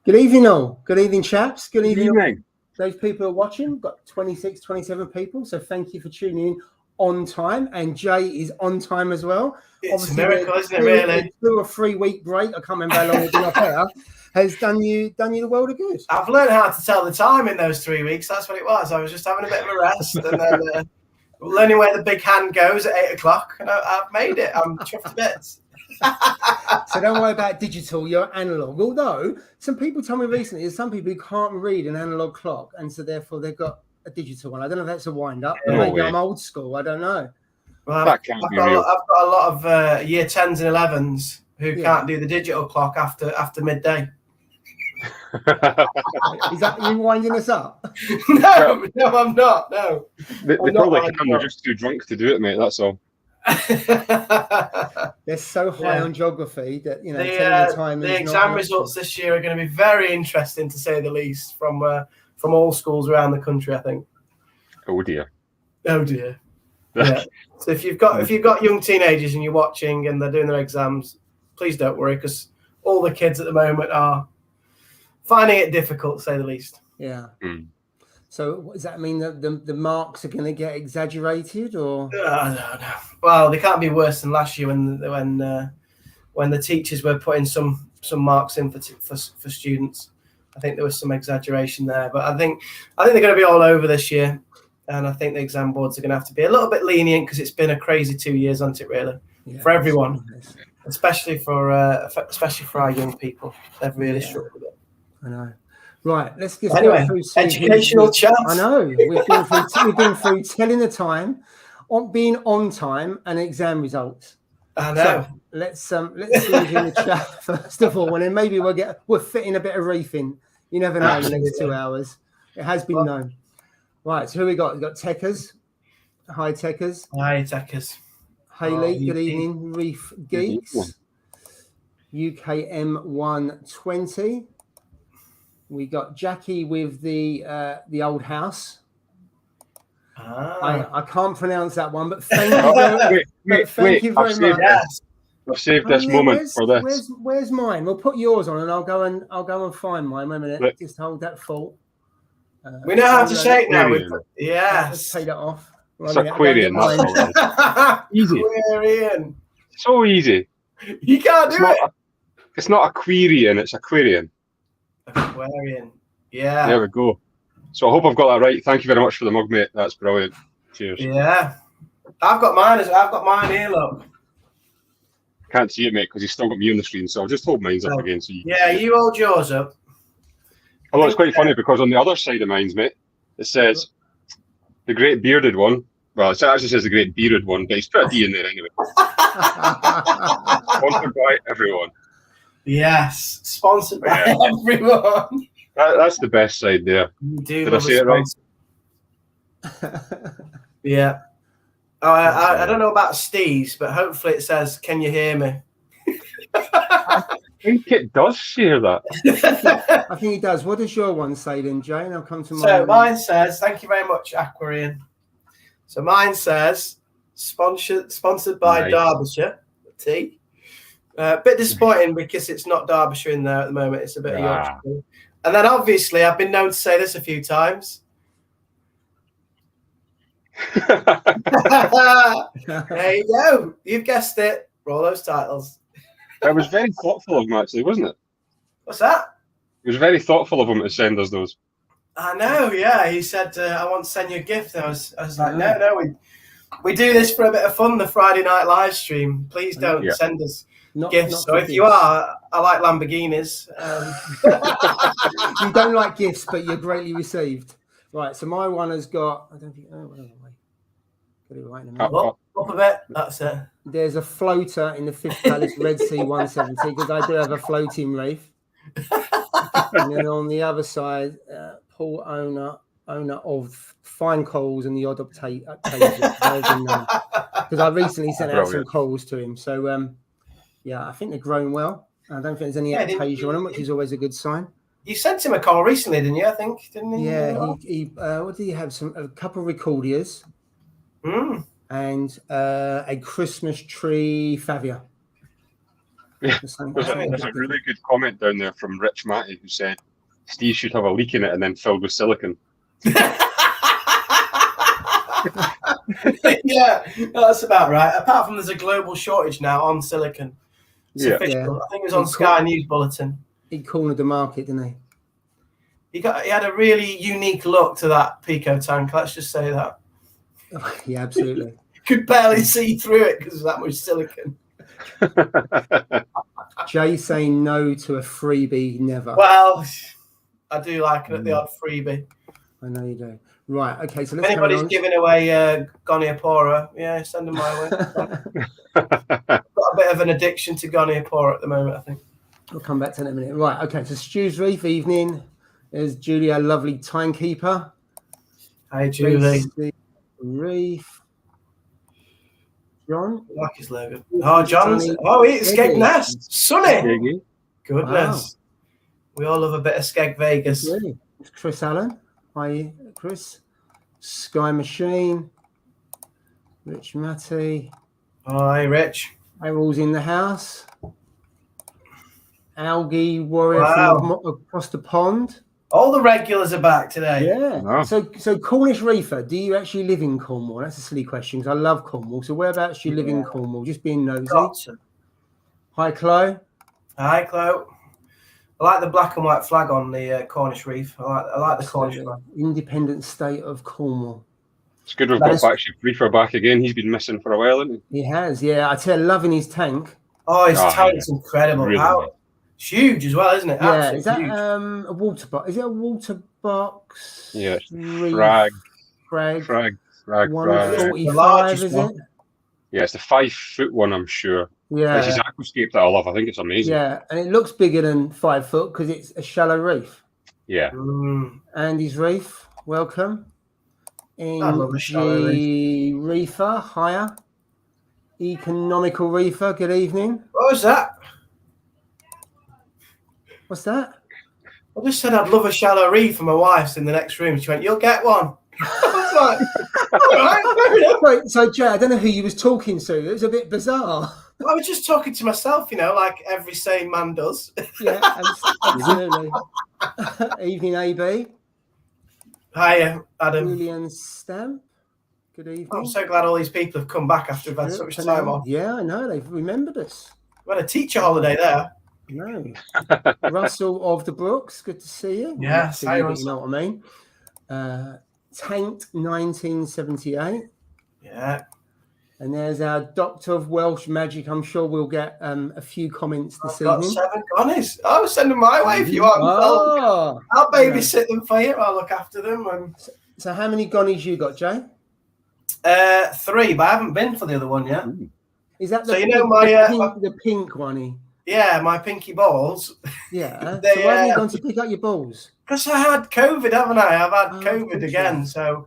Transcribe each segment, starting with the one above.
Good evening, all. Good evening, chaps. Good Good evening. evening. Those people who are watching. We've got 26, 27 people. So thank you for tuning in on time. And Jay is on time as well. It's obviously a miracle, isn't it, really? 2 or 3 week break, I can't remember how long we've been off air, has done you the world of good. I've learned how to tell the time in those 3 weeks. That's what it was. I was just having a bit of a rest and then learning where the big hand goes at 8 o'clock. And I've made it. I'm chuffed to bits. So don't worry about digital, you're analog. Although some people told me recently there's some people who can't read an analog clock, and so therefore they've got a digital one. I don't know if that's a wind up, but maybe I'm old school. I don't know. Well, I've got a lot of year 10s and 11s who can't do the digital clock after midday. Is that you winding us up? No, I'm not. No, they probably can. They're just too drunk to do it, mate. That's all. They're so high on geography that the exam results this year are going to be very interesting, to say the least, from all schools around the country, I think. Oh dear. Yeah. So if you've got young teenagers and you're watching and they're doing their exams, please don't worry, because all the kids at the moment are finding it difficult, to say the least. Yeah. So does that mean that the marks are going to get exaggerated, or? No. Well, they can't be worse than last year when the teachers were putting some marks in for students. I think there was some exaggeration there, but I think they're going to be all over this year, and I think the exam boards are going to have to be a little bit lenient because it's been a crazy 2 years, hasn't it? Really, for everyone, especially for our young people. They've really struggled with it. I know. Right, let's get through educational chat. I know we've been through telling the time, being on time, and exam results. I know. So let's see who's in the chat first of all, and then maybe we'll fit in a bit of reefing. You never know in the next 2 hours. It has been known. Right, so who we got? We got Techers. Hi, Techers. Hi, Techers. Haley, good evening. Reef Geeks. UKM 120. We got Jackie with the old house. I can't pronounce that one, but thank you very much. I've saved this moment for this. Where's mine? We'll put yours on, and I'll go and find mine. Wait a minute. Just hold that thought. We know how to say it now. Let's take that off. It's Aquarian. Easy. Aquarian. So easy. You can't do it. It's not Aquarian. It's Aquarian. Aquarian. Yeah. There we go. So I hope I've got that right. Thank you very much for the mug, mate. That's brilliant. Cheers. Yeah. I've got mine here, look. Can't see it, mate, because you've still got me on the screen. So I'll just hold mine up again. So you hold yours up. Although it's quite funny because on the other side of mine, mate, it says the great bearded one. Well, it actually says the great bearded one, but he's put a D in there anyway. Sponsored by everyone. Yes, sponsored by everyone. That's the best side there. Did I say it right? Yeah. Oh, I don't know about Steve's, but hopefully it says, "Can you hear me?" I think it does share that. I think it does. What does your one say then, Jane? I'll come to mine. So mine says, "Thank you very much, Aquarian." So mine says, sponsored by Derbyshire Tea. A bit disappointing because it's not Derbyshire in there at the moment. It's a bit of Yorkshire. And then obviously I've been known to say this a few times. There you go. You've guessed it. Roll those titles. It was very thoughtful of him, actually, wasn't it? What's that? It was very thoughtful of him to send us those. I know, yeah. He said, I want to send you a gift. And I was like, no, we do this for a bit of fun, the Friday night live stream. Please don't send us gifts. So if you are, I like Lamborghinis. You don't like gifts, but you're greatly received. Right, so my one has got, I don't think, got it right in a minute. Up a bit, that's it. There's a floater in the Fifth Palace Red Sea 170, because I do have a floating reef. And then on the other side, Paul, owner of Fine Coals and the Odd Occasion, because I recently sent out some coals to him. So, I think they're growing well. I don't think there's any occasion on them, which is always a good sign. You sent him a call recently, didn't you? I think, didn't he? Yeah, he what did he have? A couple of recordias and a Christmas tree favia. Yeah. The same- There's a really good comment down there from Rich Matty who said Steve should have a leak in it and then filled with silicon. Yeah, that's about right. Apart from there's a global shortage now on silicon. It's official. Yeah. I think it was on Sky News Bulletin. He cornered the market, didn't he? He had a really unique look to that Pico tank. Let's just say that. Yeah, absolutely. Could barely see through it because of that much silicon. Jay saying no to a freebie, never. Well, I do like it, the odd freebie. I know you do. Right, okay, so If let's anybody's carry on. giving away Goniapora, yeah, send them my way. I've got a bit of an addiction to Goniapora at the moment, I think. We'll come back to that in a minute. Right, okay, so Stu's Reef evening. There's Julia, lovely timekeeper. Hi, Julie. Reef. John? I like his logo. Oh, John's. Oh, it's Skeg Nest. Sunny. Goodness. We all love a bit of Skeg Vegas. Really? It's Chris Allen. Hi, Chris. Sky Machine. Rich Matty. Hi, Rich. Errol's in the house. Algae Warrior from across the pond. All the regulars are back today. Yeah. Wow. So Cornish Reefer, do you actually live in Cornwall? That's a silly question because I love Cornwall. So whereabouts do you live in Cornwall? Just being nosy. Hi, Chloe. Hi, Chloe. I like the black and white flag on the Cornish Reef. I like the Cornish flag. Independent state of Cornwall. It's good we've got back Reefer back again. He's been missing for a while, hasn't he? He has, yeah. I tell you, loving his tank. Oh, his tank's incredible. Really it's huge as well, isn't it? Yeah, Absolutely is that huge. a water box? Is it a water box? Yeah, Frag. 145, is it? Yeah, it's the 5 foot one, I'm sure. Yeah. This is Aquascape that I love. I think it's amazing. Yeah, and it looks bigger than 5 foot because it's a shallow reef. Yeah. Andy's Reef, welcome. I love a shallow reef. Reefer, higher. Economical Reefer, good evening. What was that? What's that? I just said I'd love a shallow reef, and my wife's in the next room. She went, "You'll get one." I was like, all right, fair enough. Wait, so Jay, I don't know who you was talking to. It was a bit bizarre. I was just talking to myself, like every sane man does. Yeah, absolutely. Evening, AB. Hi, Adam. Julian Stamp. Good evening. I'm so glad all these people have come back after we've had so much time off. Yeah, I know. They've remembered us. We had a teacher holiday there. No. Russell of the Brooks, good to see you. Yes, you know what I mean. Tanked 1978. Yeah. And there's our Doctor of Welsh Magic. I'm sure we'll get a few comments this I've evening. got 7 Connies. I was sending my way if you want. I'll babysit them for you. I'll look after them. So how many Gonnies you got, Jay? 3, but I haven't been for the other one yet. Is that the pink one? Yeah, my pinky balls. Yeah. So why haven't you gone to pick up your balls? Because I had COVID, haven't I? I've had COVID again. So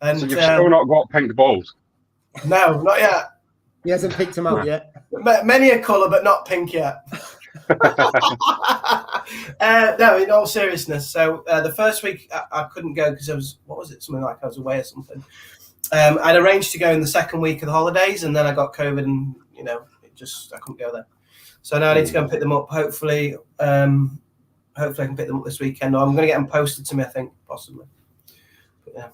you've still not got pink balls? No, not yet. He hasn't picked them up yet. Many a colour, but not pink yet. No, in all seriousness. So the first week I couldn't go because I was, something like I was away or something. I'd arranged to go in the second week of the holidays, and then I got COVID, and I couldn't go there. So now I need to go and pick them up. Hopefully I can pick them up this weekend. Or I'm going to get them posted to me, I think, possibly. But yeah,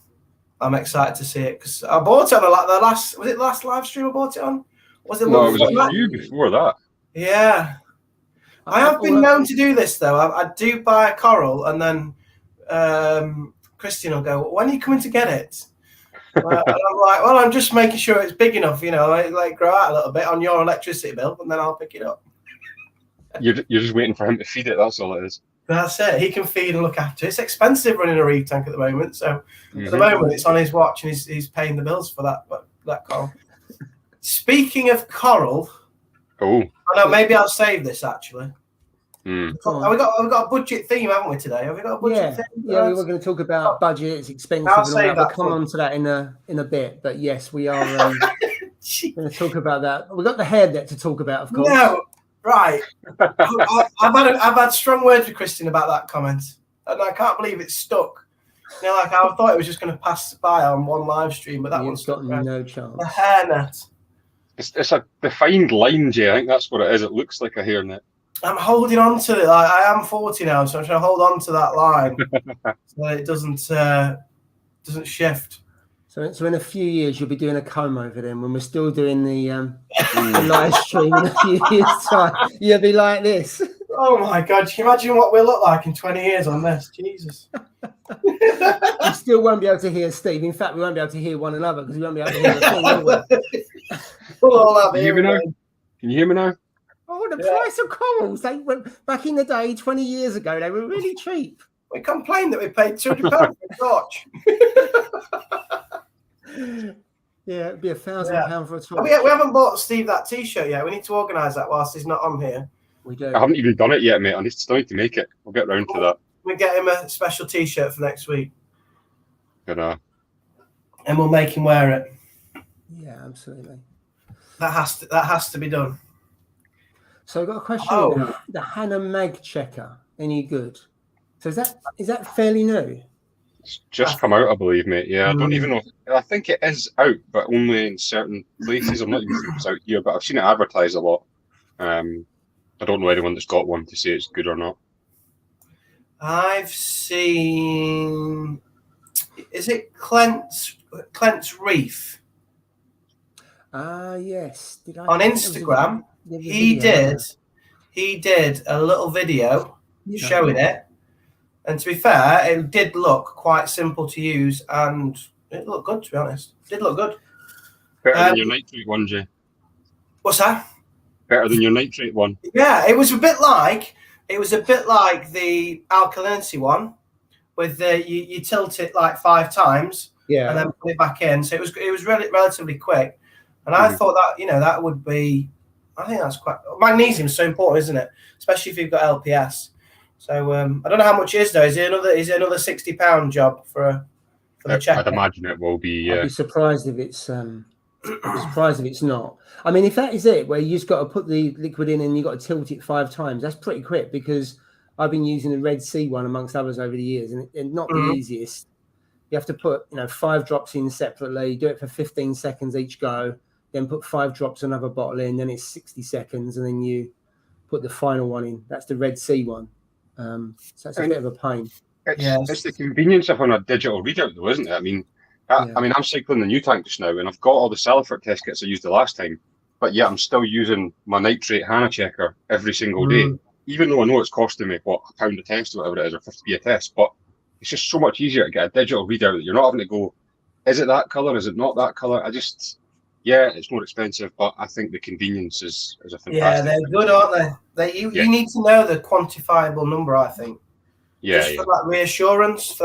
I'm excited to see it because I bought it on the last live stream I bought it on? It was a few before that. Yeah. I have been known to do this, though. I do buy a coral, and then Christian will go, "When are you coming to get it?" And I'm like, "Well, I'm just making sure it's big enough, like grow out a little bit on your electricity bill, and then I'll pick it up." You're just waiting for him to feed it. That's all it is. That's it. He can feed and look after it. It's expensive running a reef tank at the moment, so at the moment it's on his watch, and he's paying the bills for that coral. Speaking of coral, maybe I'll save this actually. Have we got a budget theme, haven't we, today? Have we got a budget theme? Yeah, we were going to talk about budgets, expensive, and all that. We'll come on to that in a bit. But yes, we are going to talk about that. We've got the hair net to talk about, of course. No, right. I've had strong words with Christian about that comment, and I can't believe it's stuck. I thought it was just going to pass by on one live stream, but that one's got no chance. The hair net. It's a defined line, Jay. I think that's what it is. It looks like a hairnet. I'm holding on to it. Like, I am 40 now, so I'm trying to hold on to that line so it doesn't shift. So in a few years, you'll be doing a comb over them when we're still doing the live stream in a few years' time. You'll be like this. Oh my God! Can you imagine what we'll look like in 20 years on this? Jesus. You still won't be able to hear Steve. In fact, we won't be able to hear one another because we won't be able to hear the thing, will we? We'll all have Can you hear me now? Can you hear me now? Oh, the price of corals. They went back in the day, 20 years ago, they were really cheap. We complained that we paid £200 for a torch. Yeah, it'd be £1,000 for a torch. We haven't bought Steve that T-shirt yet. We need to organise that whilst he's not on here. We do. I haven't even done it yet, mate. I still need to make it. We'll get round to that. We get him a special T-shirt for next week. And we'll make him wear it. Yeah, absolutely. That has to be done. So I've got a question. The Hannah Mag checker, any good? So is that fairly new? It's just come out, I believe, mate. Yeah, I don't even know. I think it is out, but only in certain places. I'm not even sure if it's out here, but I've seen it advertised a lot. I don't know anyone that's got one to say it's good or not. I've seen. Is it Clint's Reef? Yes. On Instagram, he did a little video showing it. And to be fair, it did look quite simple to use, and it looked good, to be honest. It did look good. Better than your nitrate one, Jay. What's that? Better than your nitrate one. Yeah, it was a bit like the alkalinity one, with you tilt it like 5 times, and then put it back in. So it was really relatively quick, and I thought that that would be. I think that's quite. Magnesium is so important, isn't it? Especially if you've got LPS. So I don't know how much it is though. Is it another £60 job for the check? I'd imagine it will be. I'd be surprised if it's not. I mean, if that is it, where you just got to put the liquid in and you got to tilt it 5 times, that's pretty quick. Because I've been using the Red Sea one amongst others over the years, and not the easiest. You have to put 5 drops in separately, do it for 15 seconds each go, then put 5 drops another bottle in, then it's 60 seconds, and then you put the final one in. That's the Red Sea one. So that's a bit of a pain. It's the convenience of on a digital readout, though, isn't it? I mean, I'm cycling the new tank just now, and I've got all the Salifert test kits I used the last time, but yet I'm still using my nitrate Hannah checker every single day, even though I know it's costing me £1 a test or whatever it is, or 50p a test. But it's just so much easier to get a digital readout that you're not having to go, is it that color? Is it not that color? It's more expensive, but I think the convenience is a fantastic. Yeah, they're good, aren't they? You need to know the quantifiable number, I think. For that reassurance.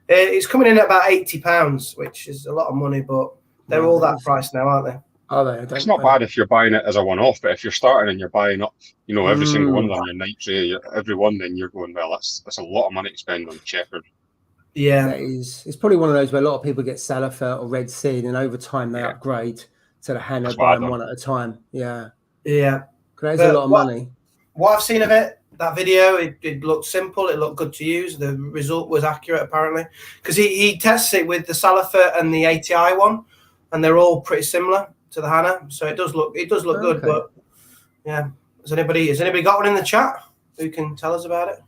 It's coming in at about £80, which is a lot of money, but they're all that price now, aren't they? Are they? It's not bad if you're buying it as a one-off, but if you're starting and you're buying up, every single one on your nitrate, every one, then you're going, well, that's a lot of money to spend on the checker. Yeah, it's probably one of those where a lot of people get Salifert or Red Sea, and over time they upgrade to the Hannah, buying one at a time. Yeah. Because that's a lot of money. What I've seen of it, that video, it looked simple. It looked good to use. The result was accurate, apparently, because he tests it with the Salifert and the ATI one, and they're all pretty similar to the Hannah. So it does look good. But yeah, has anybody got one in the chat who can tell us about it?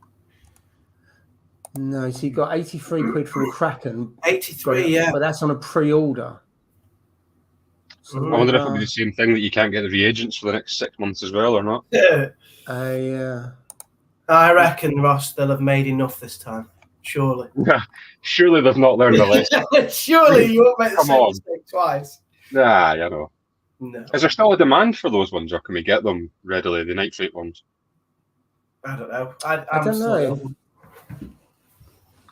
No, so you got 83 quid from Kraken. 83, but that's on a pre-order. So I wonder if it'll be the same thing that you can't get the reagents for the next 6 months as well, or not. Yeah. I reckon, Ross, they'll have made enough this time. Surely. Surely they've not learned the lesson. Surely you won't make the same mistake twice. Nah, I know. No. Is there still a demand for those ones, or can we get them readily, the nitrate ones? I don't know. I don't know.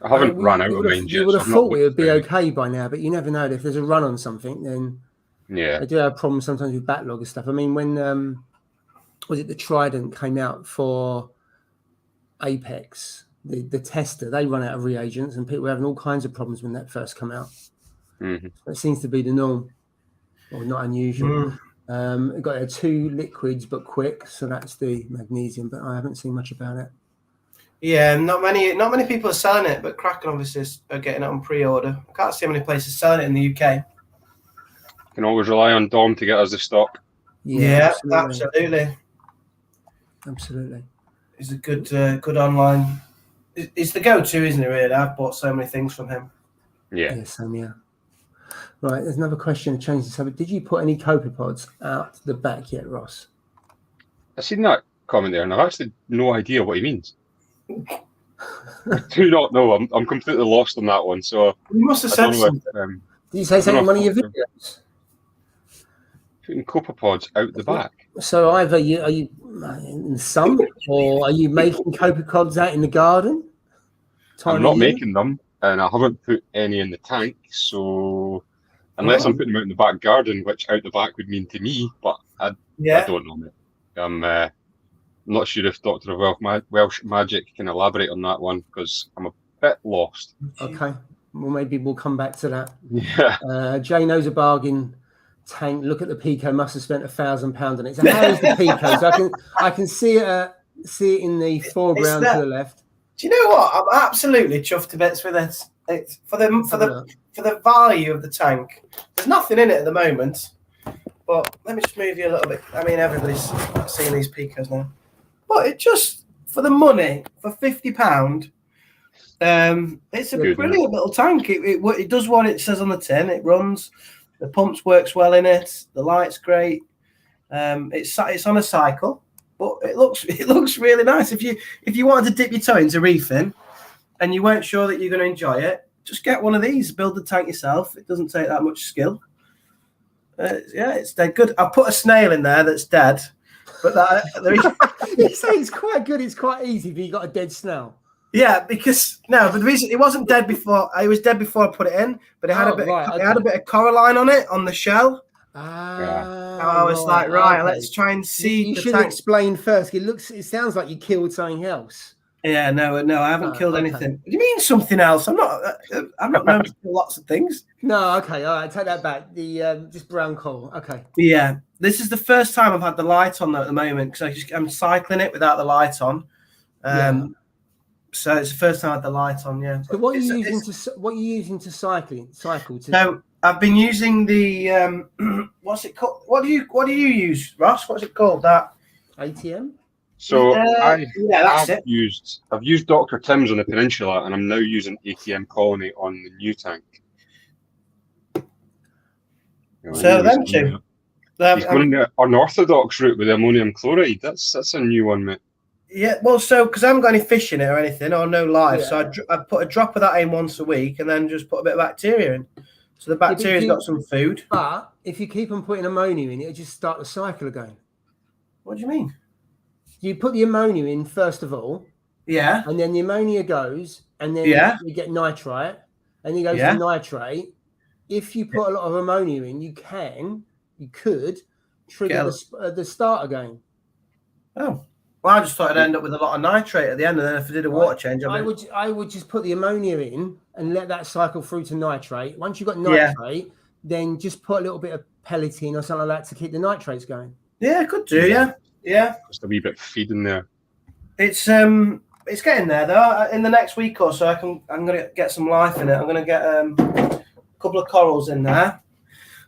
I haven't run out of mine yet. You would have thought it would be okay by now, but you never know. If there's a run on something, then they do have problems sometimes with backlog and stuff. I mean, when was it the Trident came out for Apex, the tester, they run out of reagents, and people were having all kinds of problems when that first came out. That seems to be the norm, or not unusual. It got 2 liquids, but quick, so that's the magnesium. But I haven't seen much about it. Yeah, not many people are selling it, but Kraken obviously are getting it on pre-order. I can't see how many places selling it in the UK. can always rely on Dom to get us the stock. Yeah, absolutely. Absolutely. He's a good online. It's the go-to, isn't it? Really, I've bought so many things from him. Yeah. Same, yeah. Right, there's another question to change the subject. Did you put any copepods out the back yet, Ross? I've seen that comment there, and I've actually no idea what he means. I do not know. I'm completely lost on that one. So you must have said something. Did you say something in one of your videos? Putting copepods out the back. So either are you in some, or are you making copepods out in the garden? I'm not making them, and I haven't put any in the tank. So unless I'm putting them out in the back garden, which out the back would mean to me, but I don't know, mate. I'm not sure if Dr. Welsh Magic can elaborate on that one, because I'm a bit lost. Okay, well, maybe we'll come back to that. Yeah. Jay knows a bargain tank. Look at the Pico. Must have spent £1,000 on it. So how is the Pico? So I can see it in the foreground to the left. Do you know what? I'm absolutely chuffed to bits with this. It's for the value of the tank. There's nothing in it at the moment. But let me just move you a little bit. I mean, everybody's seeing these Picos now. But it just, for the money, for £50, it's a brilliant little tank. It does what it says on the tin. It runs. The pumps works well in it. The light's great. It's on a cycle, but it looks really nice. If you wanted to dip your toe into reefing, and you weren't sure that you're going to enjoy it, just get one of these. Build the tank yourself. It doesn't take that much skill. It's dead good. I put a snail in there that's dead, but You say it's quite good. It's quite easy, but you got a dead snail. Yeah, because but the reason it wasn't dead before, it was dead before I put it in, but it had a bit of coralline on it on the shell. I was let's try and see. You should explain first. It sounds like you killed something else. Yeah, no, I haven't killed anything. What do you mean something else? I'm not known to kill lots of things. No, okay, all right, take that back. The just brown coral. Okay. Yeah, this is the first time I've had the light on though at the moment, because I'm cycling it without the light on. So it's the first time I had the light on. Yeah. So what are you using to cycle? So I've been using the what's it called? What do you use, Ross? What's it called? That ATM. So I've used Dr. Tim's on the Peninsula, and I'm now using ATM Colony on the new tank. So them two. He's going the unorthodox route with ammonium chloride. That's a new one, mate. Yeah, well, so because I haven't got any fish in it or anything, or no live, so I put a drop of that in once a week, and then just put a bit of bacteria in. So the bacteria's got some food. But if you keep on putting ammonia in, it'll just start the cycle again. What do you mean? You put the ammonia in first of all. Yeah. And then the ammonia goes, and then you get nitrite, and it goes to nitrate. If you put a lot of ammonia in, you could trigger the start again. Oh. Well, I just thought I'd end up with a lot of nitrate at the end, and then if I did a water change, I would just put the ammonia in and let that cycle through to nitrate. Once you've got nitrate, then just put a little bit of pellet in or something like that to keep the nitrates going. Yeah, could do. Yeah. Just a wee bit of feed in there. It's getting there though. In the next week or so, I'm gonna get some life in it. I'm gonna get a couple of corals in there,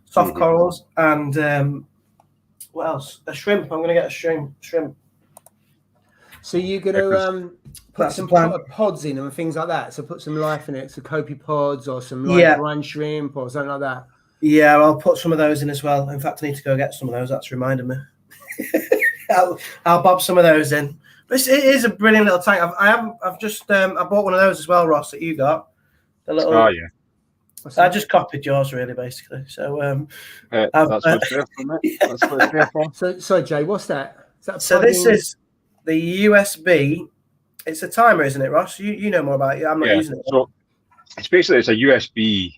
soft corals, and what else? A shrimp. I'm gonna get a shrimp. So you're going to put some pods in them and things like that. So put some life in it, so copepods or some brine shrimp or something like that. Yeah, I'll put some of those in as well. In fact, I need to go get some of those. That's reminded me. I'll bob some of those in. But it is a brilliant little tank. I've just I bought one of those as well, Ross, that you got. The little. Oh yeah. I just copied yours, really, basically. So that's what's there for me. That's what's there for. So Jay, what's that? This is the USB. It's a timer, isn't it, Ross? You know more about it. I'm not using it. So it's a USB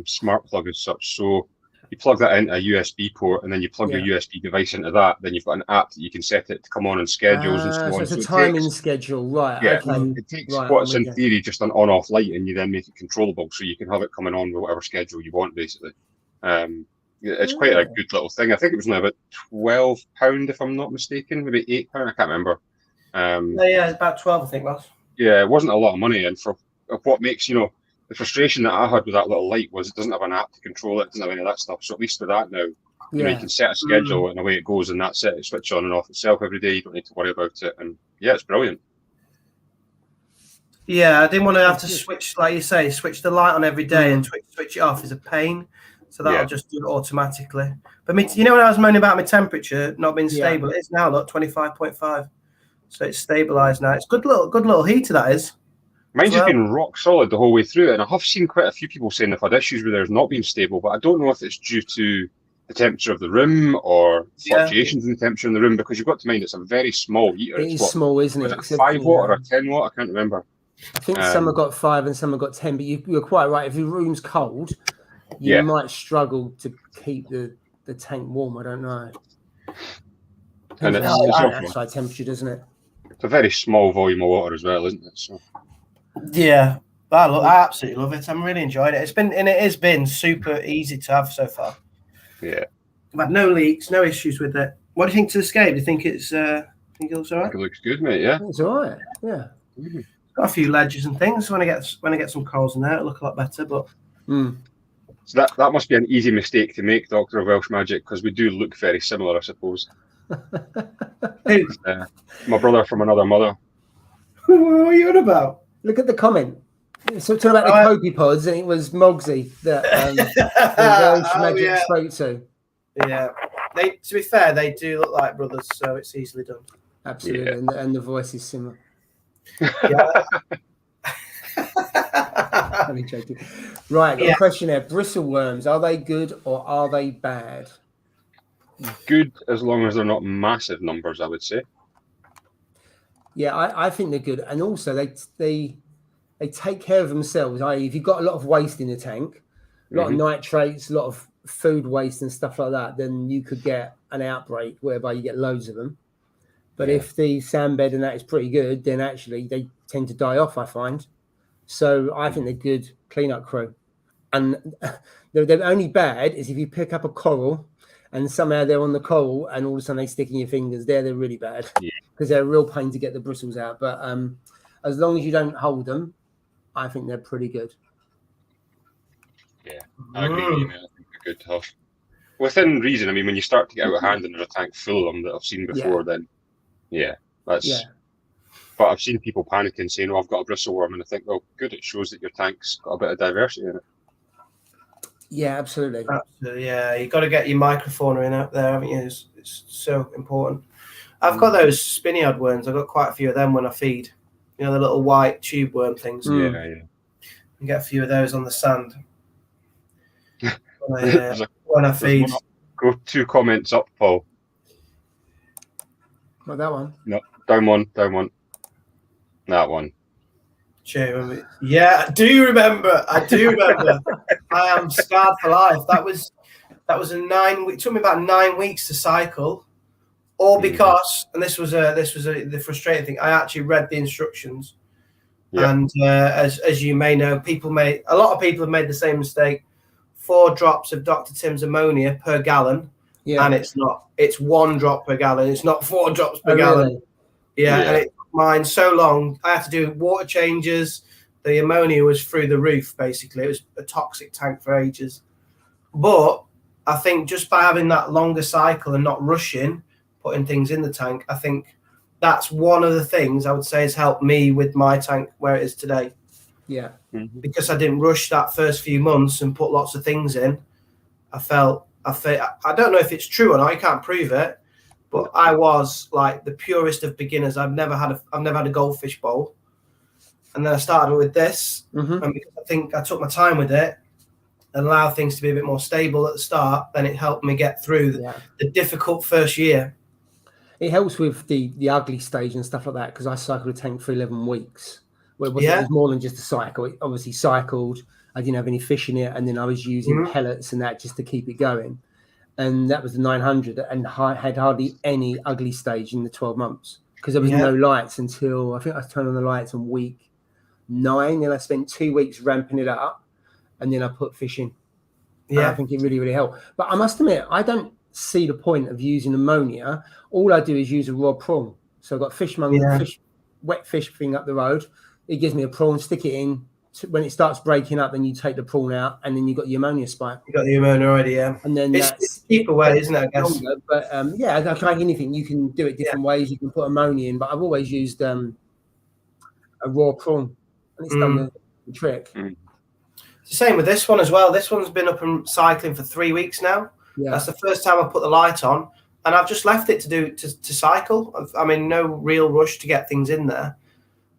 smart plug as such. So you plug that into a USB port, and then you plug your USB device into that. Then you've got an app that you can set it to come on schedules and so on. So it's a timing schedule, right? Yeah, okay. It takes what's in theory just an on-off light, and you then make it controllable, so you can have it coming on with whatever schedule you want, basically. It's quite a good little thing. I think it was now about £12, if I'm not mistaken, maybe £8. I can't remember. It's about 12, I think, Ross. Yeah, it wasn't a lot of money, and for what makes the frustration that I had with that little light was it doesn't have an app to control it, doesn't have any of that stuff. So at least with that now, you know, you can set a schedule and away it goes, and that's it. It switch on and off itself every day. You don't need to worry about it, and yeah, it's brilliant. Yeah, I didn't want to have to switch, like you say, switch the light on every day and switch it off is a pain. So that'll just do it automatically. But you know, when I was moaning about my temperature not being stable, it's now 25.5. So it's stabilized now. It's good little heater, that is. Mine's just been rock solid the whole way through, and I have seen quite a few people saying they've had issues with theirs not being stable, but I don't know if it's due to the temperature of the room or fluctuations in the temperature in the room, because you've got to mind it's a very small heater. It's small, isn't it? Is it 5 watt or a 10 watt? I can't remember. I think some have got 5 and some have got 10, but you're quite right. If your room's cold, you might struggle to keep the tank warm. I don't know. And it's outside temperature, doesn't it? It's a very small volume of water as well, isn't it? So. Yeah, I absolutely love it. I'm really enjoying it. It has been super easy to have so far. Yeah, I've had no leaks, no issues with it. What do you think to the Escape? Do you think it looks all right? I think it looks good, mate. Yeah, it's all right. Yeah, got a few ledges and things. When I get some corals in there, it'll look a lot better. But so that must be an easy mistake to make, Doctor of Welsh Magic, because we do look very similar, I suppose. My brother from another mother. What are you on about? Look at the comment. So talking about the copepods, and it was Mogsy that Welsh Magic spoke to. Yeah, to be fair, they do look like brothers, so it's easily done. Absolutely, and the voice is similar. Yeah. Only joking. Right, got a question here. Bristleworms, are they good or are they bad? Good as long as they're not massive numbers, I would say. Yeah, I think they're good, and also they take care of themselves. I.e., if you've got a lot of waste in the tank, a lot of nitrates, a lot of food waste and stuff like that, then you could get an outbreak whereby you get loads of them. But if the sand bed and that is pretty good, then actually they tend to die off, I find. So I think they're good cleanup crew. And they're only bad is if you pick up a coral and somehow they're on the coral and all of a sudden they stick in your fingers. They're really bad because they're a real pain to get the bristles out. But as long as you don't hold them, I think they're pretty good. Yeah, I agree with you, mate. I think they're good to have. Within reason, I mean, when you start to get out of hand and there's a tank full of them that I've seen before, then that's... But I've seen people panicking saying, "Oh, I've got a bristleworm," and I think, well, good, it shows that your tank's got a bit of diversity in it. Yeah, absolutely. Yeah, you've got to get your microfauna in out there, haven't you? It's so important. I've got those spinny-odd worms. I've got quite a few of them when I feed. You know, the little white tube worm things. Yeah. You get a few of those on the sand. When I feed. Go 2 comments up, Paul. What, that one? No, down one. That one. Yeah, I do remember. I am scarred for life. That was a 9 week. It took me about 9 weeks to cycle, all because, and this was the frustrating thing. I actually read the instructions, and as you may know, a lot of people have made the same mistake. 4 drops of Dr. Tim's ammonia per gallon, and it's not. It's 1 drop per gallon. It's not 4 drops per gallon. Really? Yeah, and it took mine so long. I had to do water changes. The ammonia was through the roof, basically. It was a toxic tank for ages. But I think just by having that longer cycle and not rushing, putting things in the tank, I think that's one of the things I would say has helped me with my tank where it is today. Yeah. Because I didn't rush that first few months and put lots of things in. I don't know if it's true or not. I can't prove it. But I was like the purest of beginners. I've never had a goldfish bowl, and then I started with this, and because I think I took my time with it and allowed things to be a bit more stable at the start, then it helped me get through the difficult first year. It helps with the ugly stage and stuff like that because I cycled a tank for 11 weeks. Well, it was more than just a cycle. It obviously cycled. I didn't have any fish in it, and then I was using pellets and that just to keep it going. And that was the 900, and I had hardly any ugly stage in the 12 months because there was no lights until I think I turned on the lights on week 9. Then I spent 2 weeks ramping it up, and then I put fish in. Yeah, I think it really, really helped. But I must admit, I don't see the point of using ammonia. All I do is use a raw prawn. So I've got fishmonger, wet fish thing up the road. It gives me a prawn, stick it in, when it starts breaking up, then you take the prawn out, and then you've got the ammonia spike. You got the ammonia already, yeah. And then it's cheaper way, isn't it? I guess. Longer, but yeah, like anything, you can do it different ways. You can put ammonia in, but I've always used a raw prawn, and it's done the trick. It's the same with this one as well. This one's been up and cycling for 3 weeks now. Yeah. That's the first time I put the light on, and I've just left it to cycle. I mean, no real rush to get things in there.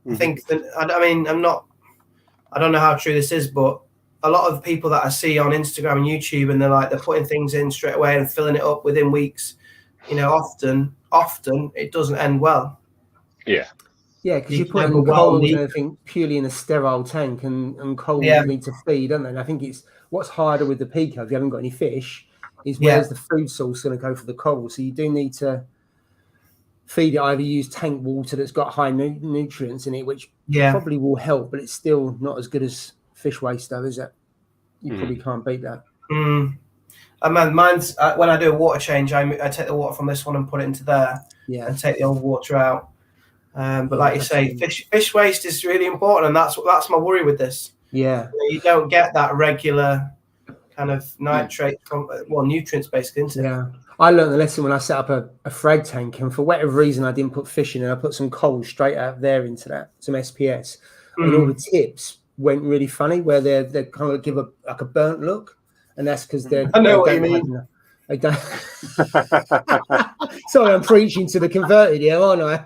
I think that, I mean, I don't know how true this is, but a lot of people that I see on Instagram and YouTube, and they're putting things in straight away and filling it up within weeks. You know, often it doesn't end well. Yeah, because you're putting corals and everything purely in a sterile tank, and corals need to feed, don't they? And I think it's what's harder with the Pico, if you haven't got any fish, is where's the food source going to go for the coral. So you do need to feed it, either use tank water that's got high nutrients in it, which probably will help, but it's still not as good as fish waste, though, is it? You probably can't beat that. Mine's when I do a water change, I take the water from this one and put it into there, and take the old water out. But like you say, fish waste is really important, and that's my worry with this. Yeah, you don't get that regular kind of nitrate from nutrients basically into it. Yeah. I learned the lesson when I set up a frag tank, and for whatever reason I didn't put fish in, and I put some coal straight out there into that, some SPS, and all the tips went really funny, where they kind of give a burnt look, and that's because they're. I know what you mean. They don't. Sorry, I'm preaching to the converted here, aren't I?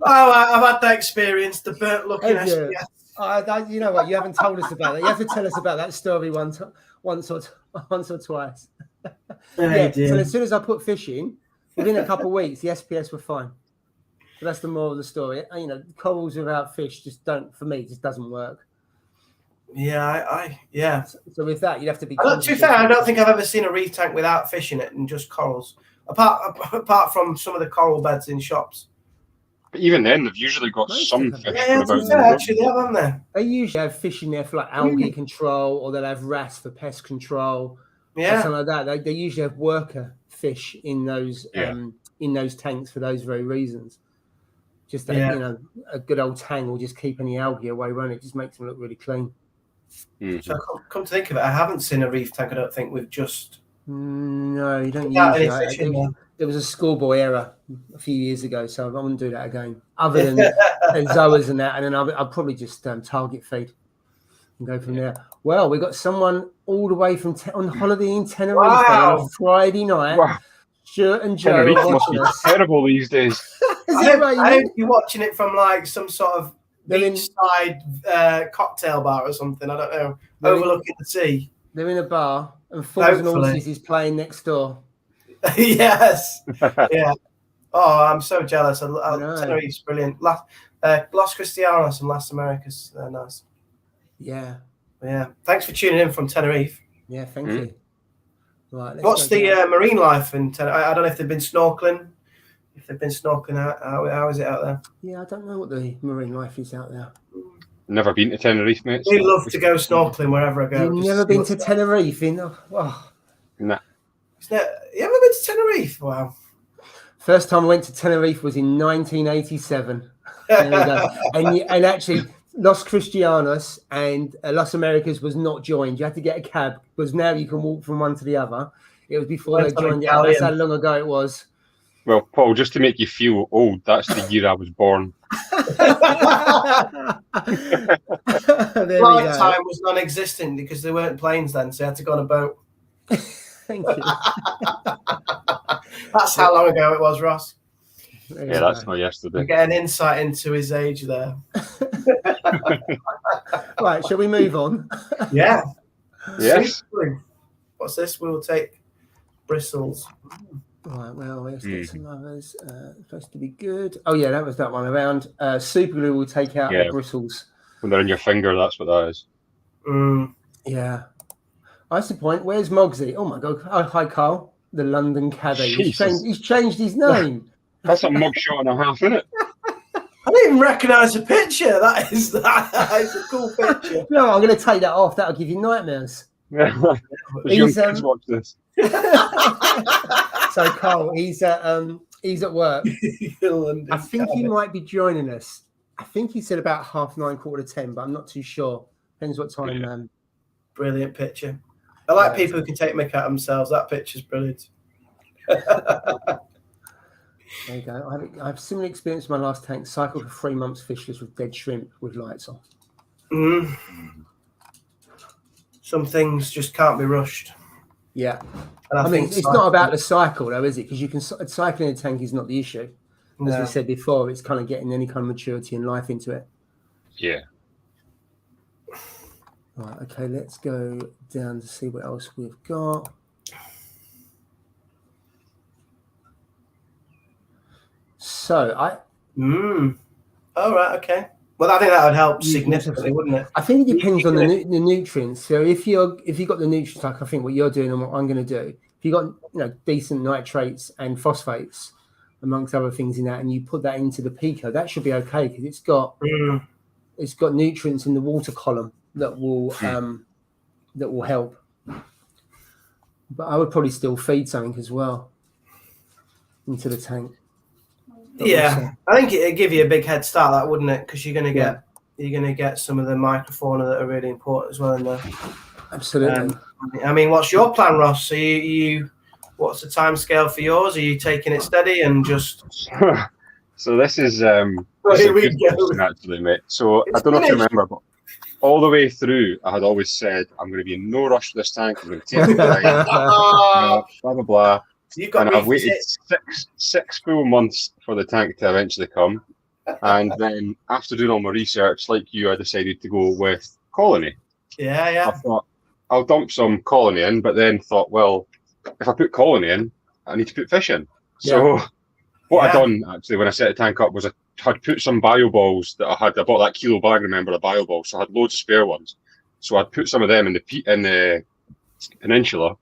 I've had that experience. The burnt look in SPS. You know what? You haven't told us about that. You have to tell us about that story once or twice. So as soon as I put fish in, within a couple of weeks, the SPS were fine. So that's the moral of the story. You know, corals without fish just doesn't work. Yeah. So with that, you'd have to be. To be fair, I don't think I've ever seen a reef tank without fish in it and just corals, apart from some of the coral beds in shops. But even then, they've usually got some fish. Actually, they have, haven't they? They usually have fish in there for like algae control, or they'll have wrasse for pest control. Yeah, something like that. They usually have worker fish in those tanks for those very reasons. Just that, you know, a good old tang will just keep any algae away, won't it? Just makes them look really clean. So come to think of it, I haven't seen a reef tank. I don't think with just. No, you don't use it. There was a schoolboy error a few years ago, so I wouldn't do that again. Other than zoas and that, and then I'll probably just target feed and go from there. Well, we got someone all the way from on holiday in Tenerife on a Friday night. Wow. Stuart and Joe watching us. Terrible these days. I hope you're watching it from like some sort of beachside cocktail bar or something. I don't know, overlooking the sea. They're in a bar, and Fools and Horses is playing next door. Yes. Yeah. Oh, I'm so jealous. Tenerife's brilliant. Los Cristianos and Las Americas. They're nice. Yeah. Yeah. Thanks for tuning in from Tenerife. Yeah, thank you. Right. What's the marine life in Tenerife? I don't know if they've been snorkeling. If they've been snorkeling, how is it out there? Yeah, I don't know what the marine life is out there. Never been to Tenerife, mate. We love to go snorkeling wherever I go. You've never been to Tenerife? Nah. You ever been to Tenerife? Wow. First time I went to Tenerife was in 1987. There we go. And actually, Los Cristianos and Las Americas was not joined. You had to get a cab, because now you can walk from one to the other. It was before they joined it. That's how long ago it was. Well, Paul, just to make you feel old, that's the year I was born. Flight time was non-existent because there weren't planes then, so you had to go on a boat. Thank you. That's how long ago it was, Ross. Yeah, that's not yesterday. You get an insight into his age there. Right, shall we move on? Yeah. Yes. What's this? We will take bristles. Right, well, let's get some others. Supposed to be good. Oh, yeah, that was that one around. Super glue will take out the bristles. When they're in your finger, that's what that is. Yeah. That's the point. Where's Mogsy? Oh, my God. Oh, hi, Carl. The London cabbie. He's changed his name. That's a mug shot and a half, isn't it? I didn't even recognise the picture. That is a cool picture. No, I'm going to take that off. That'll give you nightmares. Yeah. Young kids watch this. So Carl, he's at work. I think he might be joining us. I think he said about 9:30, 10, but I'm not too sure Depends what time. Brilliant picture. I like people who can take mick out themselves. That picture's brilliant. There you go. I have similar experience with my last tank. Cycled for 3 months fishless with dead shrimp with lights off. Some things just can't be rushed. Yeah. I mean, it's not about the cycle, though, is it? Because you can cycling a tank is not the issue. As we said before, it's kind of getting any kind of maturity and life into it. Yeah. Right. Okay. Let's go down to see what else we've got. So Oh, right. Okay. Well, I think that would help significantly, wouldn't it? I think it depends on the nutrients. So if you've got the nutrients, like I think what you're doing and what I'm going to do, if you've got decent nitrates and phosphates amongst other things in that, and you put that into the Pico, that should be okay because it's got nutrients in the water column that will help. But I would probably still feed something as well into the tank. Yeah, I think it'd give you a big head start, that wouldn't it? Because you're going to get some of the microfauna that are really important as well in there. Absolutely. I mean, what's your plan, Ross? So what's the time scale for yours? Are you taking it steady and just? So this is a good question, actually, mate. So I don't know if you remember, but all the way through, I had always said I'm going to be in no rush for this tank. I'm going to take it blah blah blah. I've waited six full months for the tank to eventually come. And then after doing all my research, like you, I decided to go with colony. Yeah. I thought I'll dump some colony in, but then thought, well, if I put colony in, I need to put fish in. So what I done actually when I set the tank up was I had put some bio balls that I bought that kilo bag, remember, of bio balls. So I had loads of spare ones. So I'd put some of them in the peninsula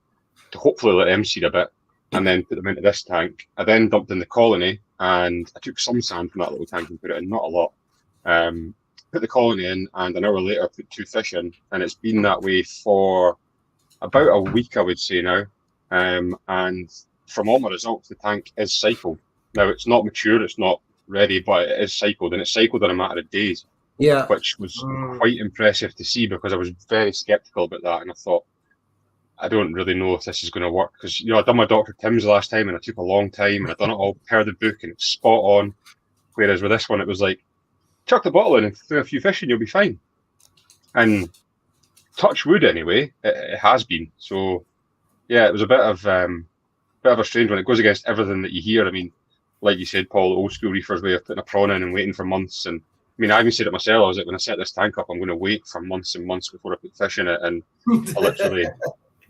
to hopefully let them seed a bit, and then put them into this tank. I then dumped in the colony, and I took some sand from that little tank and put it in, not a lot. Put the colony in, and an hour later put 2 fish in, and it's been that way for about a week, I would say now. And from all my results, the tank is cycled. Now, it's not mature, it's not ready, but it is cycled, and it's cycled in a matter of days. Yeah, which was quite impressive to see, because I was very skeptical about that, and I thought, I don't really know if this is going to work, because I done my Dr. Tim's last time and it took a long time, and I done it all per the book and it's spot on. Whereas with this one, it was like, chuck the bottle in and throw a few fish and you'll be fine. And touch wood anyway, it has been. So yeah, it was a bit of a strange one. It goes against everything that you hear. I mean, like you said, Paul, the old school reefers way of putting a prawn in and waiting for months. And I mean, I even said it myself. I was like, when I set this tank up, I'm going to wait for months and months before I put fish in it. And I literally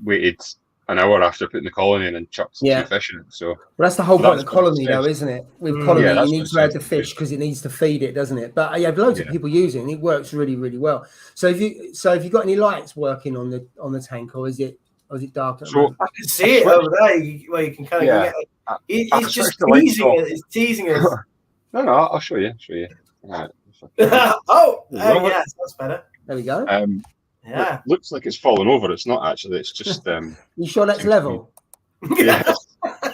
waited an hour after putting the colony in and chucked 2 fish in it. So that's the whole point of colony, though, isn't it? With colony, you need to add the fish because it needs to feed it, doesn't it? But you have loads of people using it, and it works really, really well. So have you got any lights working on the tank, or is it dark? So I can see it over there where you can kind of get it. It's just teasing it. It's teasing us. No, I'll show you. Right. Yes, that's better. There we go. Yeah, it looks like it's fallen over. It's not actually. It's just. You sure that's level? Yeah,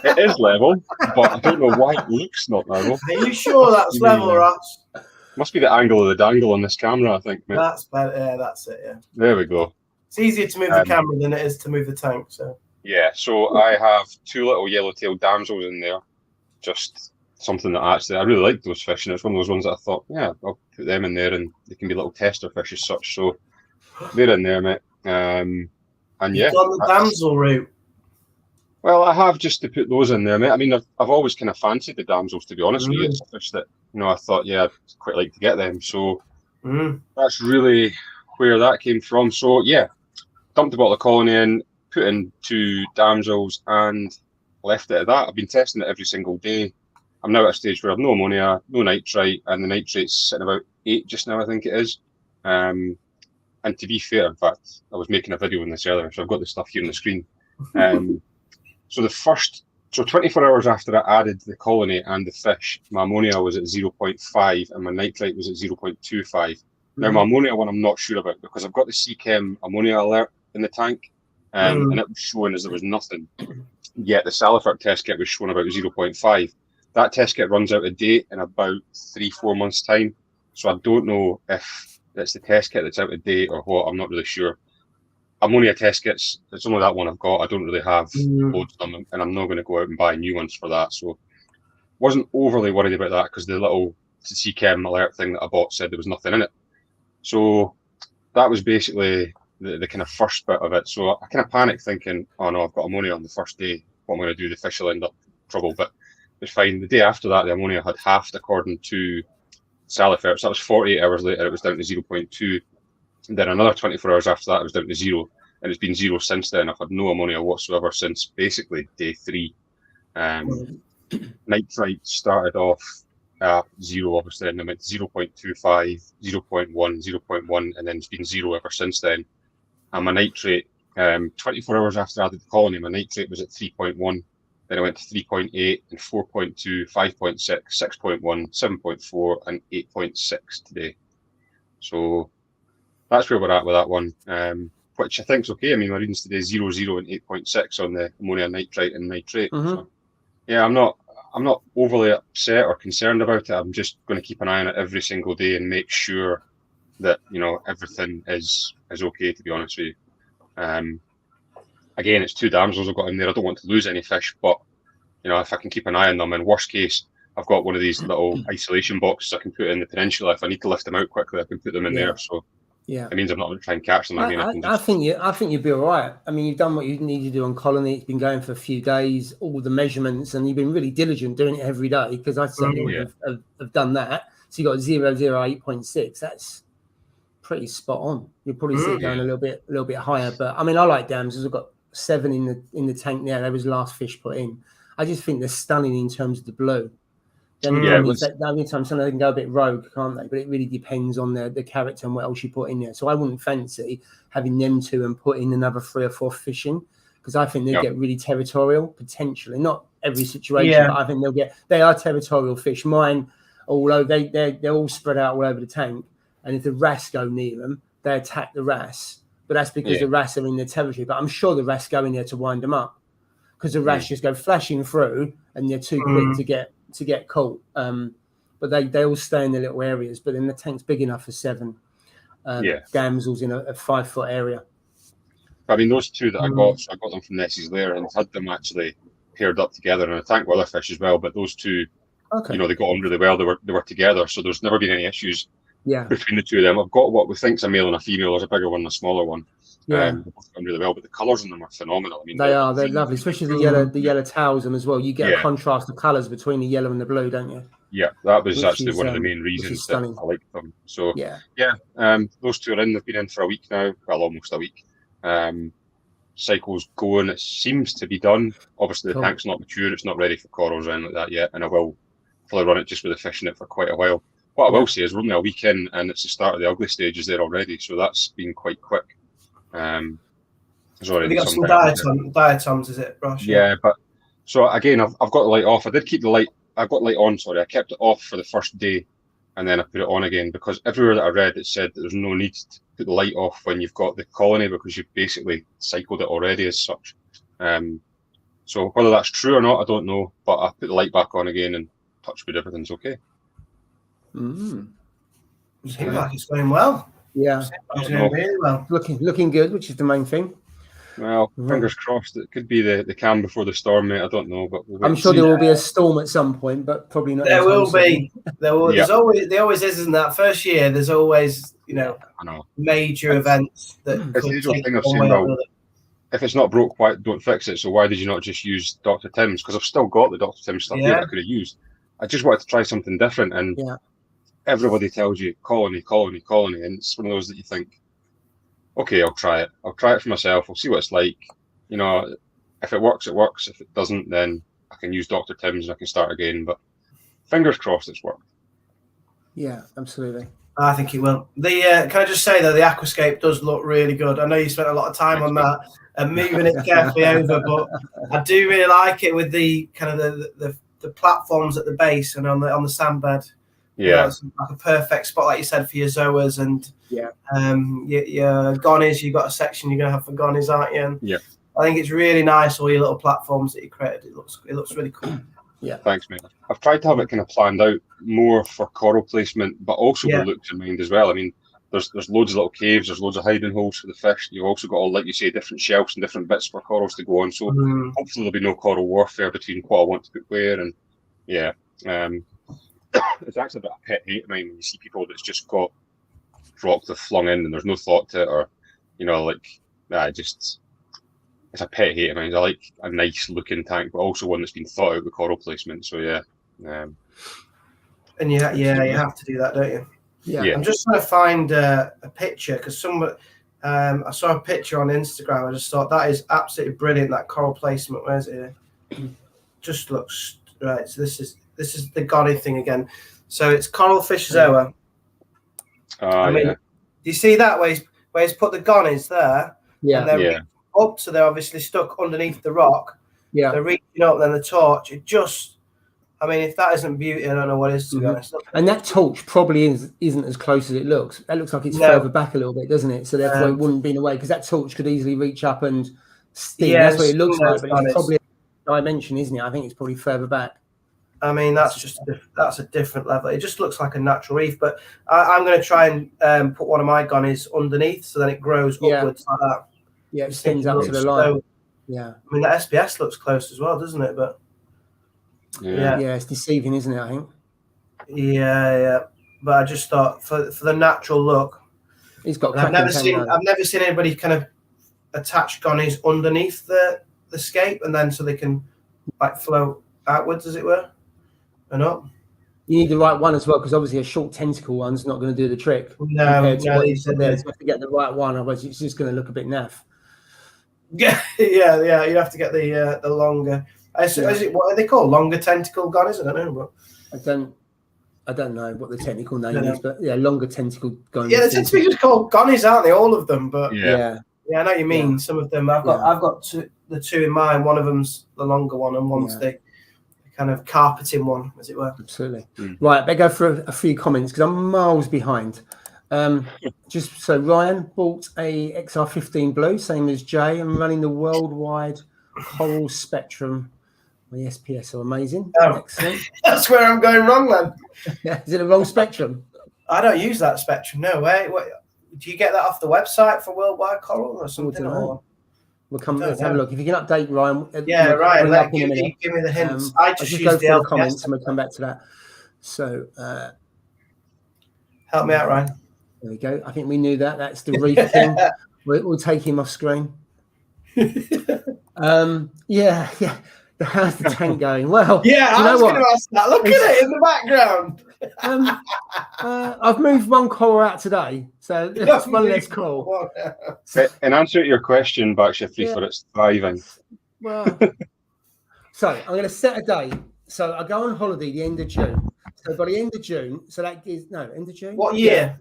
it is level, but I don't know why it looks not level. Are you sure that's level, Ross? Must be the angle of the dangle on this camera, I think. Mate. That's better. Yeah, that's it. Yeah. There we go. It's easier to move the camera than it is to move the tank. So. Yeah. So I have 2 little yellow-tailed damsels in there. Just something that I really like those fish, and it's one of those ones that I thought, yeah, I'll put them in there, and they can be little tester fish as such. So. They're in there, mate. And You've gone the damsel route. Well, I have, just to put those in there, mate. I mean, I've always kind of fancied the damsels, to be honest with you. It's fish that I thought, yeah, I'd quite like to get them. So that's really where that came from. So yeah, dumped a bottle of colony in, put in 2 damsels, and left it at that. I've been testing it every single day. I'm now at a stage where I've no ammonia, no nitrite, and the nitrate's sitting about 8 just now, I think it is. And to be fair, in fact, I was making a video on this earlier, so I've got the stuff here on the screen. So 24 hours after I added the colony and the fish, my ammonia was at 0.5 and my nitrite was at 0.25. Now, my ammonia one I'm not sure about, because I've got the CChem ammonia alert in the tank, and it was showing as there was nothing. Yet the Salifert test kit was showing about 0.5. That test kit runs out of date in about 3-4 months' time. So I don't know if it's the test kit that's out of date or what, I'm not really sure. Ammonia test kits, it's only that one I've got. I don't really have loads of them, and I'm not going to go out and buy new ones for that. So wasn't overly worried about that because the little CChem alert thing that I bought said there was nothing in it. So that was basically the kind of first bit of it. So I kind of panicked thinking, oh no, I've got ammonia on the first day. What am I going to do? The fish will end up in trouble. But it's fine. The day after that, the ammonia had halved according to Salifert. So that was 48 hours later, it was down to 0.2. And then another 24 hours after that, it was down to 0. And it's been 0 since then. I've had no ammonia whatsoever since basically day 3. Nitrite started off at 0, obviously, and then went 0.25, 0.1, 0.1, and then it's been 0 ever since then. And my nitrate, 24 hours after I added the colony, my nitrate was at 3.1. Then I went to 3.8 and 4.2, 5.6, 6.1, 7.4, and 8.6 today. So that's where we're at with that one, which I think is okay. I mean, my readings today 0, 0, and 8.6 on the ammonia nitrite and nitrate. So, yeah, I'm not overly upset or concerned about it. I'm just going to keep an eye on it every single day and make sure that, you know, everything is okay, to be honest with you. Again, it's 2 damsels I've got in there. I don't want to lose any fish, but, you know, if I can keep an eye on them, and worst case, I've got one of these little isolation boxes I can put in the peninsula. If I need to lift them out quickly, I can put them in there. So it means I'm not going to try and catch them again. I think you'll be all right. I mean, you've done what you need to do on colony. It's been going for a few days, all the measurements, and you've been really diligent doing it every day, because I certainly have done that. So you got 0, 0, 8.6. That's pretty spot on. You'll probably see it going a little bit higher. But I mean, I like damsels. I've got 7 in the tank there. That was the last fish put in. I just think they're stunning in terms of the blue. Then sometimes they can go a bit rogue, can't they? But it really depends on the character and what else you put in there. So I wouldn't fancy having them 2 and put in another 3 or 4 fishing, because I think they get really territorial potentially. Not every situation, but I think they are territorial fish. Mine, although they're all spread out all over the tank, and if the wrasse go near them, they attack the wrasse. But that's because the wrasse are in their territory. But I'm sure the wrasse go in there to wind them up, because the wrasse just go flashing through and they're too quick to get caught. But they all stay in their little areas. But then the tank's big enough for 7 damsels in a 5-foot area. I mean, those 2 that I got, so I got them from Nessie's Lair and had them actually paired up together in a tank with other fish as well. But those 2, you know, they got on really well. They were together, so there's never been any issues between the 2 of them. I've got what we think's a male and a female. There's a bigger one and a smaller one. They've both done really well, but the colours in them are phenomenal. I mean, they're lovely, especially the yellow tails them as well. You get a contrast of colours between the yellow and the blue, don't you? Yeah, that was actually one of the main reasons that I liked them. So those 2 are in. They've been in for a week now, well, almost a week. Cycle's going. It seems to be done. Obviously, the tank's not mature. It's not ready for corals or anything like that yet, and I will probably run it just with the fish in it for quite a while. What I will say is we're only a week in, and it's the start of the ugly stages there already, so that's been quite quick. There's already got some diatoms, is it, Ross? Yeah, but so again, I've got the light off. I did keep the light. I've got the light on. Sorry, I kept it off for the first day, and then I put it on again, because everywhere that I read it said that there's no need to put the light off when you've got the colony, because you've basically cycled it already as such. So whether that's true or not, I don't know. But I put the light back on again, and touch wood, everything's okay. Seems like it's going well. Yeah, it's going really well. Looking good, which is the main thing. Well, fingers crossed. It could be the calm before the storm, mate. I don't know, but I'm sure there will be a storm at some point, but probably not. There will be. There always is in that first year. There's always, you know, major events that. It's the usual thing of saying, well, if it's not broke, why don't fix it? So why did you not just use Dr. Tim's? Because I've still got the Dr. Tim's stuff here that I could have used. I just wanted to try something different, and everybody tells you colony, and it's one of those that you think, okay, I'll try it. I'll try it for myself. I'll see what it's like. You know, if it works, it works. If it doesn't, then I can use Dr. Tim's and I can start again. But fingers crossed it's worked. Yeah, absolutely. I think it will. Can I just say that the Aquascape does look really good. I know you spent a lot of time on that and moving it carefully over, but I do really like it with the kind of the platforms at the base and on the sandbed. Yeah, it's like a perfect spot, like you said, for your zoas and your gonnies. You've got a section you're gonna have for gonnies, aren't you? And I think it's really nice, all your little platforms that you created. It looks really cool. Yeah, thanks, mate. I've tried to have it kind of planned out more for coral placement, but also with looks in mind as well. I mean, there's loads of little caves, there's loads of hiding holes for the fish. You've also got all, like you say, different shelves and different bits for corals to go on. So hopefully there'll be no coral warfare between what I want to put where. And yeah, it's actually a bit of a pet hate of mine when you see people that's just got rock they've flung in and there's no thought to it, or it's a pet hate of mine. I like a nice looking tank, but also one that's been thought out with coral placement. So yeah. And you have to do that, don't you? Yeah. I'm just trying to find a picture because I saw a picture on Instagram. I just thought that is absolutely brilliant. That coral placement. Where's it? Just looks right. So this is the Goddard thing again. So it's coral fish zoa. Do you see that where he's put the gonnies there? Yeah. And they're up, so they're obviously stuck underneath the rock. Yeah. They're reaching up, then the torch. If that isn't beauty, I don't know what is, to be honest. And that torch probably isn't as close as it looks. It looks like it's further back a little bit, doesn't it? So therefore it wouldn't be in a way, because that torch could easily reach up and sting. Yeah, that's what it looks like, but it's probably a dimension, isn't it? I think it's probably further back. That's a different level. It just looks like a natural reef, but I'm going to try and put one of my gonnies underneath, so then it grows upwards like that. Yeah, it extends up to the line. Yeah. I mean, the SBS looks close as well, doesn't it? But yeah, it's deceiving, isn't it? I think. Yeah. But I just thought for the natural look, he's got. I've never seen anybody kind of attach gonnies underneath the scape, and then so they can like float outwards, as it were, and up. You need the right one as well, because obviously a short tentacle one's not going to do the trick. No, you have to get the right one, otherwise it's just going to look a bit naff. Yeah. You have to get the longer. Is it what are they called? Longer tentacle gonnies? I don't know. But I don't know what the technical name is, but longer tentacle gonnies. Yeah, they tend to be just called gonnies, aren't they? All of them, but yeah, I know what you mean. Some of them I've got the two in mind. One of them's the longer one, and one's the kind of carpeting one, as it were. Absolutely. Right, better go for a few comments because I'm miles behind. Just so Ryan bought a XR15 Blue, same as Jay, and running the worldwide coral spectrum. The SPS are amazing. Excellent. That's where I'm going wrong, then. Is it a wrong spectrum? I don't use that spectrum. No way. Do you get that off the website for worldwide coral or something? Let's have a look. If you can update Ryan. Ryan, give me the hints. I just go through the comments and we'll come back to that. So help me out, Ryan. There we go. I think we knew that. That's the Reef King. We'll take him off screen. How's the tank going? Well, I was going to ask that. Look at it in the background. I've moved one coral out today, so that's one less coral. In answer to your question, Backshift Reefer, it's thriving. Well, so I'm going to set a date. So I go on holiday the end of June. So by the end of June, end of June. What year? Yeah.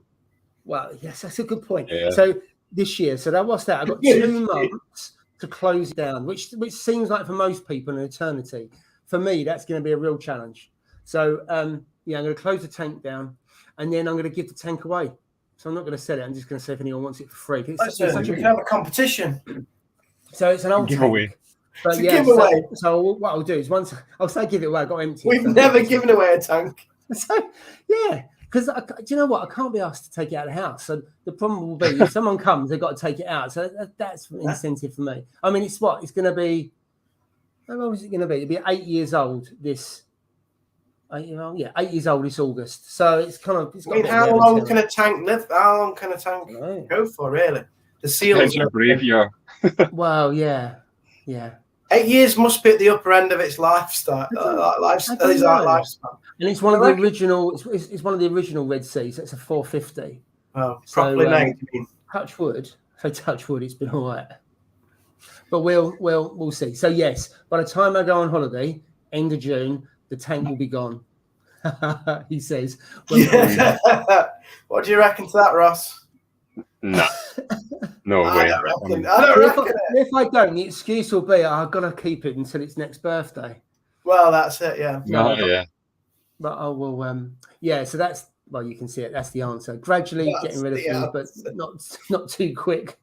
Well, yes, that's a good point. Yeah. So this year, what's that? I've got 2 months to close down, which seems like for most people an eternity. For me, that's going to be a real challenge. So I'm going to close the tank down, and then I'm going to give the tank away. So I'm not going to sell it. I'm just going to say if anyone wants it for free. We can have a competition. So it's an old giveaway. It's a giveaway. So what I'll do is once I'll say give it away. I got empty. We've never given away a tank. So because do you know what? I can't be asked to take it out of the house. So the problem will be if someone comes, they've got to take it out. So that's an incentive for me. I mean, it's going to be. How old is it going to be? It'll be 8 years old this. 8 years old this August. So it's kind of. How long can a tank live? How long can a tank go for? Really, the seals are brave. Yeah. Well, yeah. 8 years must be at the upper end of its lifestyle. Lifespan. And it's one of the original. It's one of the original Red Seas. It's a 450. Oh, properly named. Touch wood. So touch wood. It's been all right. But we'll see. So yes, by the time I go on holiday, end of June, the tank will be gone. He says. What do you reckon to that, Ross? No. No way. I don't reckon it. If I don't, the excuse will be I've got to keep it until its next birthday. Well, that's it, yeah. But I will, so that's, well, you can see it. That's the answer. Gradually getting rid of things, but not too quick.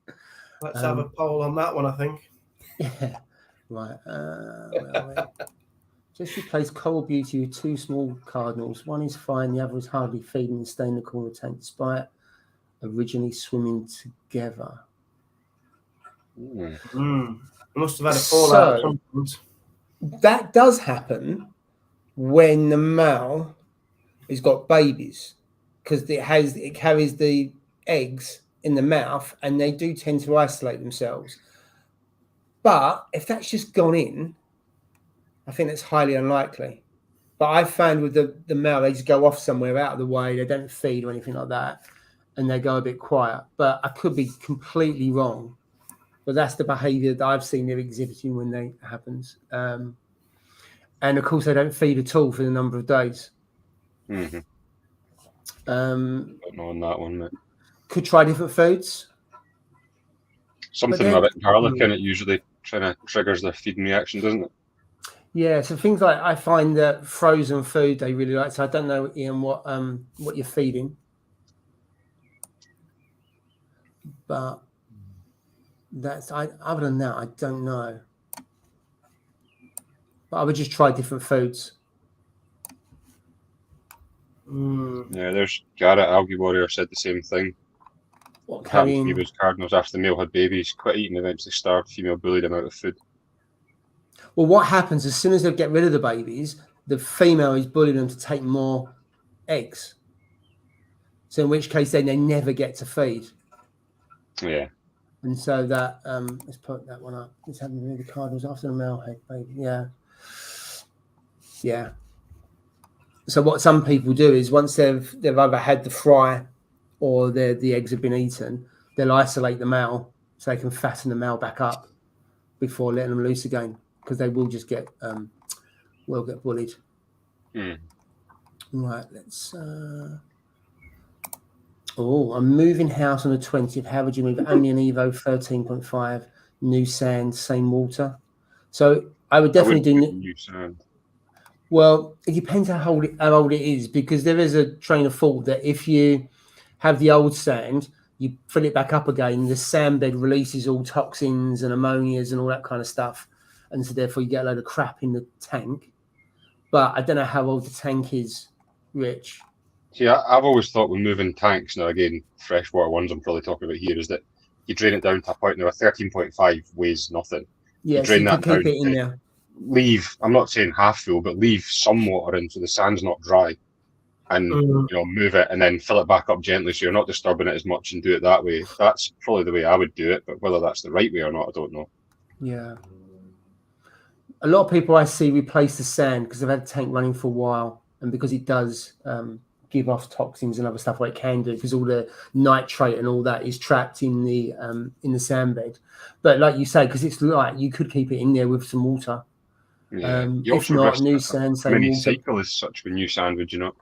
Let's have a poll on that one, I think. Yeah. Right. Just replace Coral Beauty with 2 small cardinals. One is fine, the other is hardly feeding and staying in the corner tank despite originally swimming together. Must have had a fallout. So, that does happen when the male has got babies, because it carries the eggs in the mouth, and they do tend to isolate themselves. But if that's just gone in, I think that's highly unlikely. But I've found with the male, they just go off somewhere out of the way. They don't feed or anything like that, and they go a bit quiet. But I could be completely wrong. But that's the behaviour that I've seen they're exhibiting when that happens. And of course, they don't feed at all for a number of days. Mm-hmm. Don't know on that one, mate. Could try different foods. Something with a bit of garlic in it usually kind of triggers the feeding reaction, doesn't it? Yeah, so things like, I find that frozen food they really like. So I don't know, Ian, what you're feeding, but other than that, I don't know. But I would just try different foods. Yeah, there's Garrett, Algae Warrior, said the same thing. What carrying? He was cardinals after the male had babies, quit eating, eventually starved. Female bullied him out of food. Well, what happens as soon as they get rid of the babies, the female is bullying them to take more eggs. So in which case, then they never get to feed. Yeah. And so that let's put that one up. Let's have the cardinals after the male had baby. Yeah. Yeah. So what some people do is once they've either had the fry or the eggs have been eaten, they'll isolate the male so they can fatten the male back up before letting them loose again, because they will just get bullied. Right, let's I'm moving house on the 20th. How would you move? Only an Evo 13.5, new sand, same water. So I would definitely do new sand. Well, it depends how old it is, because there is a train of thought that if you have the old sand, you fill it back up again, the sand bed releases all toxins and ammonias and all that kind of stuff. And so therefore you get a load of crap in the tank. But I don't know how old the tank is, Rich. See, I've always thought when moving tanks, now again, freshwater ones I'm probably talking about here, is that you drain it down to a point now, a 13.5 weighs nothing. Yeah, you drain so you that can keep down, it in there. Leave, I'm not saying half full, but leave some water in so the sand's not dry, and move it and then fill it back up gently so you're not disturbing it as much, and do it that way. That's probably the way I would do it, but whether that's the right way or not, I don't know. Yeah. A lot of people I see replace the sand because they've had the tank running for a while, and because it does give off toxins and other stuff like it can do, because all the nitrate and all that is trapped in the sand bed. But like you say, because it's light, you could keep it in there with some water. Yeah. If not, new sand, same mini water. cycle is such with new sand, would you not?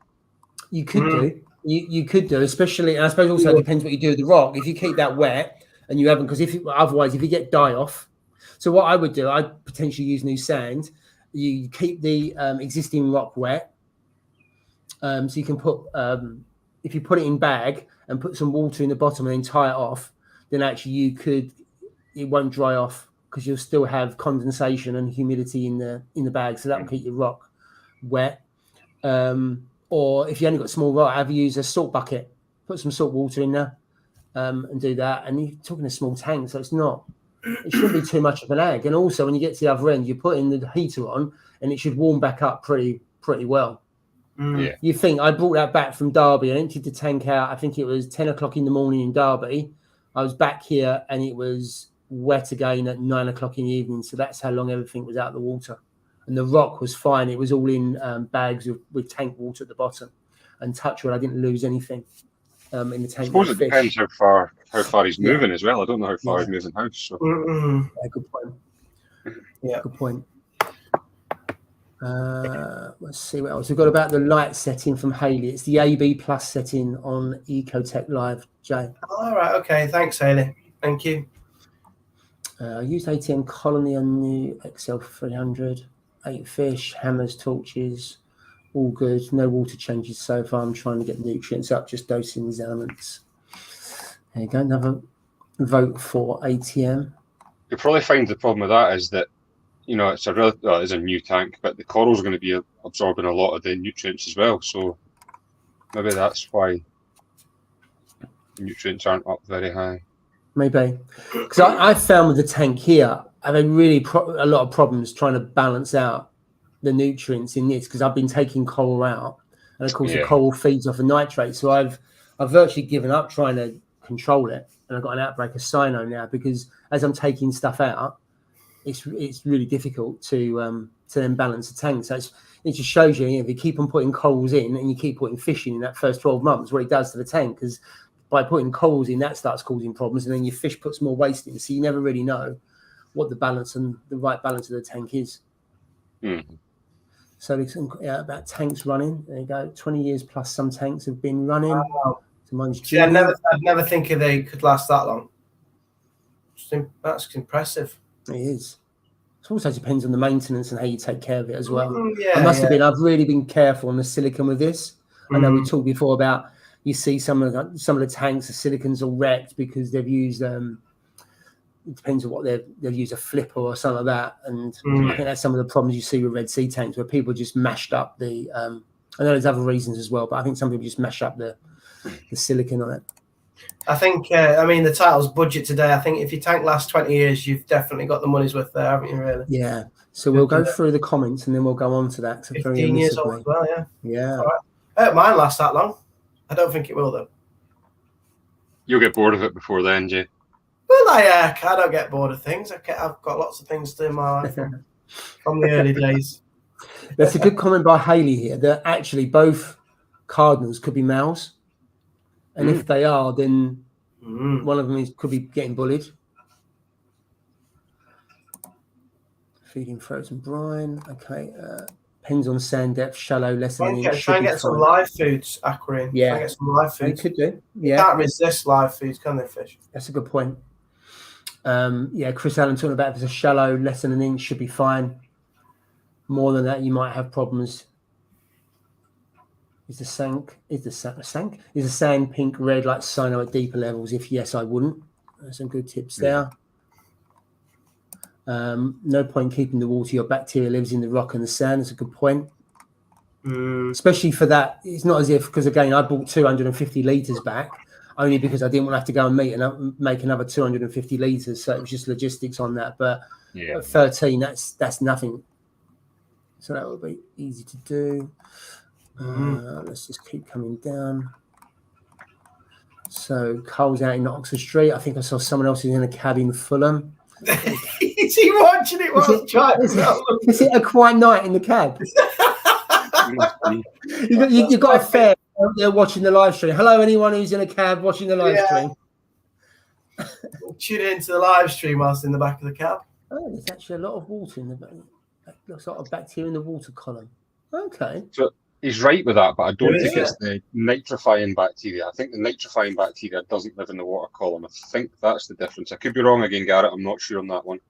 You could do. You could do, especially, and I suppose also it depends what you do with the rock. If you keep that wet and you haven't, because otherwise, if you get die off. So what I would do, I'd potentially use new sand. You keep the existing rock wet. So you can put, if you put it in bag and put some water in the bottom and then tie it off, then actually it won't dry off, because you'll still have condensation and humidity in the bag. So that will keep your rock wet. Or if you only got small rock, have you use a salt bucket, put some salt water in there and do that. And you're talking a small tank, so it shouldn't be too much of an ag. And also when you get to the other end, you put in the heater on and it should warm back up pretty well. Yeah. You think I brought that back from Derby and emptied the tank out. I think it was 10 o'clock in the morning in Derby. I was back here and it was wet again at 9 o'clock in the evening. So that's how long everything was out of the water. And the rock was fine. It was all in bags with tank water at the bottom. And touch wood, I didn't lose anything in the tank. I suppose it depends how far he's moving as well. I don't know how far he's moving house. So. Yeah, good point. Yeah, good point. Let's see what else we've got about the light setting from Haley. It's the AB Plus setting on Ecotech Live, Jay. All right, okay. Thanks, Haley. Thank you. I used ATM Colony on new XL 300. 8 fish, hammers, torches, all good. No water changes so far. I'm trying to get nutrients up, just dosing these elements. There you go. Another vote for ATM. You'll probably find the problem with that is that, it's a new tank, but the corals are going to be absorbing a lot of the nutrients as well. So maybe that's why nutrients aren't up very high. Maybe. Because I found with the tank here, I've had really a lot of problems trying to balance out the nutrients in this, because I've been taking coral out, and of course the coral feeds off a nitrate. So I've virtually given up trying to control it, and I've got an outbreak of cyano now, because as I'm taking stuff out, it's really difficult to then balance the tank. So it just shows you, if you keep on putting corals in and you keep putting fish in that first 12 months, what it does to the tank. Because by putting corals in, that starts causing problems, and then your fish puts more waste in. So you never really know what the balance and the right balance of the tank is. So about tanks running. There you go. 20 years plus some tanks have been running. Wow. I'd never think they could last that long. That's impressive. It is. It also depends on the maintenance and how you take care of it as well. I've really been careful on the silicon with this. I know we talked before about, you see some of the tanks, the silicon's all wrecked because they've used it depends on what they've used, a flipper or something like that. And I think that's some of the problems you see with Red Sea tanks, where people just mashed up the I know there's other reasons as well, but I think some people just mash up the silicon on it. I think the title's budget today. I think if your tank lasts 20 years, you've definitely got the money's worth there, haven't you, really? Yeah. So we'll go through the comments and then we'll go on to that. 15 years old as well, yeah. Yeah. All right. I hope mine lasts that long. I don't think it will, though. You'll get bored of it before then, Jay. Well, I don't get bored of things. I've got lots of things to do in my life from the early days. That's a good comment by Haley here, that actually both cardinals could be males. And if they are, then one of them could be getting bullied. Feeding frozen brine. Okay. Depends on sand depth, shallow, less than an inch. Try and get some live foods, Aquarium. Yeah. Try and get some live foods. You could do. You can't resist live foods, can they, fish? That's a good point. Chris Allen talking about if it's a shallow, less than an inch, should be fine. More than that, you might have problems. Is the sand pink red like cyano at deeper levels? If yes, I wouldn't. There's some good tips there. No point keeping the water. Your bacteria lives in the rock and the sand. That's a good point. Especially for that. It's not as if, because again, I bought 250 litres back only because I didn't want to have to go and make another 250 litres. So it was just logistics on that. But at 13, that's nothing. So that would be easy to do. Let's just keep coming down. So Cole's out in Oxford Street. I think I saw someone else who's in a cab in Fulham. Is he watching it? Is it a quiet night in the cab? You've got a fair there watching the live stream. Hello, anyone who's in a cab watching the live stream. Tune into the live stream whilst in the back of the cab. Oh, there's actually a lot of water in the back. Looks like a bacteria in the water column. Okay. So he's right with that, but I don't think it's the nitrifying bacteria. I think the nitrifying bacteria doesn't live in the water column. I think that's the difference. I could be wrong again, Garrett. I'm not sure on that one.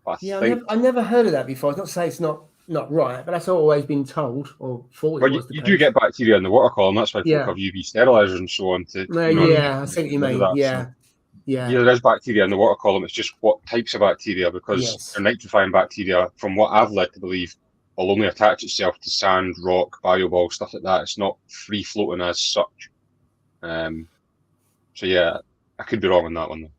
But I've never heard of that before. It's not to say it's not right, but that's always been told or thought. Well, you do get bacteria in the water column. That's why people have UV sterilizers and so on. I see what you mean. Yeah, there is bacteria in the water column. It's just what types of bacteria, because the nitrifying bacteria, from what I've led to believe, will only attach itself to sand, rock, bioball, stuff like that. It's not free floating as such. So yeah, I could be wrong on that one though.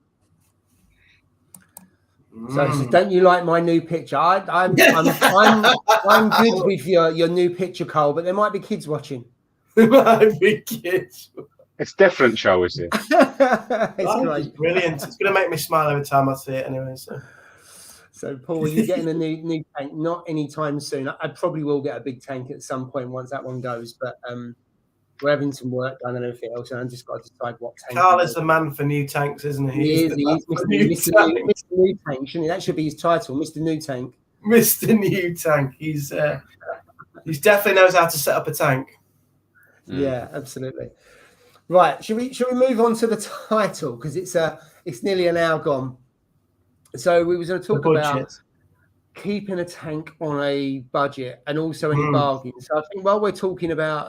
So don't you like my new picture? I'm good with your new picture, Cole, but there might be kids watching. There might be kids. It's different, shall we say? It's great. Brilliant. It's going to make me smile every time I see it anyway. So Paul, you're getting a new tank, not anytime soon. I probably will get a big tank at some point once that one goes, but we're having some work done and everything else, and I've just got to decide what tank. Carl is the man for new tanks, isn't he? He is Mr. New Tank, shouldn't he? That should be his title, Mr. New Tank. Mr. New Tank. He's definitely knows how to set up a tank. Yeah, absolutely. Right, should we move on to the title, because it's nearly an hour gone. So we was going to talk about keeping a tank on a budget and also any bargains. So I think while we're talking about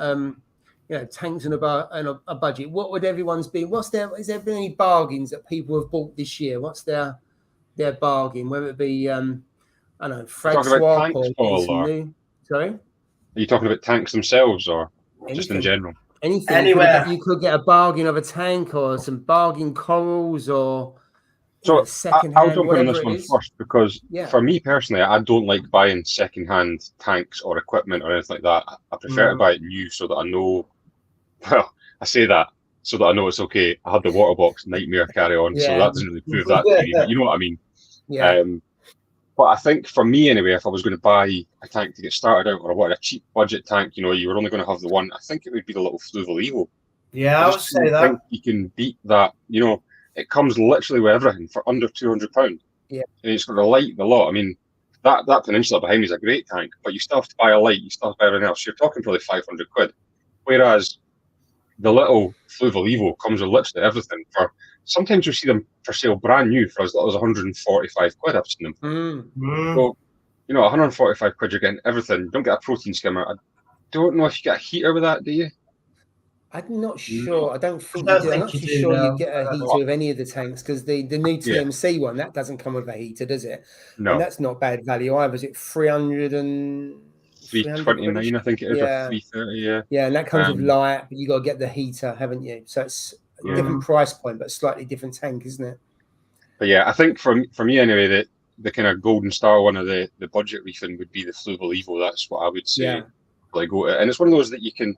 tanks and a budget, what would everyone's be? Is there been any bargains that people have bought this year? What's their bargain? Whether it be I don't know, frag swap or new. Sorry, are you talking about tanks themselves or just in general? anything. Anywhere. You could get a bargain of a tank or some bargain corals or second-hand. I'll jump in on this one first because for me personally, I don't like buying second-hand tanks or equipment or anything like that. I prefer to buy it new so that I know. Well, I say that so that I know it's okay. I had the water box nightmare carry on, so that doesn't really prove that to me. But you know what I mean. Yeah. But I think for me anyway, if I was going to buy a tank to get started out, or I wanted a cheap budget tank, you were only going to have the one. I think it would be the little Fluval Evo. Yeah, I would say that. I think you can beat that. It comes literally with everything for under £200. Yeah, and it's got a light, the lot. I mean, that Peninsula behind me is a great tank, but you still have to buy a light. You still have to buy everything else. You're talking probably £500. Whereas the little Fluval Evo comes with literally everything. Sometimes you see them for sale brand new for as little as £145. I've seen them. So, £145 you're getting everything. You don't get a protein skimmer. I don't know if you get a heater with that, do you? I'm not sure. I don't think you do. I'm not too sure you get a heater with any of the tanks because the new TMC one, that doesn't come with a heater, does it? No. And that's not bad value either. Is it 329, I think it is, or 330, yeah. Yeah, and that comes with light, but you got to get the heater, haven't you? So it's a different price point, but slightly different tank, isn't it? But yeah, I think for me anyway, the kind of golden star one of the budget reefing would be the Fluval Evo. That's what I would say. Like go to, and it's one of those that you can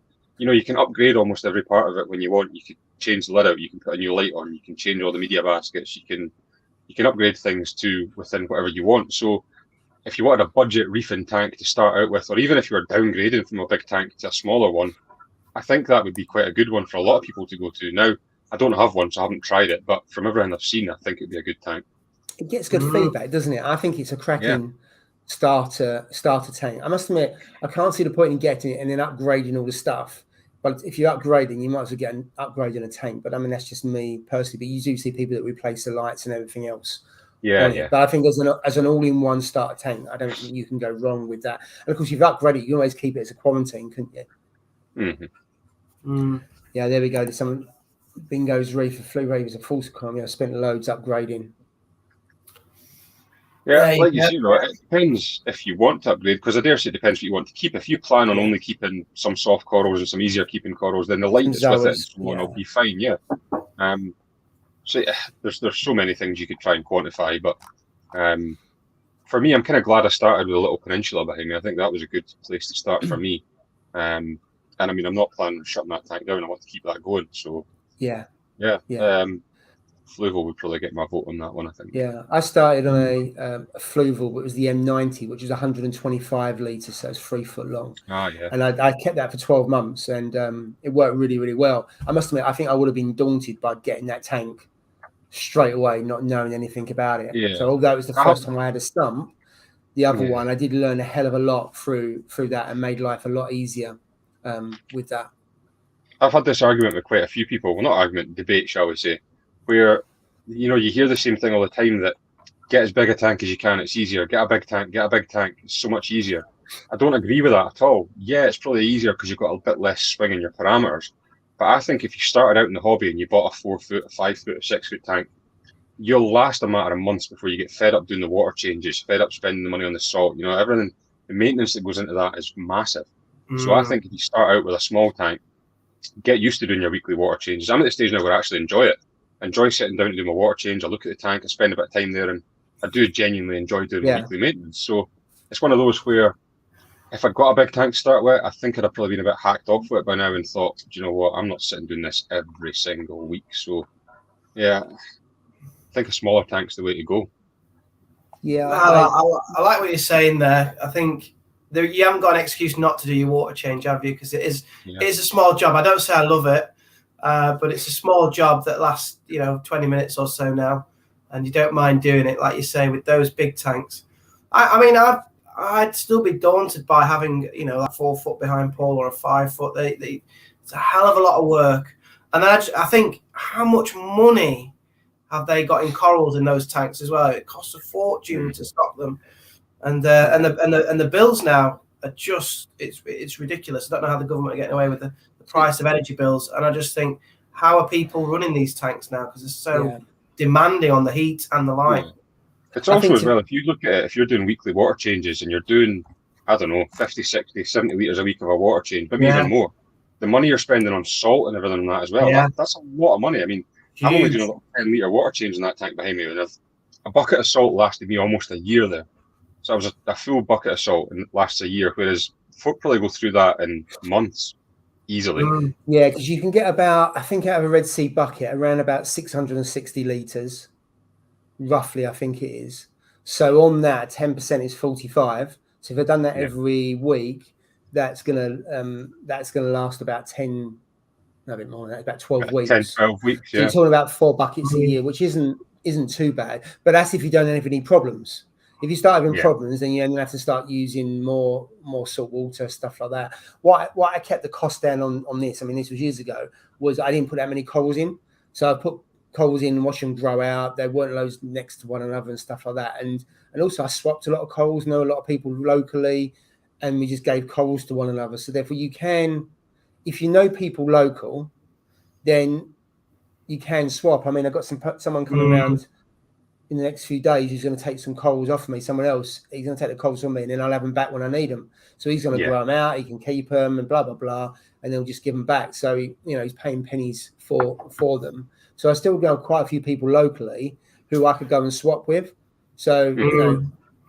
upgrade almost every part of it when you want. You can change the lid out, you can put a new light on, you can change all the media baskets, you can upgrade things to within whatever you want. So if you wanted a budget reefing tank to start out with, or even if you were downgrading from a big tank to a smaller one, I think that would be quite a good one for a lot of people to go to. Now, I don't have one, so I haven't tried it, but from everything I've seen, I think it'd be a good tank. It gets good feedback, doesn't it? I think it's a cracking starter tank. I must admit, I can't see the point in getting it and then upgrading all the stuff. But if you're upgrading, you might as well get an upgrade in a tank. But I mean, that's just me personally. But you do see people that replace the lights and everything else. Yeah. But I think as an all-in-one starter tank, I don't think you can go wrong with that. And of course, you've upgraded, you can always keep it as a quarantine, couldn't you? Yeah, there we go. There's some Bingo's Reef for Flu Ravers and False Crime. I spent loads upgrading. Yeah, like you see, it depends if you want to upgrade, because I dare say it depends what you want to keep. If you plan on only keeping some soft corals and some easier keeping corals, then the light that's with it and so on will be fine. So there's so many things you could try and quantify, but for me, I'm kind of glad I started with a little peninsula behind me. I think that was a good place to start for me. And I mean, I'm not planning on shutting that tank down. I want to keep that going. So Fluval would probably get my vote on that one, I think. Yeah, I started on a Fluval, but it was the M90, which is 125 litres, so it's 3 foot long. And I kept that for 12 months, and it worked really, really well. I must admit, I think I would have been daunted by getting that tank straight away, not knowing anything about it. So although it was the first time I had a stump, the other one, I did learn a hell of a lot through that and made life a lot easier with that. I've had this argument with quite a few people. Well, not argument, debate, shall we say, where you hear the same thing all the time, that get as big a tank as you can, it's easier. Get a big tank, it's so much easier. I don't agree with that at all. Yeah, it's probably easier because you've got a bit less swing in your parameters. But I think if you started out in the hobby and you bought a 4 foot, a 5 foot, a 6 foot tank, you'll last a matter of months before you get fed up doing the water changes, fed up spending the money on the salt. Everything, the maintenance that goes into that is massive. So I think if you start out with a small tank, get used to doing your weekly water changes. I'm at the stage now where I actually enjoy it. Enjoy sitting down to do my water change. I look at the tank, I spend a bit of time there, and I do genuinely enjoy doing my weekly maintenance. So it's one of those where if I'd got a big tank to start with, I think I'd have probably been a bit hacked off with it by now and thought, do you know what, I'm not sitting doing this every single week. So yeah, I think a smaller tank's the way to go. Yeah, I like what you're saying there. I think you haven't got an excuse not to do your water change, have you? Because it is a small job. I don't say I love it. But it's a small job that lasts, 20 minutes or so now, and you don't mind doing it, like you say, with those big tanks. I mean, I'd still be daunted by having, like 4 foot behind Paul or a 5 foot. It's a hell of a lot of work, and I think how much money have they got in corals in those tanks as well? It costs a fortune to stock them, and the bills now are just it's ridiculous. I don't know how the government are getting away with the price of energy bills, and I just think, how are people running these tanks now, because it's so demanding on the heat and the light. It's also as well, if you look at it, if you're doing weekly water changes and you're doing, I don't know, 50, 60, 70 litres a week of a water change, maybe even more, the money you're spending on salt and everything like that as well, that's a lot of money. I mean, I'm only doing a little 10-litre water change in that tank behind me, and a bucket of salt lasted me almost a year there. So I was a full bucket of salt and it lasts a year, whereas folk probably go through that in months easily. Yeah, because you can get about, I think, out of a Red Sea bucket around about 660 litres, roughly, I think it is. So on that, 10% is 45. So if I've done that every week, that's gonna last about 10, no, a bit more than that, about 12 weeks. 10, 12 weeks, So you're talking about 4 buckets a year, which isn't too bad. But that's if you don't have any problems. If you start having problems, then you have to start using more salt water, stuff like that. What I kept the cost down on this, I mean, this was years ago, was I didn't put that many corals in. So I put corals in, watch them grow out. There weren't loads next to one another and stuff like that. And also I swapped a lot of corals, know a lot of people locally, and we just gave corals to one another. So therefore you can, if you know people local, then you can swap. I mean, I've got someone coming around in the next few days who's going to take some corals off me. Someone else, he's going to take the corals from me, and then I'll have them back when I need them. So he's going to grow them out, he can keep them, and blah blah blah, and then we'll just give them back. So he's paying pennies for them. So I still got quite a few people locally who I could go and swap with. So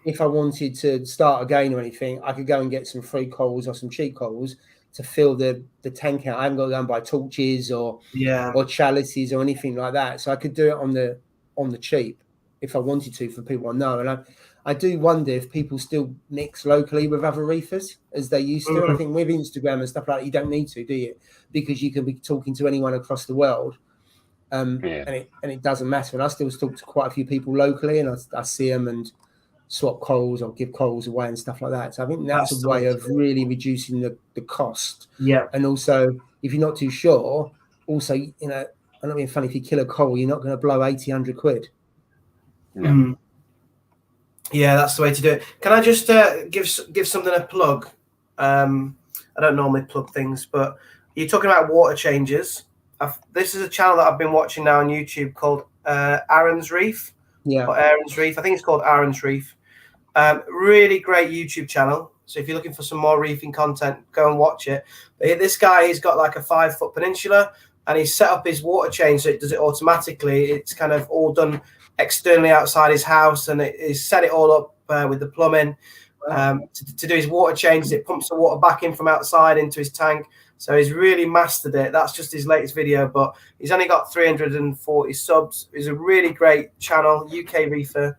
if I wanted to start again or anything, I could go and get some free corals or some cheap corals to fill the tank out. I haven't got to go and buy torches or chalices or anything like that. So I could do it on the cheap if I wanted to, for people I know. And I do wonder if people still mix locally with other reefers as they used to. And I think with Instagram and stuff like that, you don't need to, do you? Because you can be talking to anyone across the world. And it doesn't matter. And I still talk to quite a few people locally, and I see them and swap corals or give corals away and stuff like that. So I think that's a way of really reducing the cost. Yeah. And also, if you're not too sure, also, I'm not being funny, if you kill a coral, you're not going to blow 80, 100 quid. No. Yeah, that's the way to do it. Can I just give something a plug? I don't normally plug things, but you're talking about water changes. This is a channel that I've been watching now on YouTube called Aaron's Reef. Yeah. Or Aaron's Reef. I think it's called Aaron's Reef. Really great YouTube channel. So if you're looking for some more reefing content, go and watch it. But this guy, he's got like a 5-foot peninsula, and he's set up his water change so it does it automatically. It's kind of all done externally outside his house, and he's set it all up with the plumbing to do his water changes. It pumps the water back in from outside into his tank. So he's really mastered it. That's just his latest video, but he's only got 340 subs. He's a really great channel, UK reefer,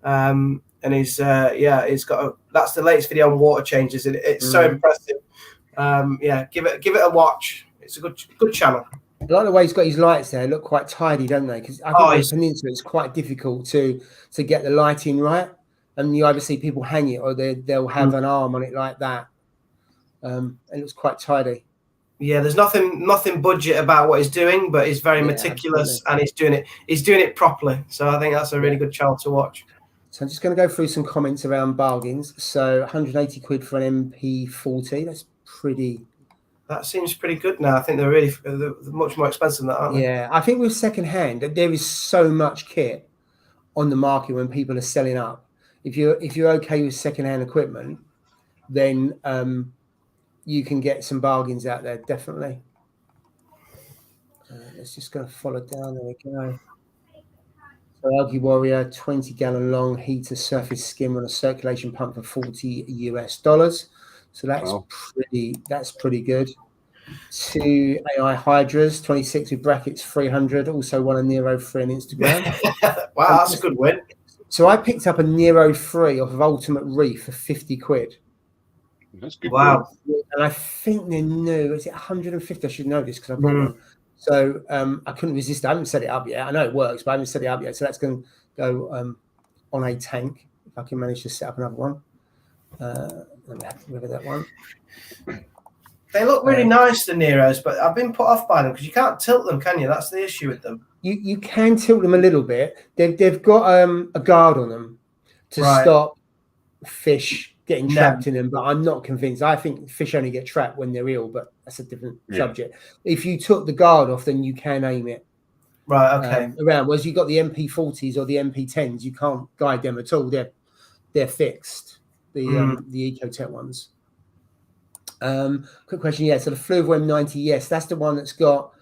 and he's got that's the latest video on water changes, and it's so impressive. Give it a watch. It's a good channel. I like the way he's got his lights there. They look quite tidy, don't they? Because I think on the peninsula it's quite difficult to get the lighting right, and you either see people hang it or they'll have an arm on it like that. It looks quite tidy. Yeah, there's nothing budget about what he's doing, but he's very meticulous, and he's doing it properly. So I think that's a really good channel to watch. So I'm just going to go through some comments around bargains. So 180 quid for an MP40. That's pretty. That seems pretty good now. I think they're much more expensive than that, aren't they? Yeah, I think with second hand, there is so much kit on the market when people are selling up. If you're okay with second hand equipment, then you can get some bargains out there, definitely. Let's just go follow down. There we go. So Algae Warrior, 20-gallon long heater surface skim on a circulation pump for $40 US. So that's pretty good. 2 AI Hydras, 26 with brackets, 300. Also one a Nero 3 on Instagram. Wow, that's a good win. So I picked up a Nero 3 off of Ultimate Reef for 50 quid. That's good. Wow. And I think they're new. Is it 150? I should know this because I bought one. So I couldn't resist. I haven't set it up yet. I know it works, but I haven't set it up yet. So that's going to go on a tank if I can manage to set up another one. Let me have to remember that one. They look really nice, the Neros, but I've been put off by them because you can't tilt them, can you? That's the issue with them. You can tilt them a little bit. They've got a guard on them to stop fish getting trapped in them, but I'm not convinced. I think fish only get trapped when they're ill, but that's a different subject. If you took the guard off, then you can aim it. Right, okay. Around. Whereas you've got the MP40s or the MP10s, you can't guide them at all. They're fixed. The Ecotech ones. Quick question. Yeah, so the Fluvo M90, yes, that's the one that's got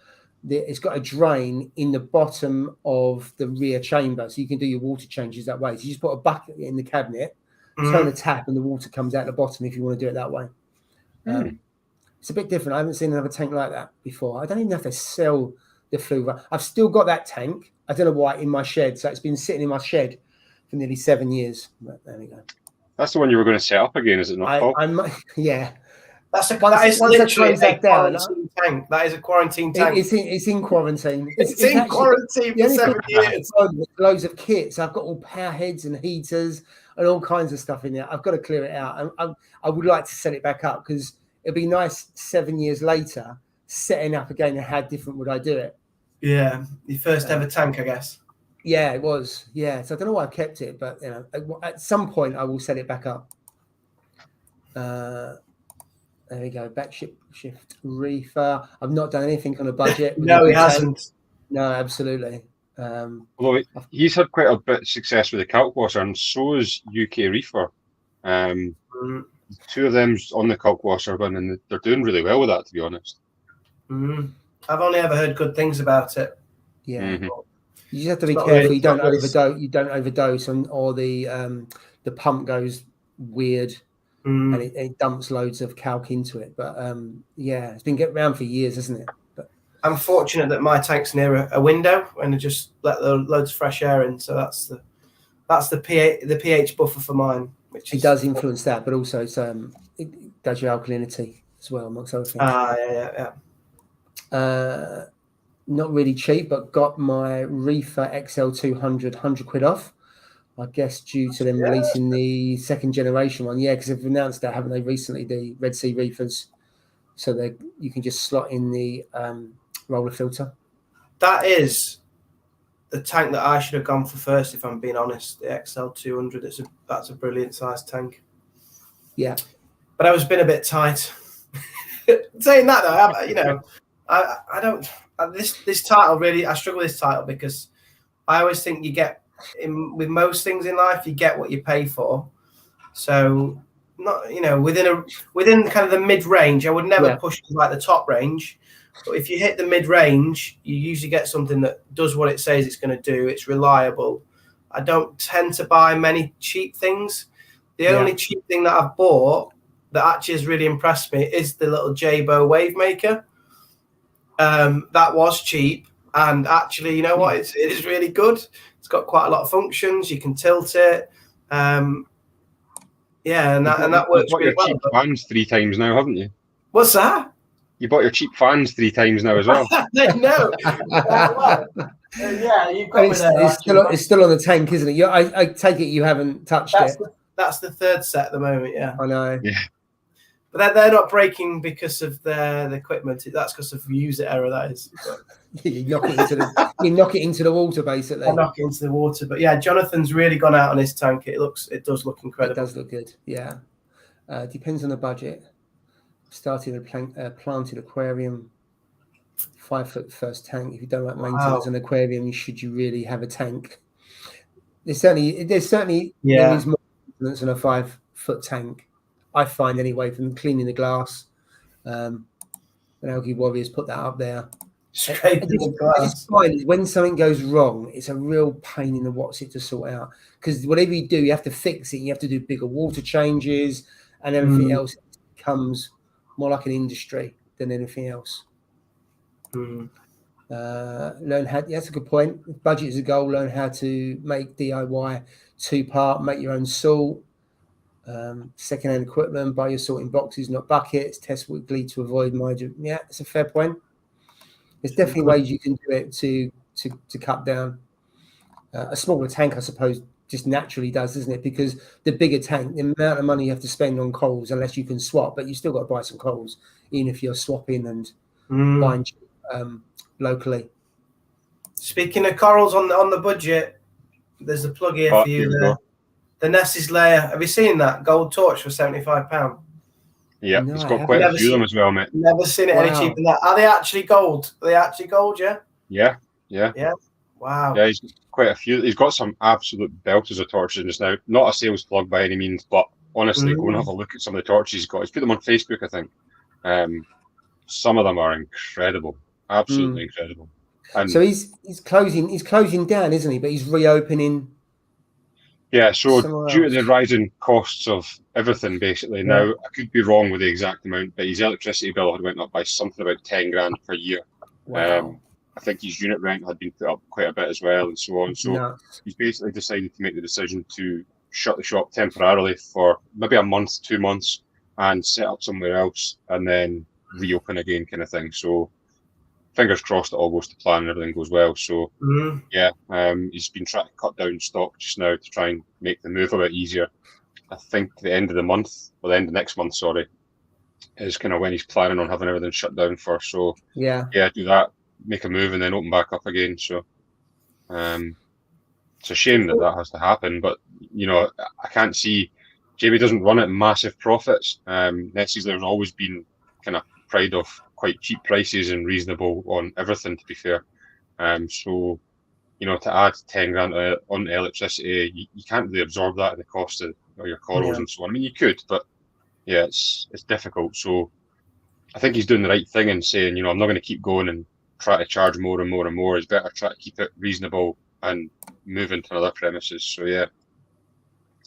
it's got a drain in the bottom of the rear chamber, so you can do your water changes that way. So you just put a bucket in the cabinet, turn a tap, and the water comes out the bottom if you want to do it that way. It's a bit different. I haven't seen another tank like that before. I don't even know if they sell the Fluvo. I've still got that tank. I don't know why, in my shed. So it's been sitting in my shed for nearly 7 years. But there we go. That's the one you were going to set up again, is it not, Paul? Yeah. That is literally a quarantine tank. That is a quarantine tank. It's in quarantine. It's in quarantine for 7 years. Loads of kits. I've got all power heads and heaters and all kinds of stuff in there. I've got to clear it out. I would like to set it back up because it'd be nice 7 years later setting up again. And how different would I do it? Yeah, your first ever tank, I guess. Yeah, it was. Yeah, so I don't know why I kept it, but at some point I will set it back up. There we go. Shift reefer. I've not done anything on a budget. No, he hasn't. No, absolutely. Although he's had quite a bit of success with the calc washer, and so is UK Reefer. Two of them's on the calc washer, and they're doing really well with that, to be honest. I've only ever heard good things about it. Yeah, you just have to be careful. You don't overdose. You don't overdose, or the pump goes weird. And it dumps loads of calc into it. But yeah, it's been getting around for years, isn't it? But I'm fortunate that my tank's near a window and I just let loads of fresh air in. So that's the pH buffer for mine. Which it does influence that, but also it does your alkalinity as well, amongst other things. Yeah. Not really cheap, but got my Reefer XL200 100 quid off. I guess due to them releasing the second generation one. Yeah, because they've announced that, haven't they, recently, the Red Sea Reefers. So you can just slot in the roller filter. That is the tank that I should have gone for first, if I'm being honest. The XL200, that's a brilliant sized tank. Yeah. But I was being a bit tight. Saying that, though, I don't... This title, really, I struggle with this title because I always think you get... with most things in life, you get what you pay for. So, not within kind of the mid range, I would never push to like the top range. But if you hit the mid range, you usually get something that does what it says it's going to do. It's reliable. I don't tend to buy many cheap things. The only cheap thing that I've bought that actually has really impressed me is the little Jabo wave maker. That was cheap, and actually, you know what? It is really good. It's got quite a lot of functions. You can tilt it. And that works really well. You bought your cheap fans 3 times now, haven't you? What's that? You bought your cheap fans 3 times now as well. No. Yeah, you've got it's still on the tank, isn't it? I take it you haven't touched it. That's the third set at the moment, yeah. I know. Yeah. But they're not breaking because of the equipment. That's because of user error, that is. You knock it into the water, basically. I knock it into the water. But yeah, Jonathan's really gone out on his tank. It does look incredible. It does look good, yeah. Depends on the budget. Started a planted aquarium, 5 foot first tank. If you don't like maintenance an aquarium, you really have a tank. There's certainly there is more maintenance on a 5 foot tank, I find, anyway, from cleaning the glass. And Algae Warriors put that up there. Scraping the glass. When something goes wrong, it's a real pain in the what's-it to sort out. Because whatever you do, you have to fix it. You have to do bigger water changes and everything else becomes more like an industry than anything else. That's a good point. If budget is a goal, learn how to make DIY 2-part, make your own salt, second-hand equipment, buy your salt in boxes, not buckets, test weekly to avoid Yeah, it's a fair point. There's definitely ways you can do it to cut down. A smaller tank, I suppose, just naturally does, isn't it? Because the bigger tank, the amount of money you have to spend on coals, unless you can swap, but you still got to buy some coals, even if you're swapping and buying locally. Speaking of corals on the budget, there's a plug here for you. The Ness's layer. Have you seen that gold torch for £75? Yeah, no, it's got quite a few of them as well, mate. Never seen it any cheaper than that. Are they actually gold? Are they actually gold? Yeah. Yeah. Wow. Yeah, he's got quite a few. He's got some absolute belters of torches just now. Not a sales plug by any means, but honestly, go and have a look at some of the torches he's got. He's put them on Facebook, I think. Some of them are incredible, absolutely incredible. And so he's closing down, isn't he? But he's reopening. Yeah, so due to the rising costs of everything, basically, now I could be wrong with the exact amount, but his electricity bill had went up by something about 10 grand per year. Wow. I think his unit rent had been put up quite a bit as well, and so on. So he's basically decided to make the decision to shut the shop temporarily for maybe a month, 2 months, and set up somewhere else, and then reopen again, kind of thing. So fingers crossed it all goes to plan and everything goes well. So he's been trying to cut down stock just now to try and make the move a bit easier. I think the end of the month, or the end of next month, sorry, is kind of when he's planning on having everything shut down for. So do that, make a move, and then open back up again. So it's a shame that has to happen, but you know, I can't see. JB doesn't run at massive profits. Netseasler's always been kind of pride of quite cheap prices and reasonable on everything, to be fair. So, you know, to add 10 grand on electricity, you can't really absorb that in the cost of your corals and so on. I mean, you could, but yeah, it's difficult. So I think he's doing the right thing in saying, you know, I'm not going to keep going and try to charge more and more and more. It's better try to keep it reasonable and move into other premises. So yeah,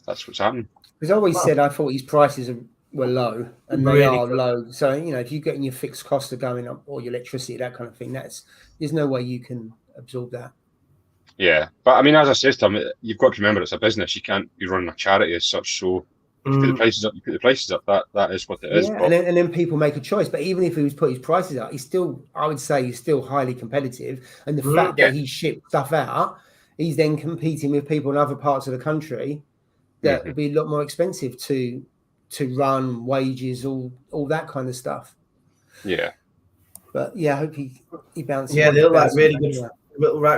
that's what's happening. Because I always said I thought his prices were low, and they are low. So, you know, if you're getting your fixed costs are going up, or your electricity, that kind of thing, there's no way you can absorb that. Yeah, but I mean, as I said to him, you've got to remember it's a business. You can't be running a charity as such. So if you put the prices up, you put the prices up. That is what it is. Yeah, and then people make a choice. But even if he was put his prices up, I would say he's still highly competitive. And the fact that he shipped stuff out, he's then competing with people in other parts of the country that would be a lot more expensive to run, wages, all that kind of stuff. Yeah. But yeah, I hope he bounces. Yeah, they look like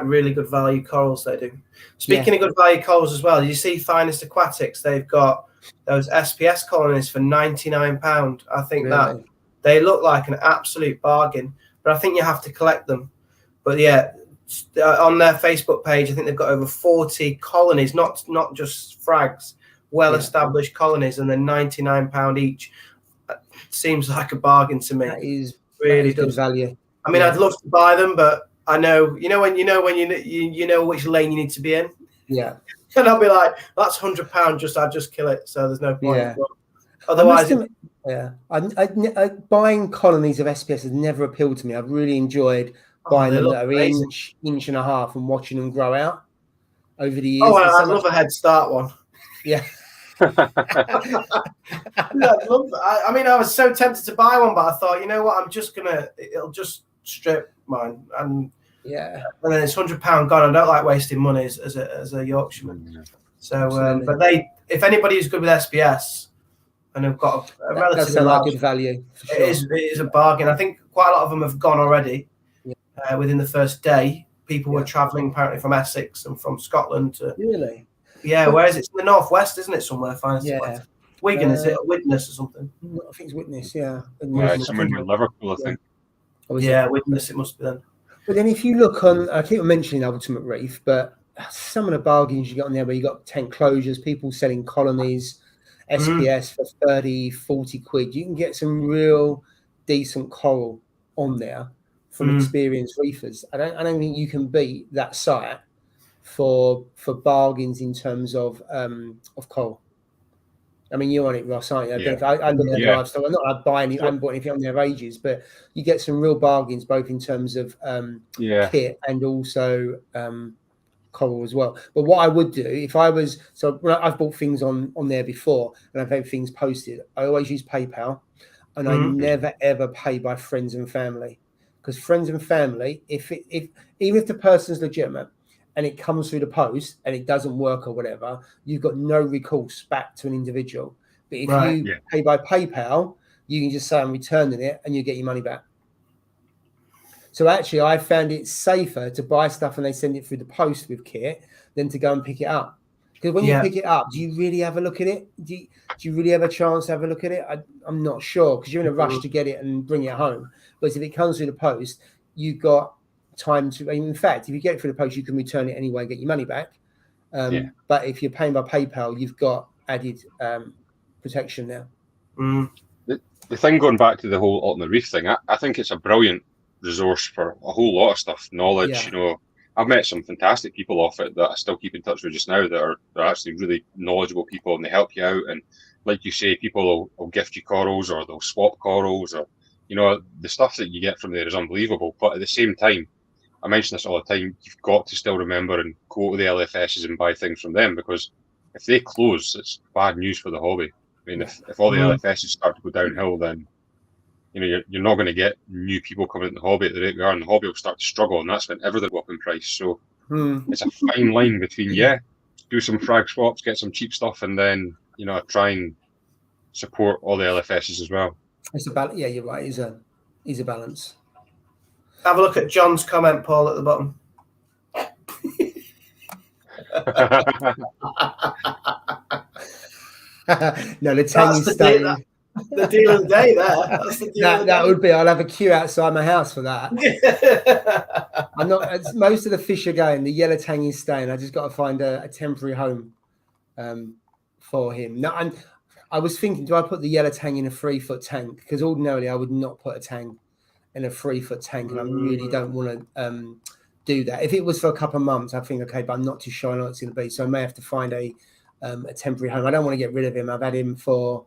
really good value corals, they do. Speaking of good value corals as well, you see Finest Aquatics, they've got those SPS colonies for £99. I think that they look like an absolute bargain, but I think you have to collect them. But yeah, on their Facebook page, I think they've got over 40 colonies, not just frags, well-established colonies, and they're £99 each. Seems like a bargain to me. That is really good value. I mean, I'd love to buy them, but I know, you know which lane you need to be in. Yeah. And I'll be like, that's £100. I'd just kill it. So there's no point. Yeah. But otherwise, I buying colonies of SPS has never appealed to me. I've really enjoyed buying them that are inch and a half and watching them grow out over the years. Oh, I love a head start one. Yeah. I mean, I was so tempted to buy one, but I thought, you know what, it'll just strip mine, and then it's £100 gone. I don't like wasting money as a Yorkshireman. So, but if anybody is good with SPS and have got a relatively large, good value, for sure. it is a bargain. I think quite a lot of them have gone already within the first day. People were travelling apparently from Essex and from Scotland to where is it? It's in the northwest, isn't it? Somewhere, Wigan, is it? Widnes or something? I think it's Widnes, yeah. Somewhere near Liverpool, I think. Widnes, it must be then. But then if you look on, I keep mentioning Ultimate Reef, but some of the bargains you got on there, where you got tent closures, people selling colonies, SPS for 30, 40 quid. You can get some real decent coral on there from experienced reefers. I don't think you can beat that site for bargains in terms of coral. I mean, you're on it, Ross, aren't you? I look at the live stuff. I'm not buying it. I haven't bought anything on there for ages, but you get some real bargains both in terms of kit and also coral as well. But what I would do if I was I've bought things on there before, and I've had things posted. I always use PayPal, and I never ever pay by friends and family, because friends and family, even if the person's legitimate, and it comes through the post and it doesn't work or whatever, you've got no recourse back to an individual. But if you pay by PayPal, you can just say I'm returning it and you get your money back. So actually, I found it safer to buy stuff and they send it through the post with kit than to go and pick it up. Because when you pick it up, do you really have a look at it? Do you really have a chance to have a look at it? I'm not sure, because you're in a rush to get it and bring it home. But if it comes through the post, you've got time to. In fact, if you get it through the post, you can return it anyway and get your money back. But if you're paying by PayPal, you've got added protection now. The thing going back to the whole Ultimate Reef thing, I think it's a brilliant resource for a whole lot of stuff, knowledge. Yeah. You know, I've met some fantastic people off it that I still keep in touch with just now that are actually really knowledgeable people, and they help you out. And like you say, people will gift you corals, or they'll swap corals, or, you know, the stuff that you get from there is unbelievable. But at the same time, I mention this all the time, you've got to still remember and go to the LFSs and buy things from them, because if they close, it's bad news for the hobby. I mean, if all the LFSs start to go downhill, then, you know, you're not going to get new people coming into the hobby at the rate we are, and the hobby will start to struggle, and that's when everything will go up in price. So it's a fine line between, do some frag swaps, get some cheap stuff, and then, you know, try and support all the LFSs as well. It's a balance. Yeah, you're right. It's a balance. Have a look at John's comment, Paul, at the bottom. No, the tangy stain. The deal of the day there. That's the deal that would be. I'll have a queue outside my house for that. I'm not. Most of the fish are going. The yellow tangy stain. I just got to find a temporary home for him. No, I was thinking, do I put the yellow tang in a 3-foot tank? Because ordinarily I would not put a tang in a 3-foot tank, and I really don't want to do that. If it was for a couple of months, I think, okay, but I'm not too sure how long it's going to be, so I may have to find a temporary home. I don't want to get rid of him. I've had him for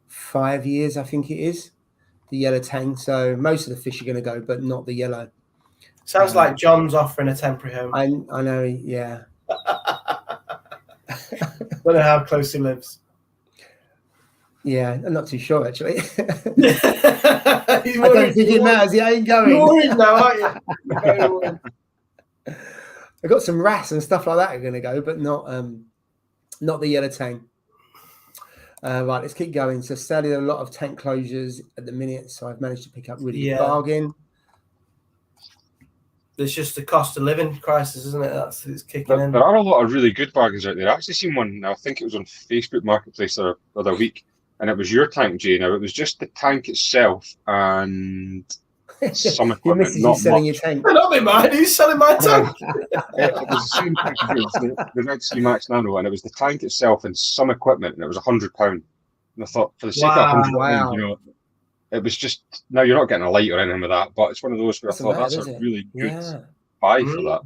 5 years, I think it is, the yellow tang. So most of the fish are going to go, but not the yellow. Sounds like John's offering a temporary home. I know, yeah. Don't know how close he lives. Yeah, I'm not too sure, actually. I don't think it matters. He ain't going. You're worried now, aren't you? I've got some wrasse and stuff like that are going to go, but not the yellow tang. Right, let's keep going. So sadly, there are a lot of tank closures at the minute, so I've managed to pick up really good bargain. There's just the cost of living crisis, isn't it? It's kicking in. There are a lot of really good bargains out there. I actually seen one, I think it was on Facebook Marketplace the other week, and it was your tank, Jay. Now, it was just the tank itself and some equipment. You're selling your tank. Not me, man. He's selling my tank. It was the same tank, the Red Sea Max Nano, and it was the tank itself and some equipment, and it was £100. And I thought, for the sake of £100, you know, it was just, now you're not getting a light or anything with that, but it's one of those where I thought that's a really good buy for that.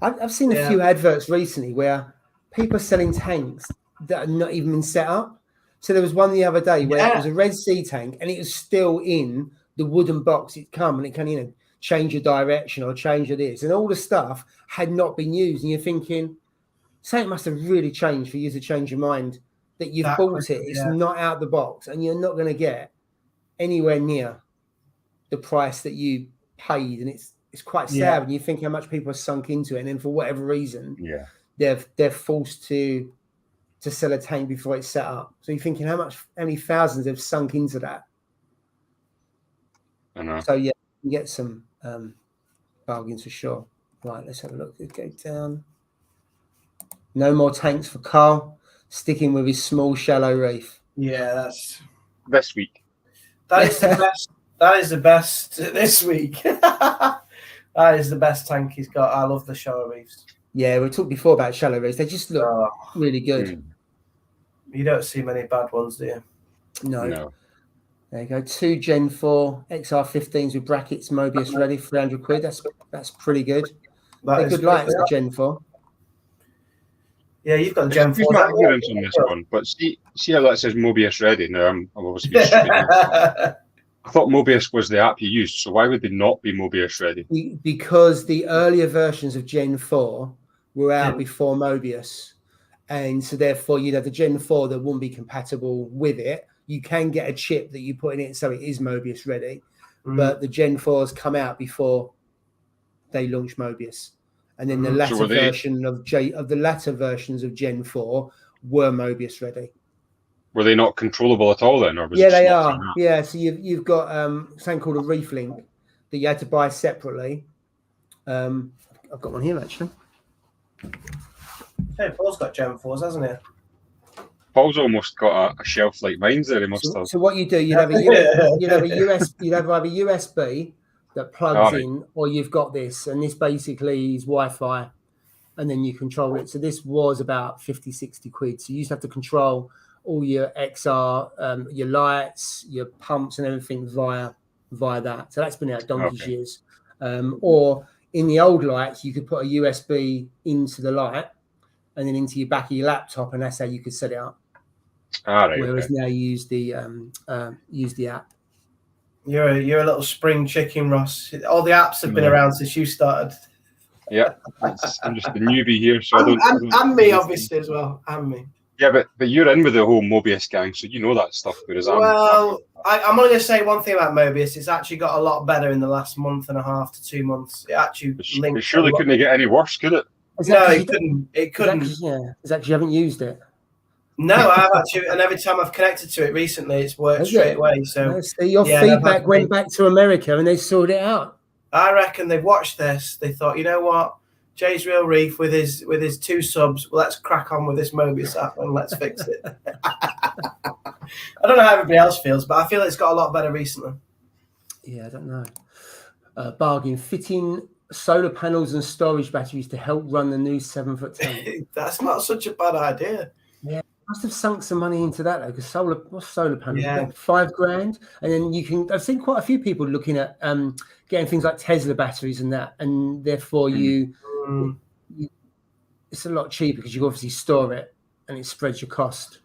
I've seen a few adverts recently where people are selling tanks that are not even been set up. So there was one the other day where it was a Red Sea tank, and it was still in the wooden box. It come and it can, you know, change your direction or change your this, and all the stuff had not been used. And you're thinking, something must have really changed for you to change your mind that you've bought it. It's not out the box, and you're not going to get anywhere near the price that you paid. And it's quite sad when you think how much people are sunk into it, and then for whatever reason, they're forced to sell a tank before it's set up. So you're thinking how many thousands have sunk into that. I know. So yeah, you get some bargains for sure. Right, let's have a look. Let's go down. No more tanks for Carl. Sticking with his small, shallow reef. Yeah, that's this week. That is the best. That is the best this week. That is the best tank he's got. I love the shallow reefs. Yeah, we talked before about shallow reefs. They just look really good. You don't see many bad ones, do you? No. There you go. 2 Gen 4 XR15s with brackets, Mobius ready, £300. That's pretty good. They're good lights, the Gen 4. Yeah, you've got the Gen 4. My ignorance on this one, but see how that says Mobius ready. Now I'm obviously being stupid. I thought Mobius was the app you used, so why would they not be Mobius ready? Because the earlier versions of Gen 4 were out before Mobius, and so therefore you'd have the Gen 4 that wouldn't be compatible with it. You can get a chip that you put in it, so it is Mobius ready, but the Gen 4s come out before they launch Mobius, and then the latter version of the latter versions of Gen 4 were Mobius ready. Were they not controllable at all then? Or was they are. Yeah, so you've got something called a Reef Link that you had to buy separately. I've got one here actually. Hey, Paul's got Gen 4s, hasn't he? Paul's almost got a shelf like mine's there. He must have. So what you do, you'd have either USB that plugs in, or you've got this, and this basically is Wi-Fi, and then you control it. So this was about 50-60 quid. So you used to have to control all your XR, your lights, your pumps, and everything via that. So that's been out donkey's years. Or in the old lights, you could put a USB into the light and then into your back of your laptop, and that's how you could set it up. Whereas now you use the app. You're a little spring chicken, Ross. All the apps have been around since you started. Yeah, I'm just a newbie here, so and me obviously as well, and me. Yeah, but you're in with the whole Mobius gang, so you know that stuff. Whereas I'm only going to say one thing about Mobius. It's actually got a lot better in the last month and a half to 2 months. It actually linked. It surely couldn't get any worse, could it? No, it couldn't. It couldn't. Is that you haven't used it? No, I have actually, and every time I've connected to it recently, it's worked straight away. So your feedback went back to America, and they sorted it out. I reckon they've watched this. They thought, you know what, Jay's Real Reef with his 2 subs. Well, let's crack on with this Mobius app and let's fix it. I don't know how everybody else feels, but I feel it's got a lot better recently. Yeah, I don't know. Bargain fitting solar panels and storage batteries to help run the new 7-foot tank. That's not such a bad idea. Yeah. Must have sunk some money into that though, because solar panels? Yeah. $5,000, and then I've seen quite a few people looking at getting things like Tesla batteries and that, and therefore it's a lot cheaper because you obviously store it and it spreads your cost.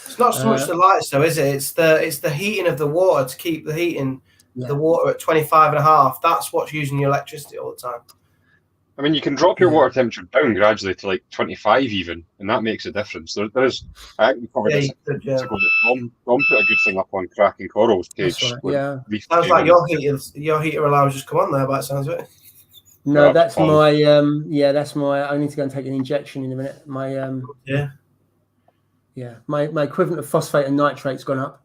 It's not so much the lights though, is it? It's the heating of the water to keep the heating the water at 25.5. That's what's using your electricity all the time. I mean, you can drop your water temperature down gradually to like 25 even, and that makes a difference. There's, I think we covered this. Tom put a good thing up on Cracking Coral's page. Right, sounds like your heater alarm's just come on there, by the sounds of it. No, that's my that's my. I need to go and take an injection in a minute. My my equivalent of phosphate and nitrate's gone up.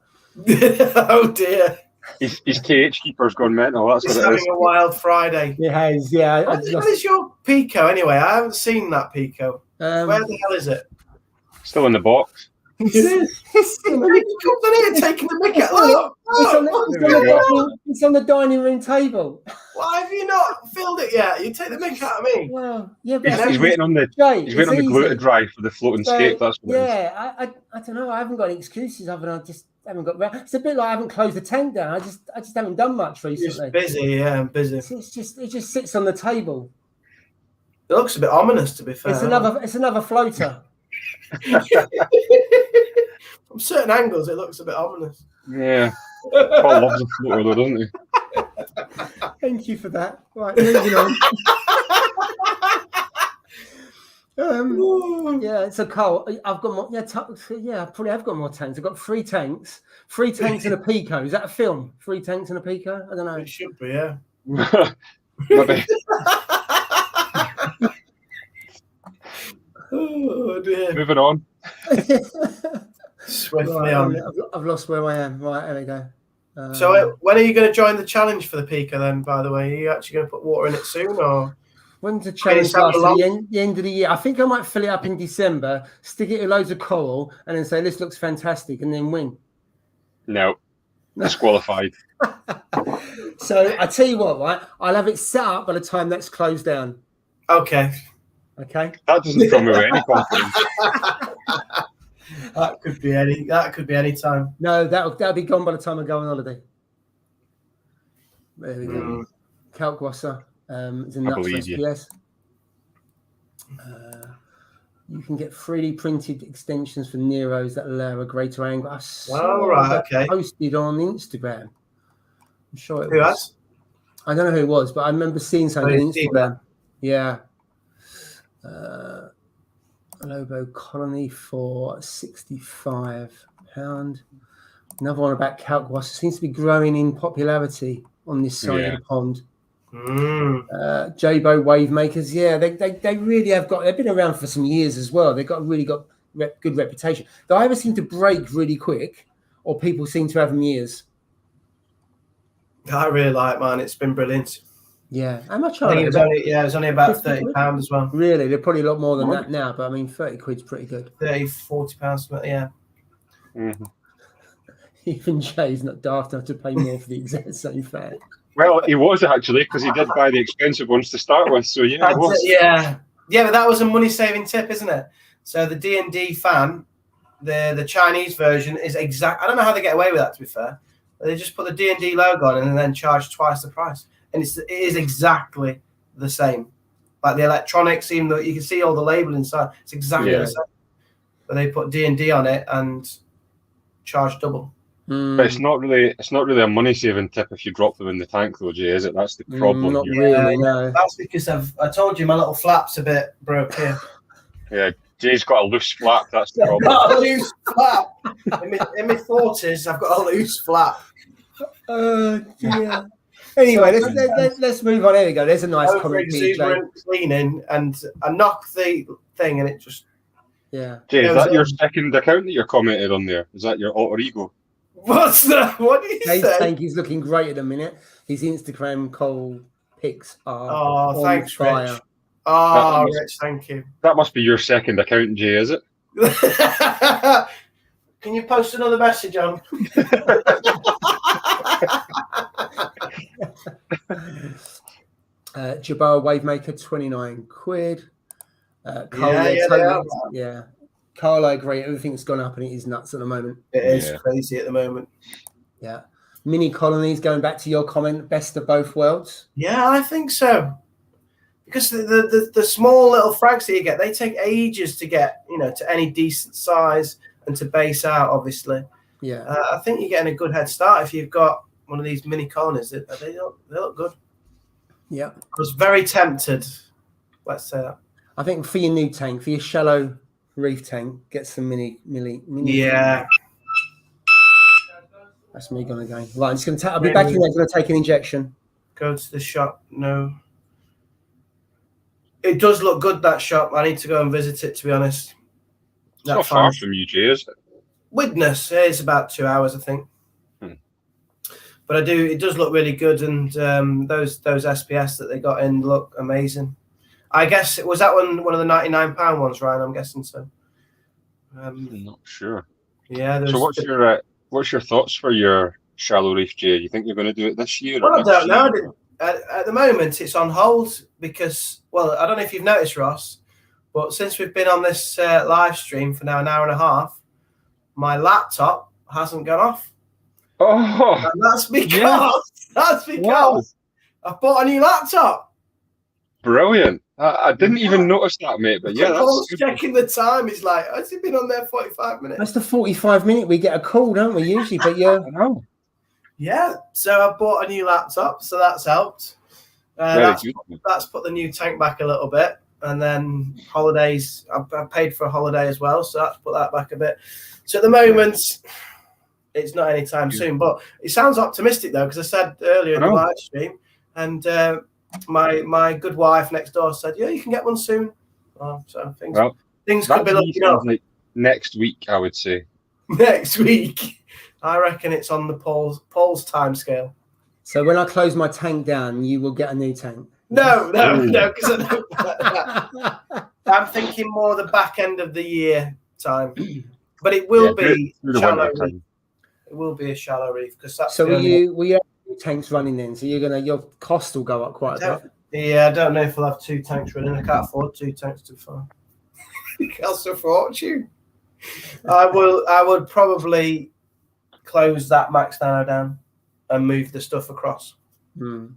Oh dear. His KH keeper's gone mental. That's what it is. Having a wild Friday. It has, yeah. What is your Pico anyway? I haven't seen that Pico. Where the hell is it? Still in the box. He comes in here taking the mick out. It's on the dining room table. Why have you not filled it yet? You take the mick out of me. Well, yeah, but he's waiting on the glue to dry for the floating scape. That's what it is. I don't know. I haven't got any excuses other than I just haven't got. It's a bit like I haven't closed the tank down. I just haven't done much recently. Just busy, I'm busy. It just sits on the table. It looks a bit ominous, to be fair. It's another floater. From certain angles, it looks a bit ominous. Yeah, Paul loves a floater, though, doesn't he? Thank you for that. Right, moving on. Yeah, so Carl, I've got more. I probably have got more tanks. I've got 3 tanks, 3 tanks and a Pico. Is that a film? 3 tanks and a Pico? I don't know. It should be, yeah. Maybe. Oh dear. Moving on. Swiftly on. I've lost where I am. Right, there we go. So when are you going to join the challenge for the Pico then, by the way? Are you actually going to put water in it soon, or? When's the challenge last? The end of the year. I think I might fill it up in December, stick it with loads of coral, and then say, this looks fantastic, and then win. No. Disqualified. So I tell you what, right? I'll have it set up by the time that's closed down. Okay. That doesn't fill me with any confidence. That could be any time. No, that'll be gone by the time I go on holiday. There we go. Kalkwasser. It's a nuts SPS. You can get 3D printed extensions for Neros that allow a greater angle. I posted on Instagram. I'm sure it was. I don't know who it was, but I remember seeing something on Instagram. Yeah. Lobo Colony for £65. Another one about Kalkwasser. Seems to be growing in popularity on this side of the pond. Jabo Wave Makers, they really have got. They've been around for some years as well. They've got good reputation. They either seem to break really quick, or people seem to have them years. I really like mine. It's been brilliant. Yeah, how much are they? It was only about £30 as well. Really, they're probably a lot more than that now. But I mean, £30's pretty good. £30-40, but yeah. Mm-hmm. Even Jay's not daft enough to pay more for the exact same fan. Well, he was actually, because he did buy the expensive ones to start with. So yeah, it was. Yeah, but that was a money-saving tip, isn't it? So the D&D fan, the Chinese version is exact. I don't know how they get away with that, to be fair. They just put the D&D logo on and then charge twice the price. And it is exactly the same. Like the electronics, even though you can see all the label inside, it's exactly the same. But they put D&D on it and charge double. But it's not really a money saving tip if you drop them in the tank, though, Jay, is it? That's the problem. Not really, no. That's because I told you my little flap's a bit broke here. Yeah, Jay's got a loose flap. That's the I've problem. got a loose flap. In my 40s, I've got a loose flap. Yeah. Anyway, let's move on. Here we go. There's a nice comment. Exuberant cleaning, and I knocked the thing, and it just. Yeah. Jay, is that your second account that you're commented on there? Is that your alter ego? What's that? What did you say? Tank is looking great at the minute. His Instagram coal pics are on thanks, fire. Rich. Oh, Rich, thank you. That must be your second account, Jay, is it? Can you post another message on? Jabara Wavemaker, 29 quid. Yeah. Carl, I agree. Everything's gone up and it is nuts at the moment. It is crazy at the moment. Yeah. Mini colonies, going back to your comment, best of both worlds. Yeah, I think so. Because the small little frags that you get, they take ages to get, to any decent size and to base out, obviously. Yeah. I think you're getting a good head start if you've got one of these mini colonies. They look good. Yeah. I was very tempted. Let's say that. I think for your new tank, for your shallow reef tank, get some mini. Yeah. That's me going again. Right, I'm just going to I'll be back in there. I'm going to take an injection. Go to the shop. No. It does look good, that shop. I need to go and visit it, to be honest. It's not far from you, Jay, is it? Widnes, it's about 2 hours, I think. But it does look really good, and those SPS that they got in look amazing. I guess was that one of the £99 ones, Ryan? I'm guessing so. I'm not sure. Yeah. So what's your thoughts for your shallow reef, Jay? You think you're going to do it this year? Well, I don't know. At the moment, it's on hold because, well, I don't know if you've noticed, Ross, but since we've been on this live stream for now an hour and a half, my laptop hasn't gone off. Oh, and that's because I bought a new laptop. Brilliant. I didn't even notice that, mate. But yeah, Paul's checking the time. He's like, has it been on there 45 minutes? That's the 45-minute we get a call, don't we? Usually, but yeah. I know. Yeah, so I bought a new laptop, so that's helped. That's put the new tank back a little bit. And then holidays, I paid for a holiday as well, so that's put that back a bit. So at the moment, it's not anytime soon. But it sounds optimistic, though, because I said earlier in the live stream, and my good wife next door said, yeah, you can get one soon. So things could be looking up. Like next week, I would say. Next week. I reckon it's on the Paul's time scale. So when I close my tank down, you will get a new tank. No, because I'm thinking more the back end of the year time. But it will be shallow reef. It will be a shallow reef because that's. So will you have tanks running then? So your cost will go up quite a bit. Yeah, I don't know if we'll have 2 tanks running. I can't afford 2 tanks too far. It costs a fortune. I would probably close that max nano down and move the stuff across and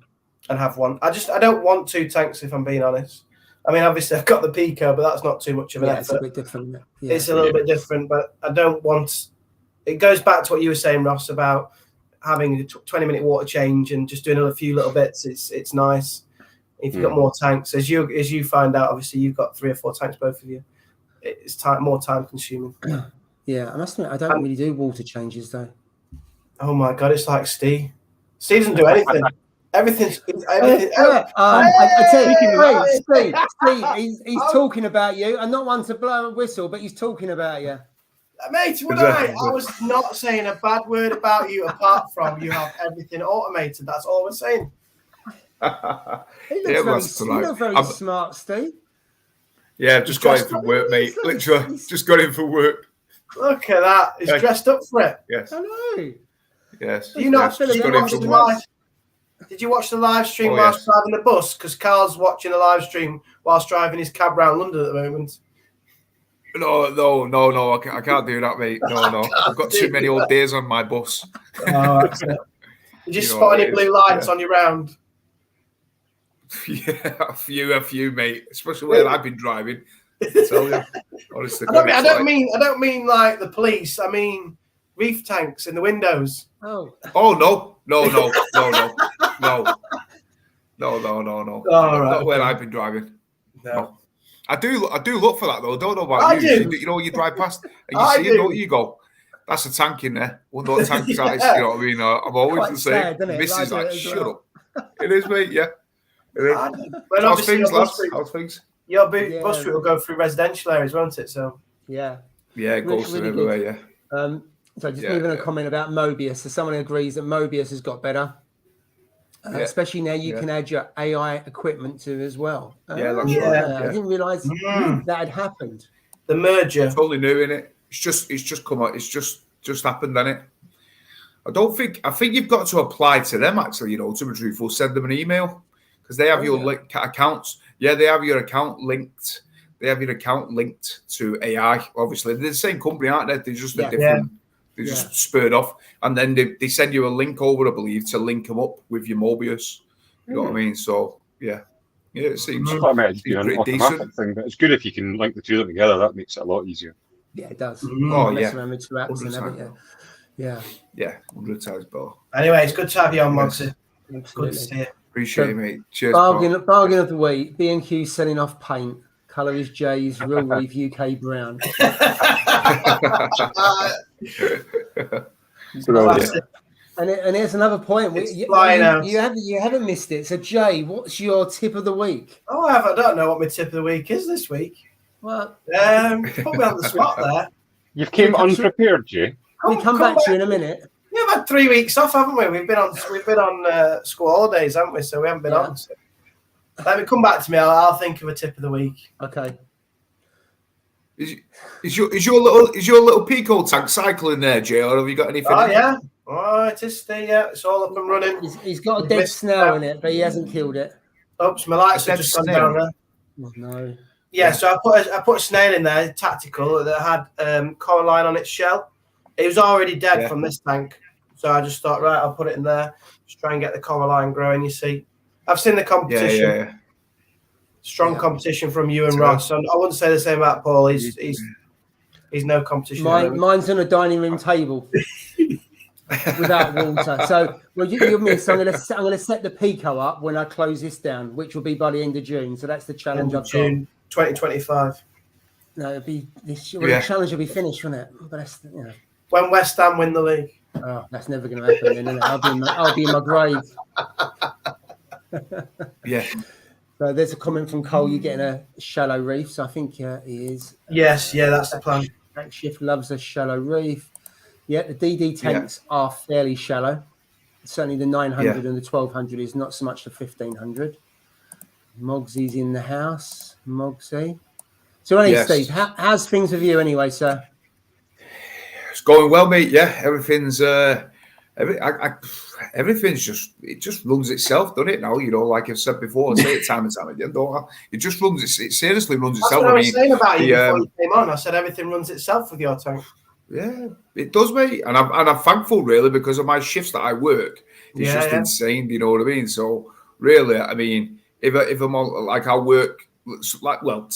have one. I don't want 2 tanks, if I'm being honest. I mean, obviously I've got the Pico, but that's not too much of an effort. It's a bit different. Yeah. It's a little bit different, but I don't want. It goes back to what you were saying, Ross, about having a 20-minute water change and just doing a few little bits. It's nice. If you've got more tanks, as you find out, obviously you've got 3 or 4 tanks, both of you. It's more time consuming. Yeah, I must admit I don't really do water changes though. Oh my God, it's like Steve. Steve doesn't do anything. Everything. I tell you, Steve, he's talking about you. I'm not one to blow a whistle, but he's talking about you. Mate, I was not saying a bad word about you apart from you have everything automated. That's all I was saying. You look very smart, Steve. Yeah, I've just got in from work, mate. Literally, just got in from work. Look at that. He's dressed up for it. Yes. I know. Yes. Do you not watch the live? Did you watch the live stream whilst driving the bus? Because Carl's watching the live stream whilst driving his cab around London at the moment. No. I can't do that, mate. No. I've got too many old days on my bus. Oh, that's it. Did you spot any blue lights on your round? Yeah, a few, mate. Especially where I've been driving. I tell you, honestly, I don't mean like the police. I mean reef tanks in the windows. Oh no. No. All right, not where I've been driving. No. I do look for that though. Don't know about you. Do. You know, you drive past and you see it, don't you? Go, that's a tank in there. Wonder what tank that is. You know what I mean? I'm always Quite the same. sad, isn't it? Mrs. I do like, it as shut well. up. It is, mate. Yeah. Well, How's things, lads? bus How's things? Your bus route will go through residential areas, won't it? So Yeah, it goes through everywhere. good. Yeah. So just leaving a comment about Mobius. So someone agrees that Mobius has got better. Especially now you can add your AI equipment to as well. Yeah, that's right. I didn't realise that had happened. The merger. It's totally new, innit? It's just come out. It's just happened, hasn't it? I think you've got to apply to them actually, you know, to be truthful. Send them an email because they have your accounts. Yeah, they have your account linked. They have your account linked to AI. Obviously, they're the same company, aren't they? They're just a different. Yeah. They just spurred off, and then they send you a link over, I believe, to link them up with your Mobius. You know what I mean? So it seems. I thought it might be an automatic thing, but it's good if you can link the two of them together. That makes it a lot easier. Yeah, it does. Oh yeah, around with 2 apps and everything. Yeah, 100 times better. Anyway, it's good to have you on, Moxie. Good to see you. Appreciate it, mate. Cheers. Bargain of the week. B&Q selling off paint. Colour is J's Real Reef UK Brown. And here's another point. You haven't missed it. So Jay, what's your tip of the week? Oh, I don't know what my tip of the week is this week. Well, put me on the spot there. You've came unprepared, Jay. We'll come back to you in a minute. Yeah, we've had 3 weeks off, haven't we? We've been on school holidays, haven't we? So we haven't been on. So. Let me come back to me. I'll think of a tip of the week. Okay. Is your little Pico tank cycling there, Jay, or have you got anything? Oh yeah. Oh, it's all up and running. He's got a dead snail in it, but he hasn't killed it. Oops, my lights have just gone down there. Oh, no. Yeah, so I put a snail in there, tactical, that had coralline on its shell. It was already dead from this tank, so I just thought, right, I'll put it in there, just try and get the coralline growing. You see, I've seen the competition. Yeah. Strong competition from you and Ross. And I wouldn't say the same about Paul. He's no competition. Mine's on a dining room table without water. So you'll miss. I'm going to set the Pico up when I close this down, which will be by the end of June. So that's the challenge. June 2025. No, it'll be this. Well, the challenge will be finished, won't it? But that's when West Ham win the league. Oh, that's never going to happen. Then, isn't it? I'll be in my grave. Yeah. So there's a comment from Cole. You're getting a shallow reef, so I think he is. Yes, that's the plan. Shift loves a shallow reef. Yeah, the DD tanks are fairly shallow. Certainly the 900 and the 1200 is not so much the 1500. Mogsy's in the house. Mogsy. So anyway, Steve, how's things with you anyway, sir? It's going well, mate. Yeah, everything's everything's just runs itself, doesn't it? Now, you know, like I've said before, I say it time and time again, don't I? It just runs. It seriously runs itself. That's what I was saying about you before you came on. I said everything runs itself with your tank. Yeah, it does, mate. And I'm thankful, really, because of my shifts that I work. It's just insane. You know what I mean? So really, I mean, if I'm on, like, I work like now,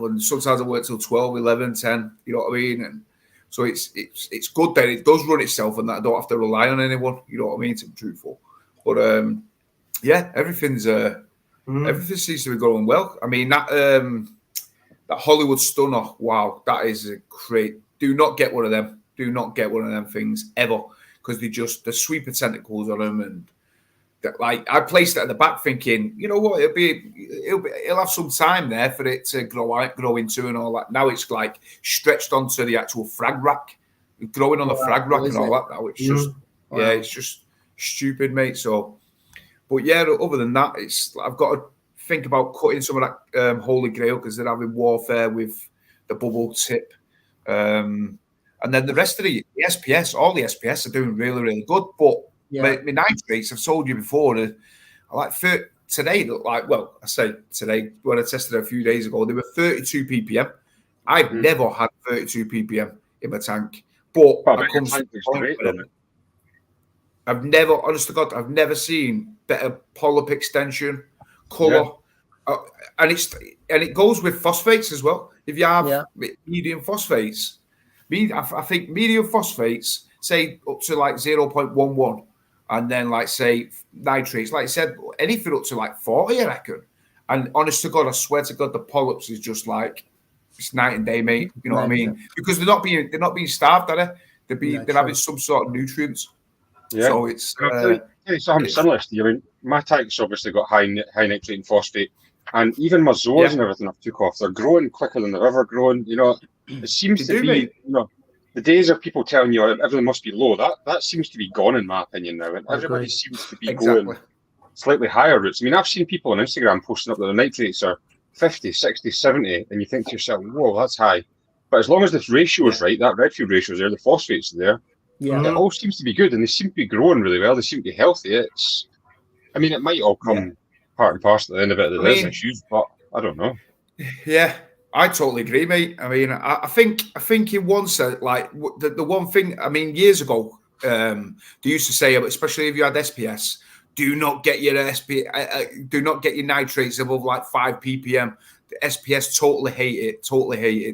and sometimes I work till 12, 11, 10. You know what I mean? And so it's good that it does run itself and that I don't have to rely on anyone. You know what I mean? To be truthful, but everything seems to be going well. I mean that Hollywood Stunner, wow, that is a great. Do not get one of them. Do not get one of them things ever, because the sweeper tentacles on them, and like I placed it at the back thinking, you know what, it'll have some time there for it to grow into and all that. Now it's like stretched onto the actual frag rack, growing on the frag rack and all that. Now it's just it's just stupid, mate. So, but yeah, other than that, I've got to think about cutting some of that Holy Grail, because they're having warfare with the bubble tip. And then the rest of the SPS, all the SPS are doing really, really good. But my nitrates, I've told you before, I like today, like, well, I say today, when I tested it a few days ago, they were 32 ppm. I've never had 32 ppm in my tank, but I come to the point where I've never, honest to God, I've never seen better polyp extension, colour, and it goes with phosphates as well. If you have medium phosphates, I think medium phosphates, say up to like 0.11, and then like say nitrates, like I said, anything up to like 40, I reckon. And honest to God, I swear to God, the polyps is just like it's night and day, mate. You know what I mean? Because they're not being starved, are they? They're having some sort of nutrients. Yeah. So it's something similar to you. I mean, my tank's obviously got high nitrate and phosphate, and even my zoas and everything I've took off. They're growing quicker than they've ever grown. You know, it seems to be. You know, the days of people telling you everything must be low. That seems to be gone in my opinion now, and everybody seems to be going slightly higher routes. I mean, I've seen people on Instagram posting up that the nitrates are 50, 60, 70, and you think to yourself, whoa, that's high. But as long as this ratio is right, that red fuel ratio is there, the phosphates are there, it all seems to be good, and they seem to be growing really well. They seem to be healthy. I mean, it might all come part and parcel at the end of it that there's issues, but I don't know. Yeah, I totally agree, mate. I mean, I think in one sense, like the one thing, I mean, years ago, they used to say, especially if you had SPS, do not get your nitrates above like 5 ppm. The SPS totally hate it.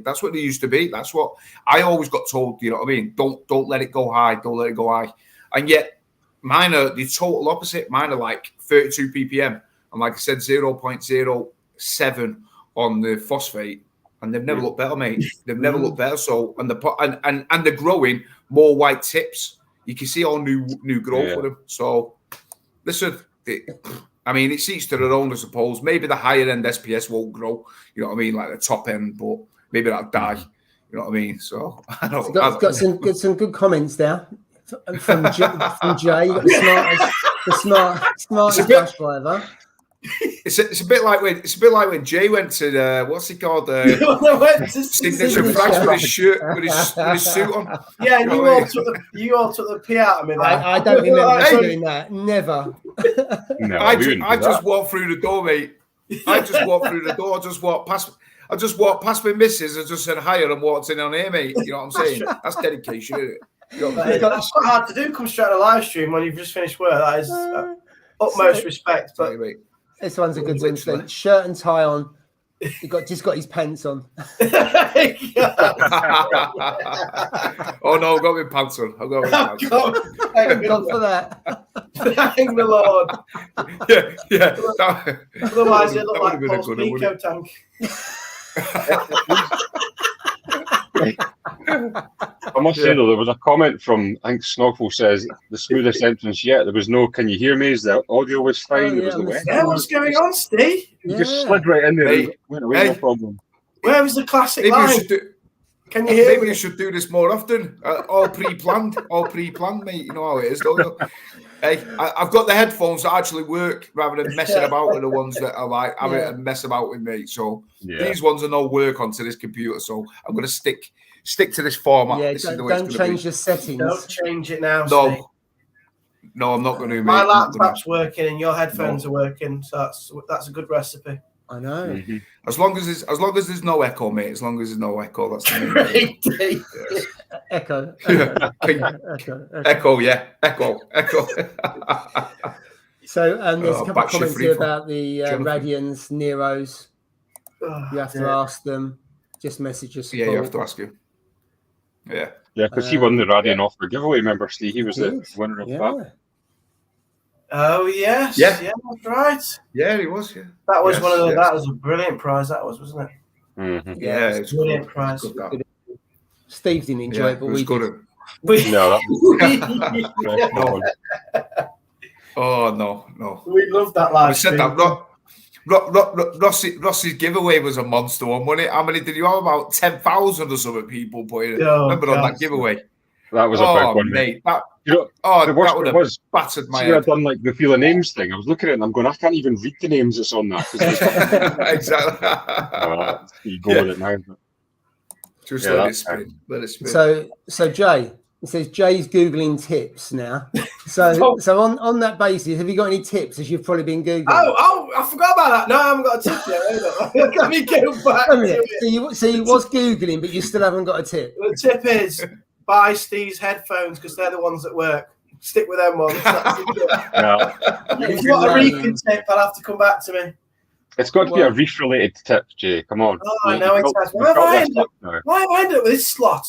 That's what they used to be. That's what I always got told. You know what I mean? Don't let it go high. Don't let it go high. And yet, mine are the total opposite. Mine are like 32 ppm, and like I said, 0.07 on the phosphate, and they've never looked better, mate. They've never looked better. So and they're growing more white tips. You can see all new growth with them. So. Listen, I mean, it's each to their own, I suppose. Maybe the higher end SPS won't grow, you know what I mean, like the top end, but maybe that'll die, you know what I mean? So I don't know. Got some good comments there from Jay. You got the smartest bus driver. It's a bit like when Jay went to what's he called? Signature Frags with his shirt with his suit on. Yeah, and you all took the pee out of me. I don't remember doing that. Never. No, I just walked through the door, mate. I just walked through the door. I just walked past my missus and just said hi and walked in on here, mate. You know what I'm saying? That's dedication, isn't it? You know what I mean? That's quite hard to do. Come straight to live stream when you've just finished work. That is utmost respect. But this one's a good one. Shirt and tie on. He just got his pants on. Oh no, I've got my pants on. Thank God for that. Thank the Lord. Yeah. Otherwise, it looked like Paul's Pico tank. I must say though, there was a comment from, I think Snogful says, the smoothest entrance yet. There was no "can you hear me?" The audio was fine. There was no what's going on, Steve? You just slid right in there. Went away, no problem. Where was the classic line? Can you hear me? Maybe you should do this more often. All pre-planned, mate. You know how it is, don't you? Hey, I've got the headphones that actually work rather than messing about with the ones that are like having to mess about with me. So these ones are no work onto this computer. So I'm going to stick to this format. Yeah, this is the way don't change the settings. Don't change it now. No, I'm not going to. My laptop's working and your headphones are working, so that's a good recipe. I know. Mm-hmm. As long as there's no echo, mate. As long as there's no echo, that's the main thing. Echo. Echo, yeah. Echo. So there's a couple of comments here about the Radians, Neros. You have to ask them. Just message us. Yeah, you have to ask him. Yeah. Yeah, because he won the Radian offer giveaway, remember, Steve? He was the winner of that. Oh yes, yeah, that's right. Yeah, he was. Yeah, that was that was a brilliant prize. That was, wasn't it? Mm-hmm. Yeah, it's a brilliant prize. Steve didn't enjoy it, but we did. No. Oh no. We loved that live. We said that. Ross's giveaway was a monster one, wasn't it? How many did you have? About 10,000 or something people put in. Remember on that giveaway? That was a big one, mate. The worst that was battered my head. I'd done like the feel of names thing. I was looking at it and I'm going, I can't even read the names that's on that. Exactly. You go with it now. Just let it spin. So Jay, It says Jay's Googling tips now. So on that basis, have you got any tips as you've probably been Googling? Oh, I forgot about that. No, I haven't got a tip yet. Let me go back to it. So you was Googling, but you still haven't got a tip. The tip is buy Steve's headphones because they're the ones that work. Stick with them ones. If you've got a reefing tip, I'll have to come back to me. It's got to be a reef-related tip, Jay. Come on. Oh, I know it has. Why have I ended up with this slot?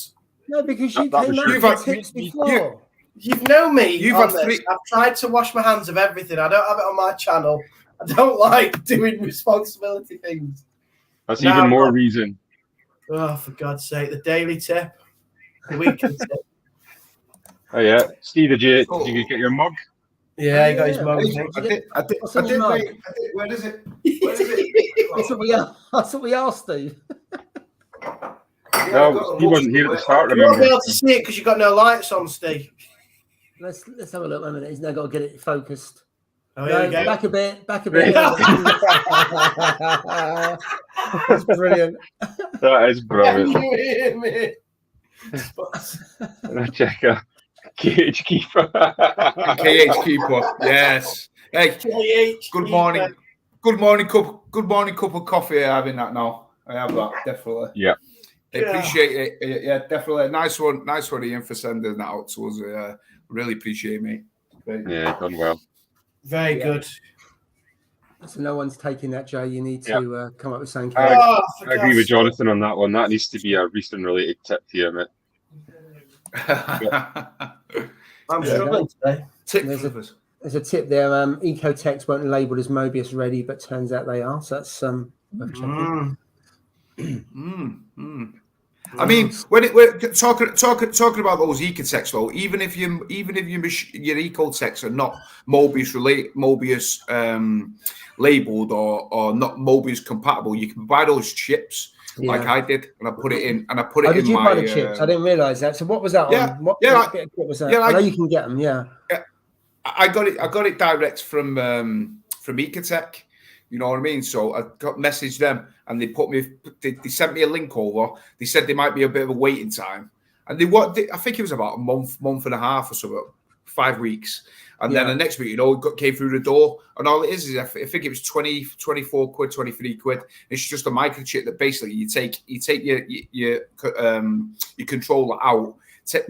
No, because you came up with tips before. You've known me. You've had three. I've tried to wash my hands of everything. I don't have it on my channel. I don't like doing responsibility things. That's even more reason. Oh, for God's sake. The daily tip. The weekly tip. Oh, yeah. Steve, did you get your mug? Yeah, he got his mug. I did, mate. Where is it? That's what we asked, Steve. No, he wasn't here at the start, You won't remember? be able to see it because you've got no lights on, Steve. Let's have a look a minute. He's now got to get it focused. Oh, here we go. Back a bit. That's brilliant. That is brilliant. Can you hear me? Check out KH Keeper. KH Keeper, yes. Hey, KH good morning. Good morning cup of coffee. Having that now. I have that, definitely. Yeah. I appreciate it. Yeah, definitely. Nice one, Ian, for sending that out to us. Really appreciate it, mate. Yeah, done well. Very good. So no one's taking that, Jay. You need to come up with something. I agree with Jonathan on that one. That needs to be a recent-related tip here, mate. I'm struggling today. There's a tip there. Ecotechs weren't labelled as Mobius ready, but turns out they are. So that's worth checking. I mean, when we're talking about those ecotechs, though, even if your ecotechs are not Mobius labeled or not Mobius compatible, you can buy those chips like I did, and I put it in. And I put it in. Did you my, buy the chips? I didn't realise that. So what was that on? What was that? I know you can get them. Yeah. I got it direct from Ecotech. You know what I mean? So I got messaged them, and they they sent me a link over. They said there might be a bit of a waiting time, and I think it was about a month and a half or so, 5 weeks, and then the next week, came through the door, and all it is I think it was 24 quid, 23 quid. It's just a microchip that basically you take your controller out.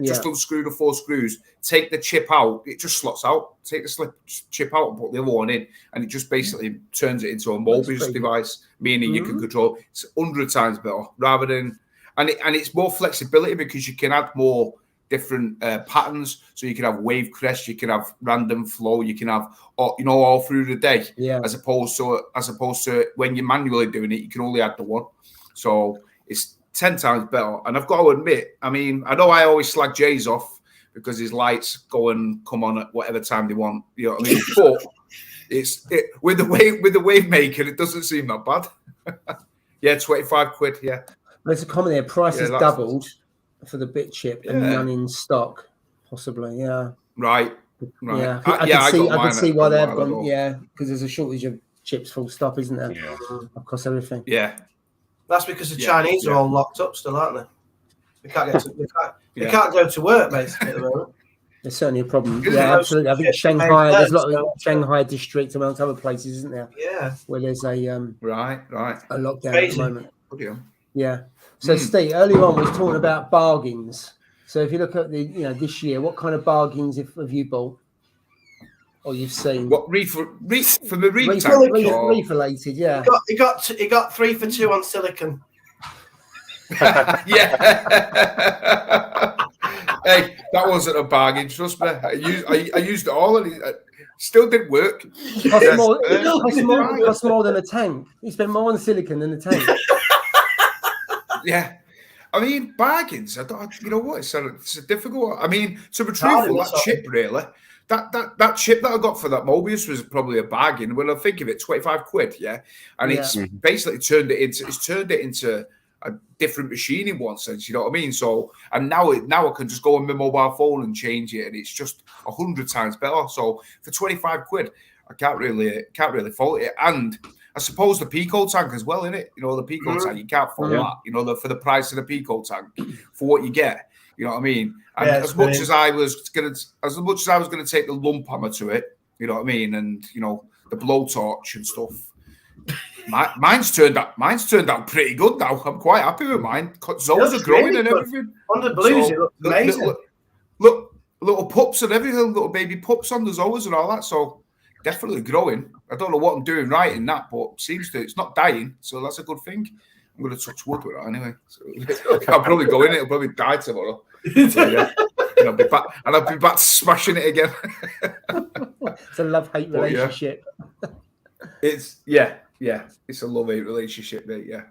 Just unscrew the 4 screws, take the chip out, it just slots out. Take the chip out and put the other one in, and it just basically turns it into a Mobius device, meaning you can control. It's 100 times better rather than, and it's more flexibility because you can add more different patterns. So you can have wave crest, you can have random flow, you can have all through the day. Yeah. As opposed to when you're manually doing it, you can only add the one. So it's 10 times better. And I've got to admit, I mean, I know I always slag Jay's off because his lights go and come on at whatever time they want. You know what I mean? But with the wave maker, it doesn't seem that bad. Yeah, 25 quid. Yeah. There's a comment there. Price has doubled for the bit chip and none in stock, possibly. Yeah. Right. Yeah. I can see why they've gone. Yeah, because there's a shortage of chips. Full stop, isn't there? Yeah. Across everything. Yeah. That's because the Chinese are all locked up still, aren't they? They can't get they can't go to work basically at the moment. There's certainly a problem. Yeah, absolutely. I think Shanghai, there's a lot of Shanghai district amongst other places, isn't there? Yeah. Where there's a right. A lockdown at the moment. Okay. Yeah. So Steve, earlier on we was talking about bargains. So if you look at this year, what kind of bargains have you bought? Or you've seen what reef for the reef reef related, yeah. He got 3 for 2 on silicon. Yeah. Hey, that wasn't a bargain. Trust me. I used it all, and it still didn't work. Cost more than a tank. You spent more on silicon than a tank. Yeah. I mean, bargains. You know what? It's a difficult one. I mean, to be truthful, that chip really. That chip that I got for that Mobius was probably a bargain. When I think of it, 25 quid, yeah. And it's basically turned it into a different machine in one sense, you know what I mean? So, and now I can just go on my mobile phone and change it, and it's just 100 times better. So for 25 quid, I can't really fault it. And I suppose the Pico tank as well, innit? You know, the Pico tank, you can't fault that. You know, for the price of the Pico tank, for what you get, You know what I mean? And as much as I was gonna take the lump hammer to it, you know what I mean, and you know the blowtorch and stuff. Mine's turned out pretty good now. I'm quite happy with mine. Zones are growing really and everything. On the blues, it looks amazing. Look, little pups and everything, little baby pups on the zoas and all that. So definitely growing. I don't know what I'm doing right in that, but it's not dying. So that's a good thing. I'm going to touch wood with that anyway. So I'll probably go in it. It'll probably die tomorrow. So, yeah. And I'll be back smashing it again. It's a love-hate relationship. Yeah. It's a love-hate relationship, mate. Yeah.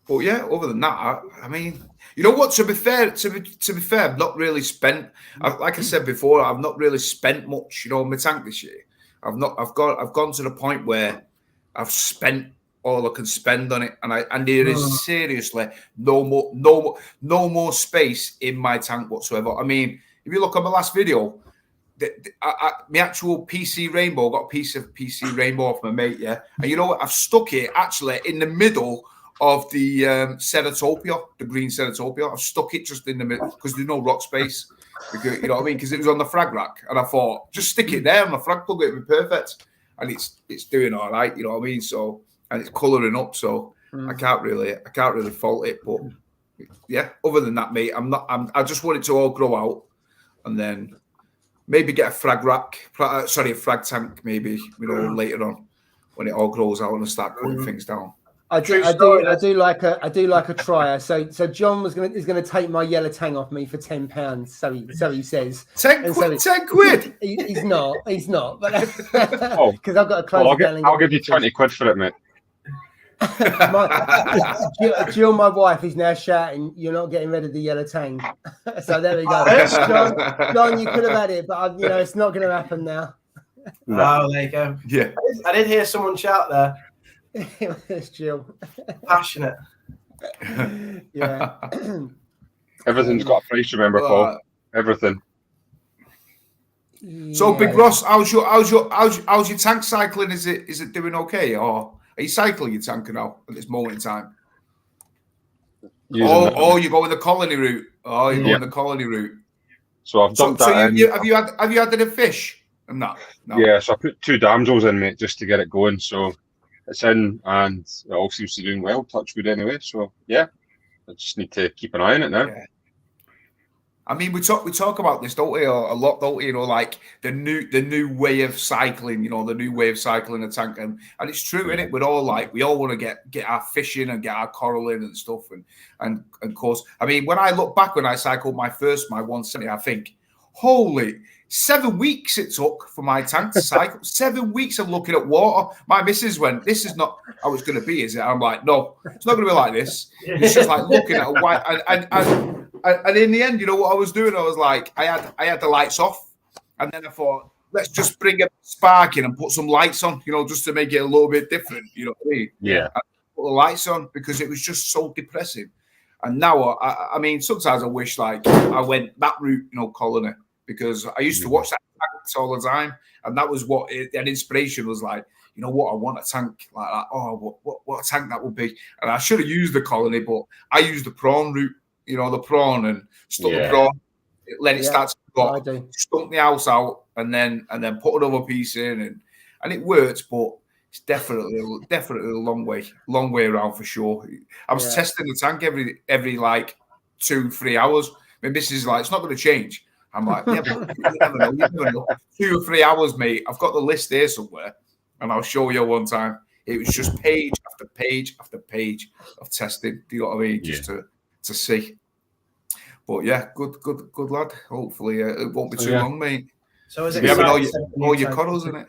But yeah, other than that, I mean, you know what? To be fair, I've not really spent. Like I said before, I've not really spent much, you know, on my tank this year. I've gone to the point where I've spent all I can spend on it, and there is seriously no more space in my tank whatsoever. I mean, if you look at my last video, my actual PC rainbow, got a piece of PC rainbow off my mate, yeah, and you know what? I've stuck it actually in the middle of the Ceratopia, the green Ceratopia. I've stuck it just in the middle because there's no rock space. Because, you know what I mean? Because it was on the frag rack, and I thought just stick it there on the frag plug, it'd be perfect. And it's doing all right, you know what I mean? So, and it's colouring up, so I can't really fault it. But yeah, other than that, mate, I just want it to all grow out, and then maybe get a frag tank, maybe, you know, later on when it all grows out and start cutting things down. I do like a trier. So John is going to take my yellow tang off me for £10. So he says 10 quid. He's not. But because I've got to close. I'll give you 20 quid for it, mate. Jill, my wife, is now shouting, "You're not getting rid of the yellow tang." So there we go. John, you could have had it, but you know it's not going to happen now. No. Oh, there you go. Yeah, I did hear someone shout there. It's Jill. Passionate. Yeah. Everything's got a price, remember, Paul. Everything. So, Big Ross, how's your tank cycling? Is it doing okay, or are you cycling your tank now at this moment in time? You go with the colony route. Oh, you go with the colony route. So I've dumped that. Have you had any fish? No. Yeah, so I put 2 damsels in, mate, just to get it going. So it's in, and it all seems to be doing well. Touch wood anyway. So yeah, I just need to keep an eye on it now. Yeah. I mean, we talk about this, don't we, a lot, don't we? You know, like the new way of cycling. You know, the new way of cycling a tank, and it's true, isn't it? We all want to get our fish in and get our coral in and stuff, and of course, I mean, when I look back when I cycled my 170, I think, holy. 7 weeks it took for my tank to cycle. 7 weeks of looking at water. My missus went, "This is not how it's going to be, is it?" I'm like, "No, it's not going to be like this." It's just like looking at a white. And in the end, you know what I was doing? I was like, I had the lights off, and then I thought, let's just bring a spark in and put some lights on, you know, just to make it a little bit different. You know what I mean? Yeah. I put the lights on because it was just so depressing. And now, I mean, sometimes I wish like I went that route, you know, colony. Because I used to watch that tanks all the time, and that was what an inspiration was like. You know what? I want a tank like that. Oh, what a tank that would be! And I should have used the colony, but I used the prawn route. You know, the prawn and stuck the prawn, let it start to go, stump the house out, and then put another piece in, and it worked. But it's definitely a long way around for sure. I was testing the tank every like 2-3 hours. I mean, this is like it's not going to change. I'm like, yeah, but you never know. 2 or 3 hours, mate. I've got the list here somewhere, and I'll show you one time. It was just page after page after page of testing. Do you know what I mean? Just to see. But yeah, good lad. Hopefully, it won't be too long, mate. So is it having all your corals in it?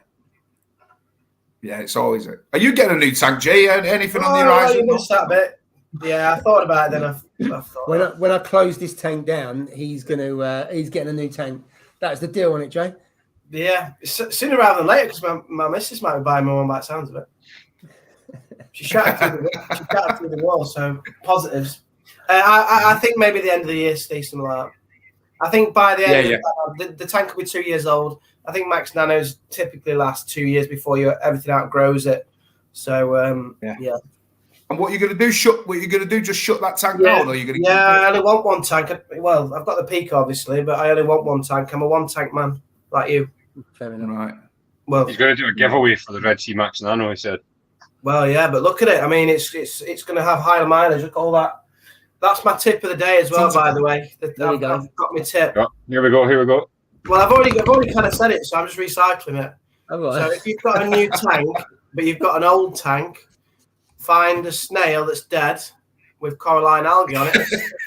Yeah, it's always it. Are you getting a new tank, Jay? Anything on the horizon? You missed that bit. Yeah, I thought about it. Then I thought when I close this tank down, he's getting a new tank. That's the deal on it, Jay. Yeah, sooner rather than later, because my missus might be buying my one by the sounds of it. She shouted through the wall, so positives. I think maybe the end of the year, Steve, something like that. I think by the end, the tank will be 2 years old. I think Max Nanos typically last 2 years before everything outgrows it. So yeah. And what you're going to do? What you're going to do? Just shut that tank down, or you're going to? Yeah, I only want one tank. Well, I've got the Pico, obviously, but I only want one tank. I'm a one tank man, like you. Fair enough. Right. Well, He's going to do a giveaway for the Red Sea Max Nano. He said. Well, yeah, but look at it. I mean, it's going to have higher mileage. Look at all that. That's my tip of the day as well, by the way. I've got my tip. Yeah, here we go. Well, I've already kind of said it, so I'm just recycling it. Oh, right. So if you've got a new tank, but you've got an old tank, find a snail that's dead with coralline algae on it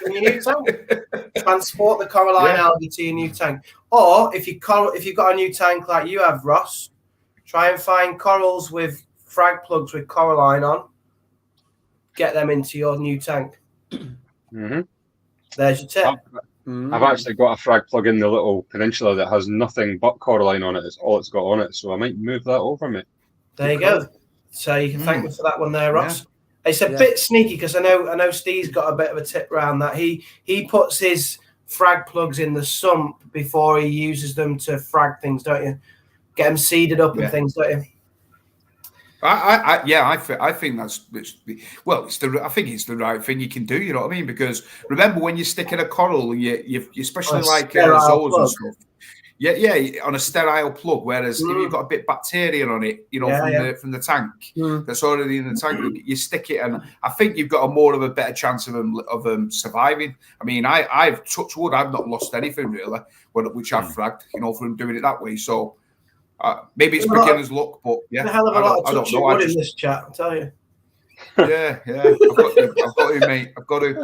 in your new tank. Transport the coralline algae to your new tank. Or if you've got a new tank like you have, Ross, try and find corals with frag plugs with coralline on. Get them into your new tank. Mm-hmm. There's your tip. I've actually got a frag plug in the little peninsula that has nothing but coralline on it. It's all it's got on it. So I might move that over, mate. There you go. So you can thank me for that one there, Ross. Yeah. It's a bit sneaky because I know Steve's got a bit of a tip around that. He puts his frag plugs in the sump before he uses them to frag things, don't you? Get them seeded up and things, don't you? I think I think it's the right thing you can do. You know what I mean? Because remember when you're sticking a coral, you especially like zoas and stuff. Yeah, on a sterile plug. Whereas if you've got a bit of bacteria on it, from the tank that's already in the tank, you stick it, and I think you've got a better chance of them surviving. I mean, I've touched wood, I've not lost anything really, which I've fragged, from doing it that way. So. Maybe it's beginner's luck, but a hell of a lot of touching wood in this chat, I'll tell you. Yeah. I've got to, mate. I've got to.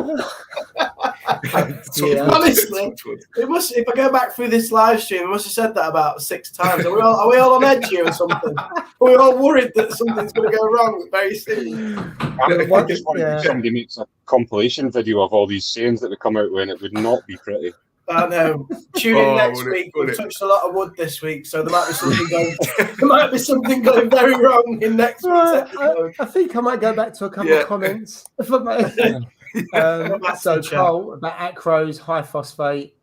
Honestly, if I go back through this live stream, I must have said that about 6 times. Are we all on edge here or something? Are we all worried that something's going to go wrong very soon? I just wanted if somebody makes a compilation video of all these sayings that would come out when it would not be pretty. I know. Tune in next week. We've touched a lot of wood this week, so there might be something going very wrong in next week's episode. I think I might go back to a couple of comments. So Cole about acros, high phosphate.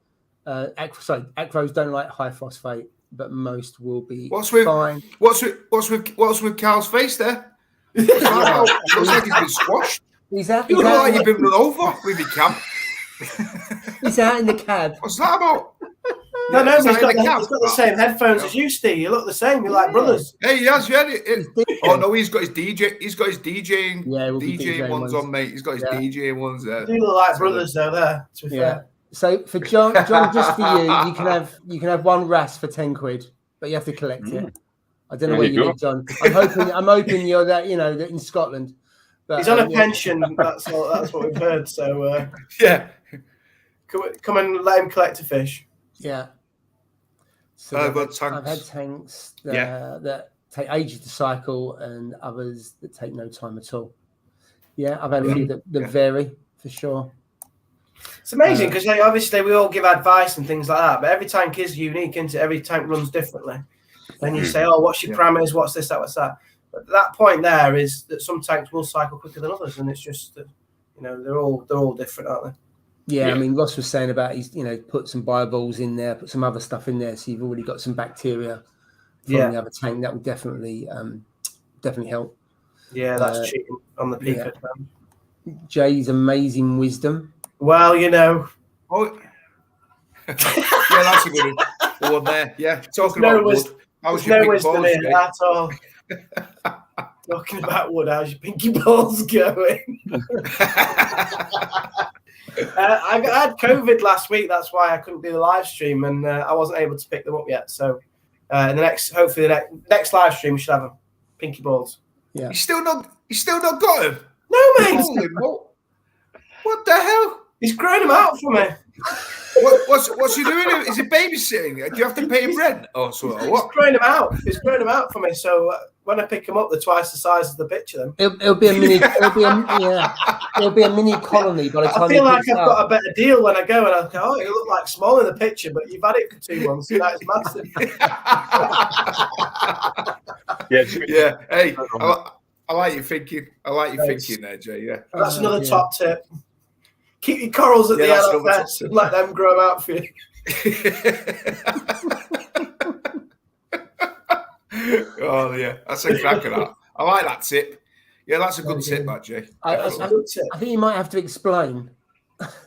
Acros don't like high phosphate, but most will be fine. What's with Carl's face there? Looks like he's been squashed. You look like you've been run over with your camp. He's out in the cab. What's that about? No, he's got the same headphones as you, Steve. You look the same. You're like brothers. Hey, he has. Oh no, he's got his DJ. He's got his DJing. DJing ones on, mate. He's got his DJing ones there. You look like brothers, though. There. To be fair. So for John, just for you can have one RAS for 10 quid, but you have to collect it. I don't know where you live, John. I'm hoping you're that that in Scotland. But, he's on a pension. That's what we've heard. So come and let him collect a fish. Yeah. So I've had tanks that take ages to cycle, and others that take no time at all. Yeah, I've had a few that vary for sure. It's amazing because obviously we all give advice and things like that, but every tank is unique, isn't it? Every tank runs differently. Then you say, "Oh, what's your parameters? What's this? What's that?" But that point there is that some tanks will cycle quicker than others, and it's just that they're all different, aren't they? Yeah, I mean, Ross was saying about he's put some bioballs in there, put some other stuff in there, so you've already got some bacteria from the other tank. That would definitely help. Yeah, that's cheating on the Pico. Jay's amazing wisdom. Well, Oh, yeah, that's a good one there. Yeah, talking about wood. How's your pinky balls in at all? Talking about wood, how's your pinky balls going? I had COVID last week. That's why I couldn't do the live stream, and I wasn't able to pick them up yet. So, hopefully the next live stream we should have them. Pinky balls. Yeah. You still not got them? No, mate. What the hell? He's growing them out for me. What's he doing? Is he babysitting? Do you have to pay him rent or so? What? He's growing them out for me. So when I pick them up, they're twice the size of the picture. Then it'll be a mini. It'll be a mini colony by the time. I feel like I've got a better deal when I go, and I go, "Oh, you look like small in the picture, but you've had it for 2 months. So that is massive." Yeah. Hey, I like your thinking. Thinking there, Jay. Yeah. That's another top tip. Keep your corals at the LFS and let them grow out for you. Oh yeah, that's a cracker. That I like that tip. Yeah, that's a good tip, that, Jay. I think you might have to explain.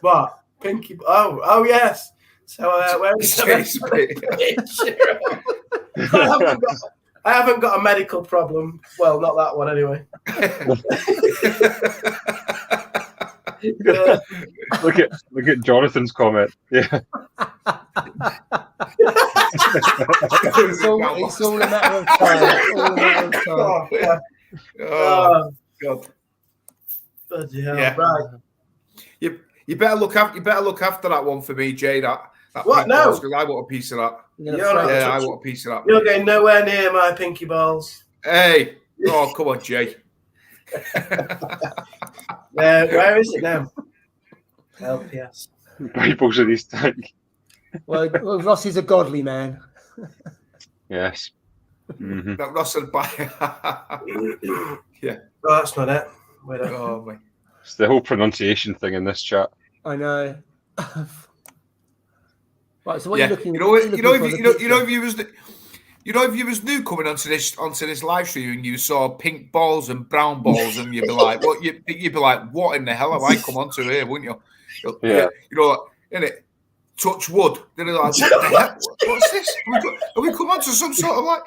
What? Pinky? Oh yes. So where is the I haven't got a medical problem. Well, not that one anyway. Look at Jonathan's comment. Yeah. It's all a matter of time. Oh God. Bloody hell. Yeah. Right. You better look after that one for me, Jay. That what? No. Because I want a piece of that. I want a piece of that. You're getting nowhere near my pinky balls. Hey. Oh, come on, Jay. Where is it now? LPS. Bibles in his tank. Well, Ross is a godly man. Yes. Mm-hmm. That Ross would buy. Yeah. Oh, that's not it. Wait a Oh, my. It's the whole pronunciation thing in this chat. I know. Right, so what are you looking? If you was new coming onto this live stream and you saw pink balls and brown balls and you'd be like, what? You'd be like, what in the hell have I come onto here? Wouldn't you? Yeah. You know, innit? Touch wood. They're like, what the heck? What's this? Have we come onto some sort of like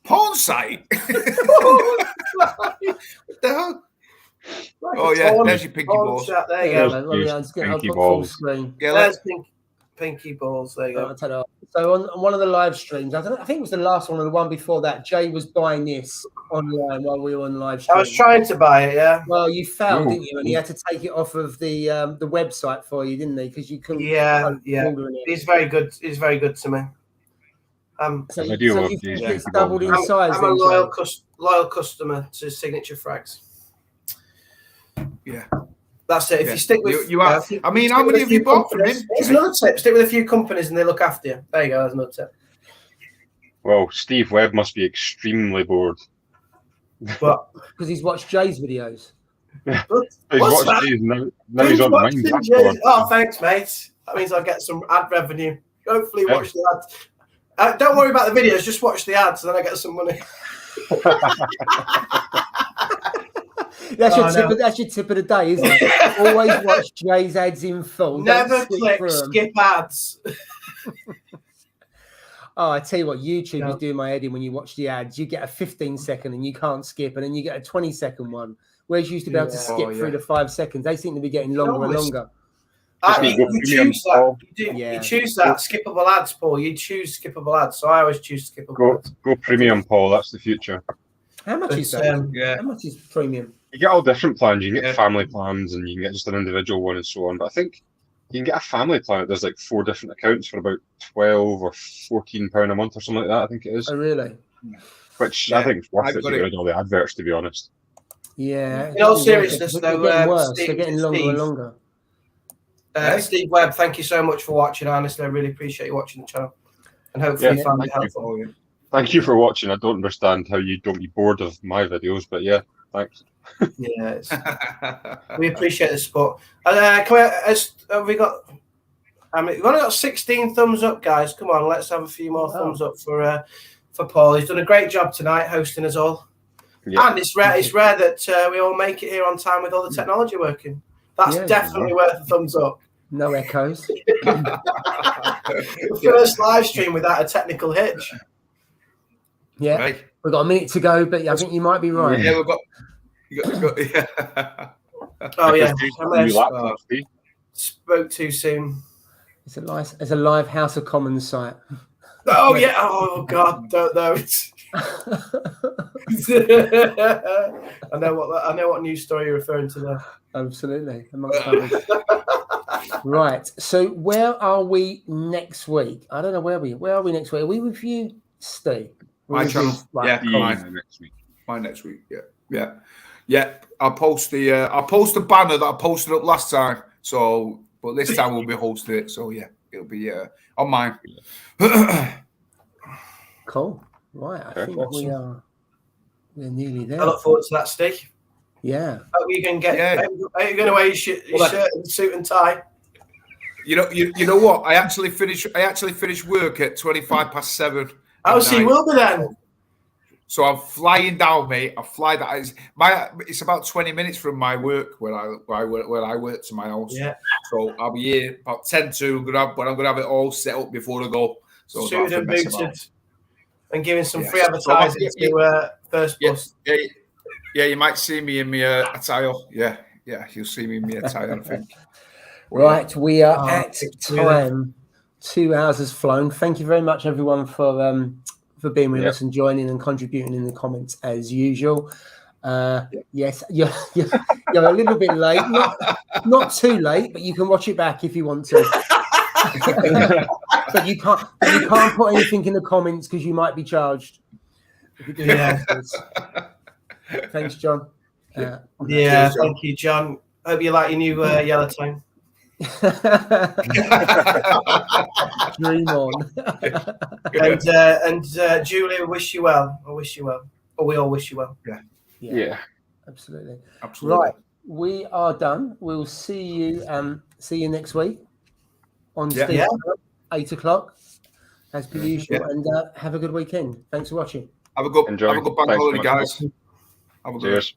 porn site? What the hell? Oh yeah, there's your pinky balls. Chat. There you go. Pinky balls. Yeah, there's pinky balls. There you go. So on one of the live streams, I think it was the last one or the one before that, Jay was buying this online while we were on live stream. I was trying to buy it, yeah. Well, you failed, didn't you? And he had to take it off of the website for you, didn't he? Because you couldn't. Yeah. He's very good. He's very good to me. So you've doubled in size. I'm a loyal customer to Signature Frags. Yeah. That's it. If you stick with you are. I mean, how many have you bought from him? It's another tip. Stick with a few companies and they look after you. There you go. That's another tip. Well, Steve Webb must be extremely bored. What? Because he's watched Jay's videos. He's watched Jay's, now he's on mine. Oh, thanks, mate. That means I'll get some ad revenue. Hopefully, watch the ads. Don't worry about the videos. Just watch the ads, and then I get some money. That's your tip of the day, isn't it? Always watch Jay's ads in full. Never click skip ads. Oh, I tell you what, YouTube is doing my head in when you watch the ads. You get a 15-second and you can't skip, and then you get a 20-second one. Whereas you used to be able to skip 3 to 5 seconds. They seem to be getting longer and longer. You choose that. You choose that. Skippable ads, Paul. You choose skippable ads. So I always choose skippable ads. Go premium, Paul. That's the future. How much is that? How much is premium? You get all different plans. You can get family plans and you can get just an individual one and so on. But I think you can get a family plan that does like 4 different accounts for about £12 or £14 a month or something like that. I think it is. Oh, really? Which I think is worth it to get rid of all the adverts, to be honest. Yeah. In all seriousness, though, they're getting longer and longer. Steve Webb, thank you so much for watching. Honestly, I really appreciate you watching the channel, and hopefully you found it helpful. Thank you for watching. I don't understand how you don't be bored of my videos, but yeah, thanks. Yeah, we appreciate the support. Have we got? We've only got 16 thumbs up, guys. Come on, let's have a few more thumbs up for Paul. He's done a great job tonight hosting us all. Yeah. And it's rare that we all make it here on time with all the technology working. That's definitely worth a thumbs up. No echoes. First live stream without a technical hitch. Yeah, right. We've got a minute to go, but I think you might be right. Yeah, we've got Oh yeah, spoke too soon. It's a live House of Commons site. Oh yeah. Oh God, don't know. I know what news story you're referring to there. Absolutely. Right. So where are we next week? I don't know where are we next week? Are we with you, Steve? My channel. Mine next week. Mine next week. Yeah. I'll post the banner that I posted up last time. So, but this time we'll be hosting it. So yeah, it'll be on mine. Cool. Right. I think we're nearly there. I look forward to that, Steve. Yeah. Are you going to wear your shirt and suit and tie? You know what? I actually finished work at 7:25. Oh, so you will be then. So I'm flying down, mate. I fly that. It's about 20 minutes from my work where I work to my house. Yeah. So I'll be here about 10 to, but I'm gonna have it all set up before I go. So suited and booted, and giving some free advertising so to First Bus. Yeah, you might see me in my attire. Yeah, you'll see me in my attire, I think. Right, we are at time. 2 hours has flown. Thank you very much, everyone, for being with us and joining and contributing in the comments as usual. Yes, you're a little bit late, not too late, but you can watch it back if you want to. But you can't put anything in the comments because you might be charged. Yeah. Thanks, John. Thank you, John. Hope you like your new yellow tone. Dream on. And Julie, I wish you well. Or we all wish you well. Yeah. Absolutely. Absolutely. Right. We are done. We'll see you next week on 8 o'clock as per usual. And have a good weekend. Thanks for watching. Have a good bank holiday, guys. Cheers.